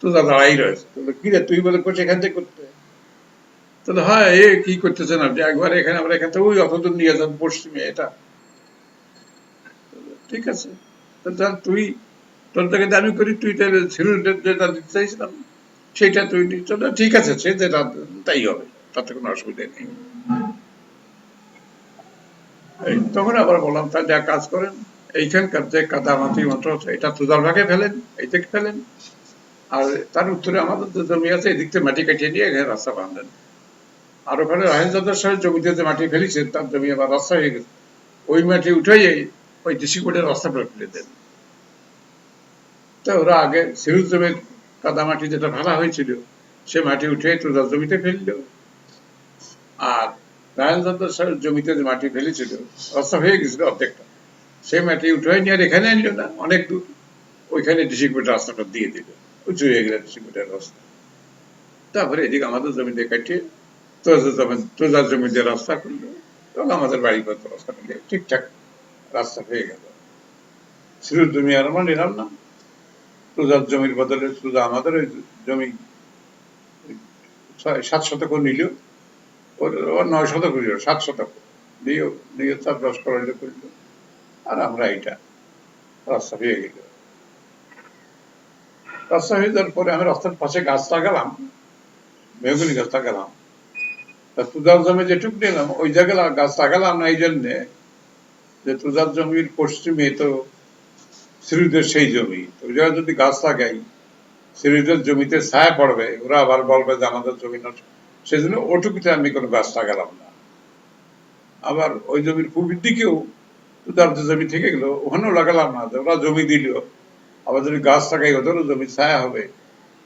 A: তো দাঁড়াই রয়েছে, কি রে তুই বলে করছি এখান থেকে করতে, তাহলে হয় এ কি করতেছেন আপনি, একবার এখানে আমরা এখান থেকে ওই অতদূর নিয়ে যান পশ্চিমে, এটা ঠিক আছে, তাহলে তুই তোর থেকে দাবি করি, তুই তাহলে যেটা দিতে চাইছিলাম সেটা তুই চলো, ঠিক আছে, সে যেটা তাই হবে, তাতে কোনো অসুবিধা নেই। তখন আবার বললাম, তাহলে যা কাজ করেন, এইখানকার যে কাদামাটি মন্ত্র আছে এটা তোদার ভাগে ফেলেন, এই থেকে ফেলেন, আর তার উত্তরে আমাদের যে জমি আছে এদিক থেকে মাটি কাটিয়ে নিয়ে এখানে রাস্তা বাঁধেন। আর ওখানে রাহেনচন্দ্র সাহেব জমিতে যে মাটি ফেলেছেন তার জমি আবার রাস্তা হয়ে গেছে, ওই মাটি উঠেই ওই ডিসি কোর্টের রাস্তা ফেলে দেন। তো ওরা আগে সিরিজ জমির কাদামাটি যেটা ফেলা হয়েছিল, সে মাটি উঠে তোদার জমিতে ফেলল, আর রাহেনচন্দ্র সাহেব জমিতে যে মাটি ফেলেছিল, রাস্তা হয়ে গেছিল অর্ধেকটা, সেই মাটি উঠে নিয়ে আর এখানে আনলো না, অনেক দূর, ওইখানে ডিসি কোর্টের রাস্তাটা দিয়ে দিল, উঁচু হয়ে গেল ডিসি কোর্টের রাস্তা। তারপরে এদিকে আমাদের জমিতে কাটিয়ে তোজার জমিতে রাস্তা করলো, এবং আমাদের বাড়ি পর্যন্ত রাস্তা করলে ঠিকঠাক রাস্তা হয়ে গেল। সিরুর জমি আর আমরা নিলাম না, তোজার জমির বদলে তোজা আমাদের ওই জমি 7 শতক নিল, ওর 9 শতক নিল, 7 শতক নিয়ে চাষবাস করাইলে করল, আর আমরা এটা রাস্তা হয়ে গেল। রাস্তা হয়ে যাওয়ার পরে আমি রাস্তার পাশে গাছ লাগালাম, মেহগুনি গাছ লাগালাম, তুজার জমি যেটুকু নিলাম ওই জায়গায় গাছ লাগালাম না, এই জন্যে যে তুজার জমির পশ্চিমে তো সিরিজের সেই জমি, ওই জায়গায় যদি গাছ লাগাই সিরিজের জমিতে ছায়া পড়বে, ওরা আবার বলবে যে আমাদের জমি নষ্ট, সেজন্য ওটুকুতে আমি কোনো গাছ লাগালাম না। আবার ওই জমির পূর্বের দিকেও তুজার যে জমি থেকে গেল ওখানেও লাগালাম না, ওরা জমি দিল, আবার যদি গাছ লাগাই ওদেরও জমি ছায়া হবে,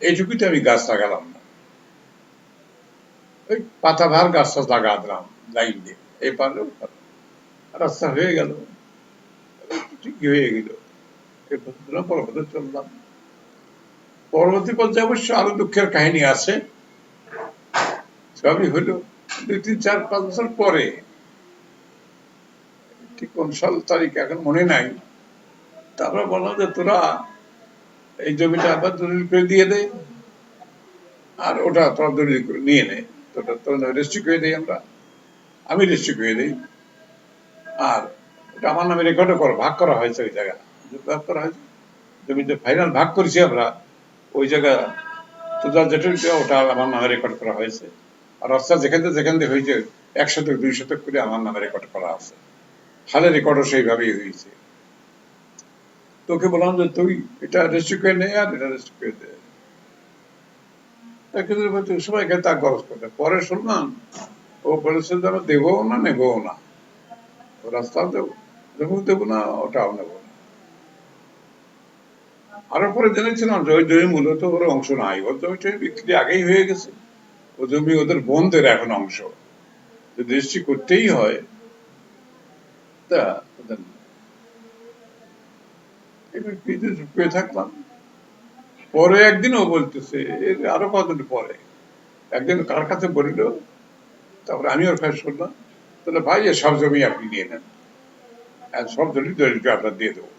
A: এইটুকুতে আমি গাছ লাগালাম না, ওই পাতাভার গাছ টাছ লাগা দিলাম, লাইন দিয়ে এই পারে রাস্তা হয়ে গেল, ঠিকই হয়ে গেল। এই পথে পরপথে চললাম। পরবর্তী পর্যায়ে অবশ্য আরো দুঃখের কাহিনী আছে। সবই হলো 2, 3, 4, 5 বছর পরে, ঠিক কোন সাল তারিখ এখন মনে নাই, তারপর বললাম যে তোরা এই জমিটা আবার দলিল করে দিয়ে দে, আর ওটা তোরা দলিল করে নিয়ে নে, তোরা রেজিস্ট্রি করে দেই, আমি রেজিস্ট্রি করে দিই, আর ওটা আমার নামে রেকর্ডও করো। ভাগ করা হয়েছে ওই জায়গা, ভাগ করা হয়েছে, জমিতে ফাইনাল ভাগ করেছি আমরা, ওই জায়গা তোদের যেটা ওটা আমার নামে রেকর্ড করা হয়েছে। আর রাস্তা যেখান থেকে হয়েছে 1 শতক 2 শতক করে আমার নামে রেকর্ড করা আছে, হালে রেকর্ডও সেইভাবেই হয়েছে। তোকে বললাম যে তুই এটা রেজিস্ট্রি করে নে আর এটা রেজিস্ট্রি করে দে, সবাইকে তা খরচ করবে। পরে শুনলাম ও বলেছে যে আমরা দেবো না নেবো না, ও রাস্তাও দেবো না, ওটাও নেবো না। আরো পরে জেনেছিলাম যে ওই জমি মূলত ওর অংশ নাই, ওর জমিটা বিক্রি আগেই হয়ে গেছে, ও জমি ওদের বোনদের এখন অংশ, যদি রেজিস্ট্রি করতেই হয় তা ওদের না। এবার কিছু পেয়ে থাকলাম। পরে একদিন ও বলতেছে, এর আরো কতদিন পরে একদিন কার কাছে বলিল, তারপরে আমি ওর কাছে শুনলাম, তাহলে ভাই এ সব জমি আপনি নিয়ে নেন, আর সব জমি দলিলকে আপনার দিয়ে দেবো।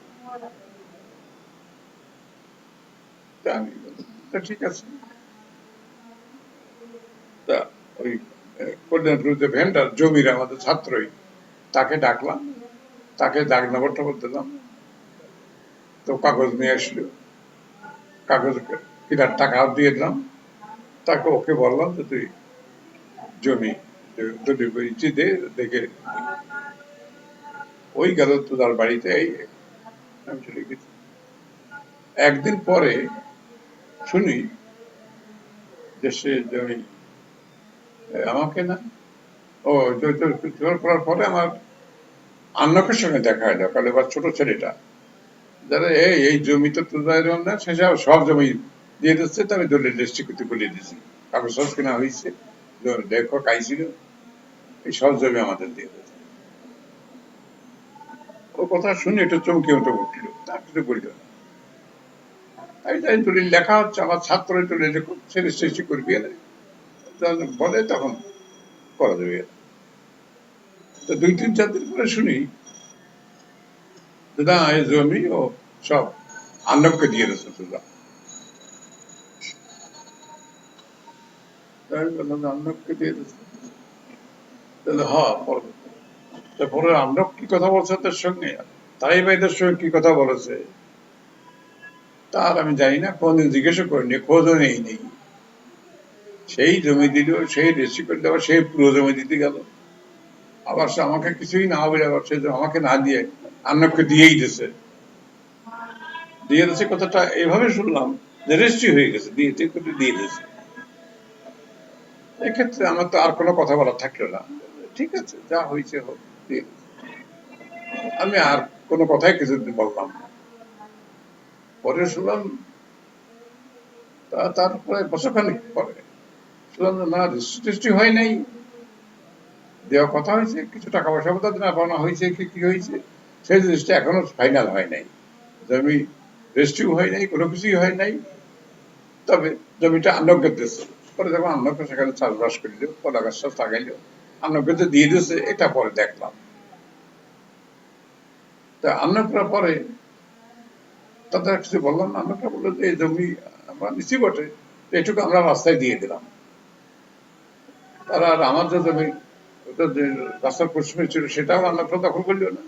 A: তা আমি বললাম, তা ঠিক আছে। তা ওই কল্যাণপুর যে ভেন্ডার জমির আমাদের ছাত্রই, তাকে ডাকলাম, তাকে দাগ নম্বরটা দিলাম, তো কাগজ নিয়ে আসলো, কাগজ কেনার টাকা দিয়ে দিলাম, তাকে ওকে বললাম যে তুই জমি যদি বইছি দে, দেখে ওই গেল তোদার বাড়িতে, এই আমি চলে গেছি। একদিন পরে শুনি যে সে জমি আমাকে না, ও জোর করার পরে আমার আন্নকের সঙ্গে দেখা হলো, কারণ এবার ছোট ছেলেটা, যারা এই জমি তো তোদের না, সে সব জমি দিয়ে দিচ্ছে, তো আমি দলিল রেজিস্ট্রি করতে বলিয়ে দিয়েছি, কাগজ সব কেনা হয়েছে, দেখো কাইছিল, এই সব জমি আমাদের দিয়ে দিয়েছে। ও কথা শুনে একটু চমকে মতো উঠল, তা কিছু বলল না। আমি জানি দলিল লেখা হচ্ছে, আমার ছাত্র দলিল সে রেজিস্ট্রি করবি, বলে তখন করা যাবে। তো 2, 3, 4 দিন পরে শুনি যে না, এই জমি ও সব আন্নবকে দিয়ে দিচ্ছে তোরা। আমি বললাম আন্নবকে দিয়ে দিচ্ছে, তাহলে পরে আন্নব কি কথা বলছে তার সঙ্গে, তাই ভাইদের সঙ্গে কি কথা বলেছে তার আমি জানি না, কোনদিন জিজ্ঞেসও করিনি, খোঁজও নেই। সেই জমি দিল, সেই রেজিস্ট্রি করে দেওয়া, সেই পুরো জমি দিতে গেল, আবার সে আমাকে কিছুই না বলে আবার সে আমাকে না দিয়ে আন্নবকে দিয়েই দিছে। কথাটা এইভাবে শুনলাম যে রেজিস্ট্রি হয়ে গেছে, দিয়ে দিয়েছে। এক্ষেত্রে আমার তো আর কোনো কথা বলার থাকলো না, ঠিক আছে যা হয়েছে হোক, দিয়ে দিয়েছে। আমি আর কোনো কথাই কিছুদিন বললাম না। পরে শুনলাম তারপরে বছরখানিক পরে শুনলাম না, রেজিস্ট্রি হয় নাই, দেওয়া কথা হয়েছে, কিছু টাকা পয়সা বোধ না পাওনা হয়েছে, কি হয়েছে, সেই জিনিসটা এখনো ফাইনাল হয় নাই, জমি রেজিস্ট্রিও হয় নাই, কোনো কিছুই হয় নাই। তবে জমিটা আন্নজ্ঞ দিচ্ছে, পরে যখন আন্নজ্ঞ সেখানে চাষবাস করলো, কলা গাছ চাষ লাগাইলো, আন্নজ্ঞতে দিয়ে দিচ্ছে, এটা পরে দেখলাম। তা আন্নজ্ঞরা পরে তাদের কিছু বললাম না, আন্নজ্ঞরা বললো যে এই জমি আমরা নিচ্ছি বটে, এটুকু আমরা রাস্তায় দিয়ে দিলাম। তারা আর আমার যে জমি ওটা যে রাস্তার পশ্চিমে ছিল সেটাও আন্নজ্ঞরা দখল করলো না,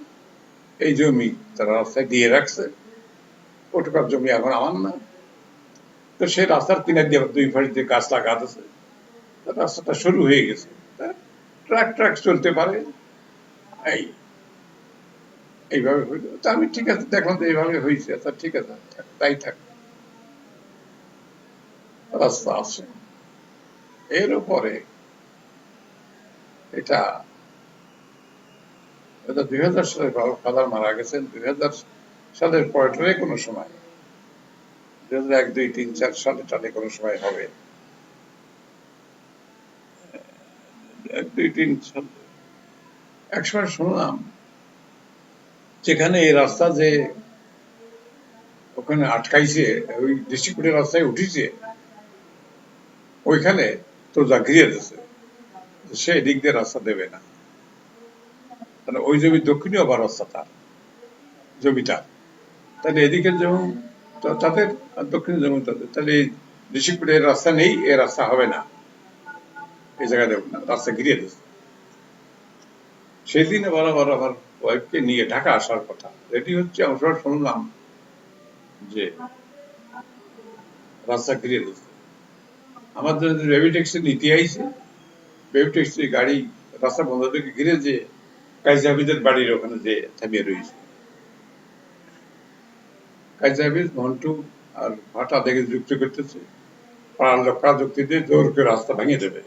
A: এই জমি তারা রাস্তায় দিয়ে রাখছে, ওটুকার জমি এখন আমার না। তো সেই রাস্তার কিনার দিয়ে 2 পাশ দিয়ে গাছ লাগাতেছে, রাস্তাটা শুরু হয়ে গেছে, ট্রাক চলতে পারে, এইভাবে হইল। তা আমি ঠিক আছে দেখলাম তো এইভাবে হয়েছে, তা ঠিক আছে তাই থাক, রাস্তা আছে। এর উপরে এটা 2000 সালে ফাদার মারা গেছেন, 2000 সালের পরে কোনো সময়, 2001, 2, 3, 4 সালে টালে কোনো সময় হবে, 1, 2, 3 সাল একসময় শুনলাম যেখানে এই রাস্তা যে ওখানে আটকাইছে, ওই ডিস্ট্রিক্টের রাস্তায় উঠিছে, ওইখানে তো যা ঘিরে দিচ্ছে, সে এদিক দিয়ে রাস্তা দেবে না। মানে ওই জমির দক্ষিণে আবার রাস্তা তার জমিটা, তাহলে এদিকে যেমন তাদের আর দক্ষিণে যেমন তাদের, তাহলে এই ডিস্ট্রিক্টের রাস্তা নেই, এ রাস্তা হবে না, এই জায়গায় দেব না, রাস্তা ঘিরে দিচ্ছে। সেদিন আবার আমার ওয়াইফকে নিয়ে ঢাকা আসার কথা, রেডি হচ্ছে, আমার সময় শুনলাম যে রাস্তা ঘিরে দিচ্ছে। আমাদের বেবি ট্যাক্সি নিতে আইছে, বেবি ট্যাক্সি গাড়ি রাস্তা বন্ধ থেকে ঘিরে যে কাজী হাফিজের বাড়ির ওখানে যে থামিয়ে রয়েছে। কাজী হাফিজ, মন্টু আর ভাটা দেখে যুক্তি করতেছে, পাড়ার লোকরা যুক্তি দিয়ে জোর করে রাস্তা ভেঙে দেবে।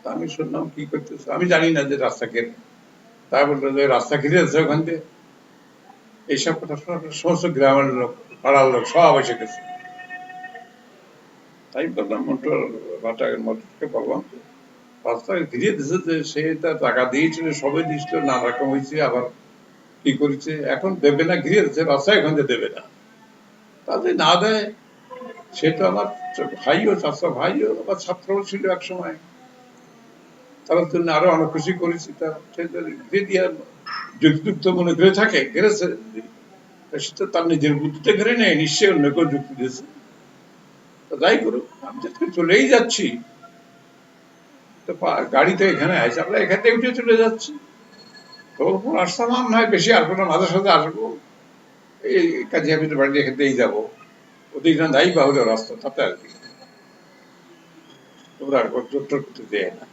A: তা আমি শুনলাম কি করতেছে, আমি জানি না যে রাস্তা ঘিরে, তাই বললো যে রাস্তা ঘিরে আছে ওখান দিয়ে। এইসব কথা শোনার পর সমস্ত গ্রামের লোক, পাড়ার লোক সব এসে গেছে। তাই বললাম মন্টু মন্টুকে বললাম রাস্তা ঘিরে দিছে, যে সে তার টাকা দিয়েছিল, সবে দিয়েছিল, নানা রকম হয়েছে, আবার কি করেছে, এখন দেবে না, ঘিরে দিচ্ছে রাস্তা, এখান দিয়ে দেবে না। তাদের না দেয়, সে তো আমার ভাইও, চাচা ভাইও, আমার ছাত্রও ছিল এক সময়, তার জন্য আরো অনেক খুশি করেছি। তার ঘিরে দিয়ে যুক্তিযুক্ত মনে করে থাকে, ঘিরেছে, সে তো তার নিজের বুদ্ধিতে ঘিরে নেই, নিশ্চয়ই অন্য কেউ যুক্তি দিয়েছে। যাই করুক, আমি তো চলেই যাচ্ছি, তো গাড়িতে এখানে আছে, আমরা এখান থেকে উঠে চলে যাচ্ছি, তো আসতাম নয় বেশি আসবো না, মাঝে সাথে আসবো, এই কাজে আমি বাড়ি এখান থেকেই যাবো, ওদিক না যাই বা হলো রাস্তা, তাতে আর কি, তোমরা জোর করতে দেয় না।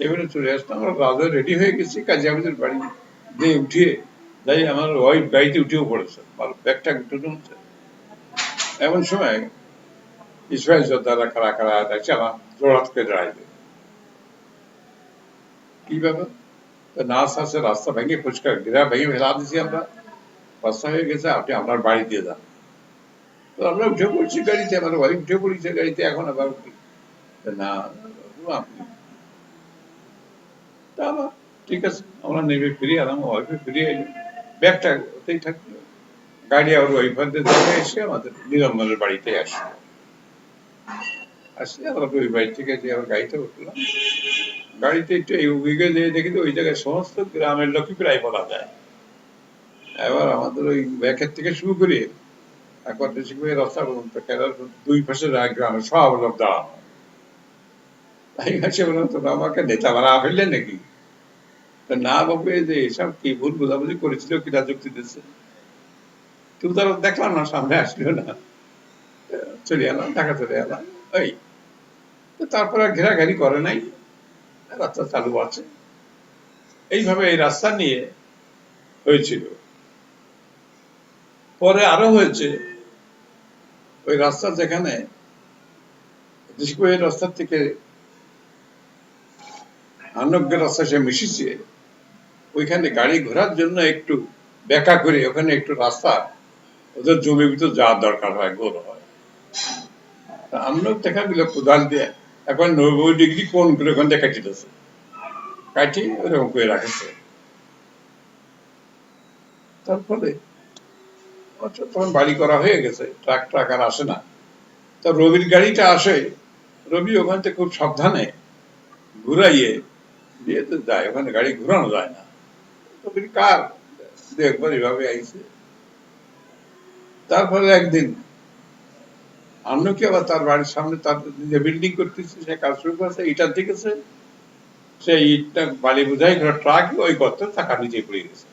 A: এবারে চলে আসতাম, আমরা রাজা রেডি হয়ে গেছি, কাজী হাফিজের বাড়ি দিয়ে উঠিয়ে যাই, আমার ওয়াইফ গাড়িতে উঠেও পড়েছে, ব্যাগটা উঠে তুলছে। এমন সময় ইসরায়েল যোদ্ধারা খাড়া খাড়া দেখছে, আমার জোড়াত করে দাঁড়াইবে, কি ব্যাপার, নার্স আছে, রাস্তা ভেঙে ফুচকা ঘেরা ভেঙে ফেলা দিছি আমরা, রাস্তা হয়ে গেছে, আপনি আপনার বাড়ি দিয়ে যান। তো আমরা উঠে পড়ছি গাড়িতে, আমার ওয়াইফ উঠে পড়েছে গাড়িতে, এখন আবার না আপনি, তা আবার ঠিক আছে, আমরা নেমে ফিরে এলাম, ওয়াইফে ফিরে এলো, ব্যাগটা ওতেই থাকলো। গাড়ি আবার ওইখানে দেখে এসে আমাদের নিরঞ্জনের বাড়িতে আসলে আমরা ওই বাড়ি থেকে যে আবার গাড়িতে উঠলাম, গাড়িতে একটু এগিয়ে যেয়ে দেখি ওই জায়গায় সমস্ত গ্রামের লোকই প্রায় বলা যায়। এবার আমাদের ওই ব্যাগের থেকে শুরু করে একবার বেশি করে রাস্তা পর্যন্ত খেলার দুই পাশে গ্রামের সব লোক দাঁড়ানো। তাই কাছে বললাম, তোমরা আমাকে নেতা বানা ফেললে নাকি? না বাবু, এই যে এসব কি ভুল বোঝাবুঝি করেছিল, কিনা যুক্তি দিচ্ছে, তুমি তো দেখলাম না, সামনে আসলো না, চলে এলাম, ঢাকা চলে এলাম। ওই তারপরে ঘেরাঘেরি করে নাই, রাস্তা চালু আছে। এইভাবে এই রাস্তা নিয়ে হয়েছিল। পরে আরো হয়েছে, ওই রাস্তা যেখানে রাস্তার থেকে আনগ্যের রাস্তা সে মিশিয়েছে, ওইখানে গাড়ি ঘোরার জন্য একটু ব্যাখ্যা করে ওখানে একটু রাস্তা ওদের জমির ভিতর যাওয়ার দরকার হয়, গোল হয়। আমরা দেখা গেল কোদাল দিয়ে এখন 90 ডিগ্রি কোন করে ওখান থেকে কাটি দিচ্ছে, কাটি ওরকম করে রাখেছে। তারপরে তখন বাড়ি করা হয়ে গেছে, ট্রাক ট্রাক আর আসে না। তো রবির গাড়িটা আসে, রবি ওখান থেকে খুব সাবধানে ঘুরাইয়ে দিয়ে তো যায়, ওখানে গাড়ি ঘুরানো যায় না। রবির কার একবার এভাবে আইছে। তারপরে একদিন আমরা কি আবার তার বাড়ির সামনে তার যে বিল্ডিং করতেছে, সে কাজ শুরু করেছে, ইটার দিকেছে, সেই ইটটা বালি বোঝাই করে ট্রাক ওই গর্তে চাকা নিচে পড়ে গেছে।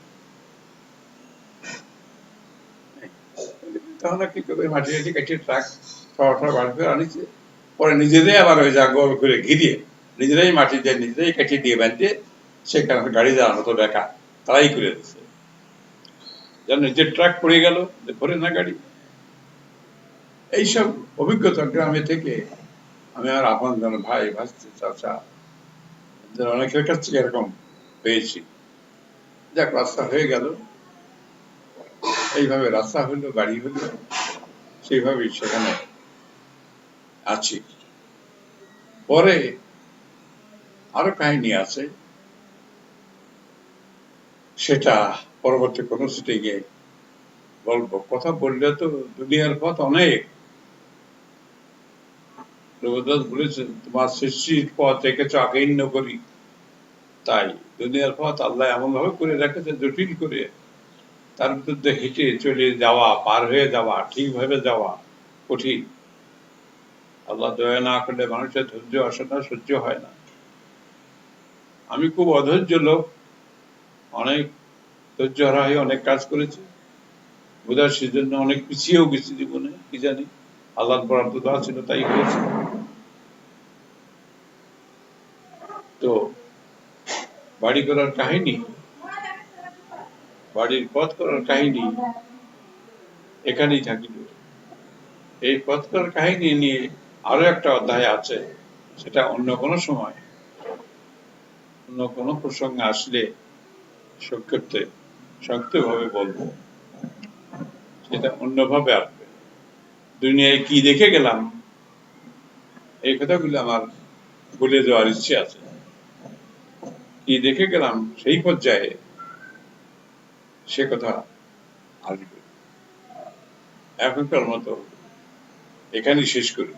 A: তখন কি করবে, মাটি টাটি কাটিয়ে ট্রাক সবার বার করে আনিছে, পরে নিজেরাই আবার ওই যা গোল করে ঘিরিয়ে নিজেরাই মাটি দিয়ে নিজেরাই কাটিয়ে দিয়ে বাঁধতে, সেখানে গাড়ি দাঁড়ানো তো বেকা, তারাই করে দিচ্ছে, যেন নিজের ট্রাক পড়ে গেল, ভরে না গাড়ি। এইসব অভিজ্ঞতা গ্রামে থেকে আমি আর আপন জন ভাই ভাসতে চাচা অনেকের কাছ থেকে এরকম পেয়েছি। যাক, রাস্তা হয়ে গেল, এইভাবে রাস্তা হইলো, গাড়ি হইলো, সেইভাবেই সেখানে আছি। পরে আরো কাহিনী আছে, সেটা পরবর্তী কোনো স্টেজে বলবো। কথা বললে তো দুনিয়ার পথ অনেক। রবীন্দ্রনাথ বলেছেন, তোমার সৃষ্টির পথ রেখেছ আগেইন্য করি। তাই দুনিয়ার পথ আল্লাহ এমন ভাবে করে রেখেছে, জটিল করে, তার ভিতরে হেঁটে চলে যাওয়া, পার হয়ে যাওয়া, ঠিকভাবে যাওয়া কঠিন। আল্লাহ দয়া না করলে মানুষের ধৈর্য আসে না, সহ্য হয় না। আমি খুব অধৈর্য লোক, অনেক ধৈর্য হারা হয়ে অনেক কাজ করেছি, বোধহয় সেজন্য অনেক পিছিয়েও গেছি জীবনে, কি জানি। আল্লাহর বরাদ্দ দেওয়া ছিল, তাই হয়েছে। তো বাড়ি করার কাহিনী, বাড়ির পথ করার কাহিনী এখানেই থাকিল। এই পথ করার কাহিনী নিয়ে আরো একটা অধ্যায় আছে, সেটা অন্য কোনো সময়, অন্য কোনো প্রসঙ্গে আসলে সংক্ষিপ্তভাবে বলবো, সেটা অন্যভাবে আসবে। দুনিয়ায় কি দেখে গেলাম, এই কথাগুলো আমার বলে দেওয়ার ইচ্ছে আছে। কি দেখে গেলাম সেই পর্যায়ে সে কথা আসবে। এখনকার মতো এখানেই শেষ করি।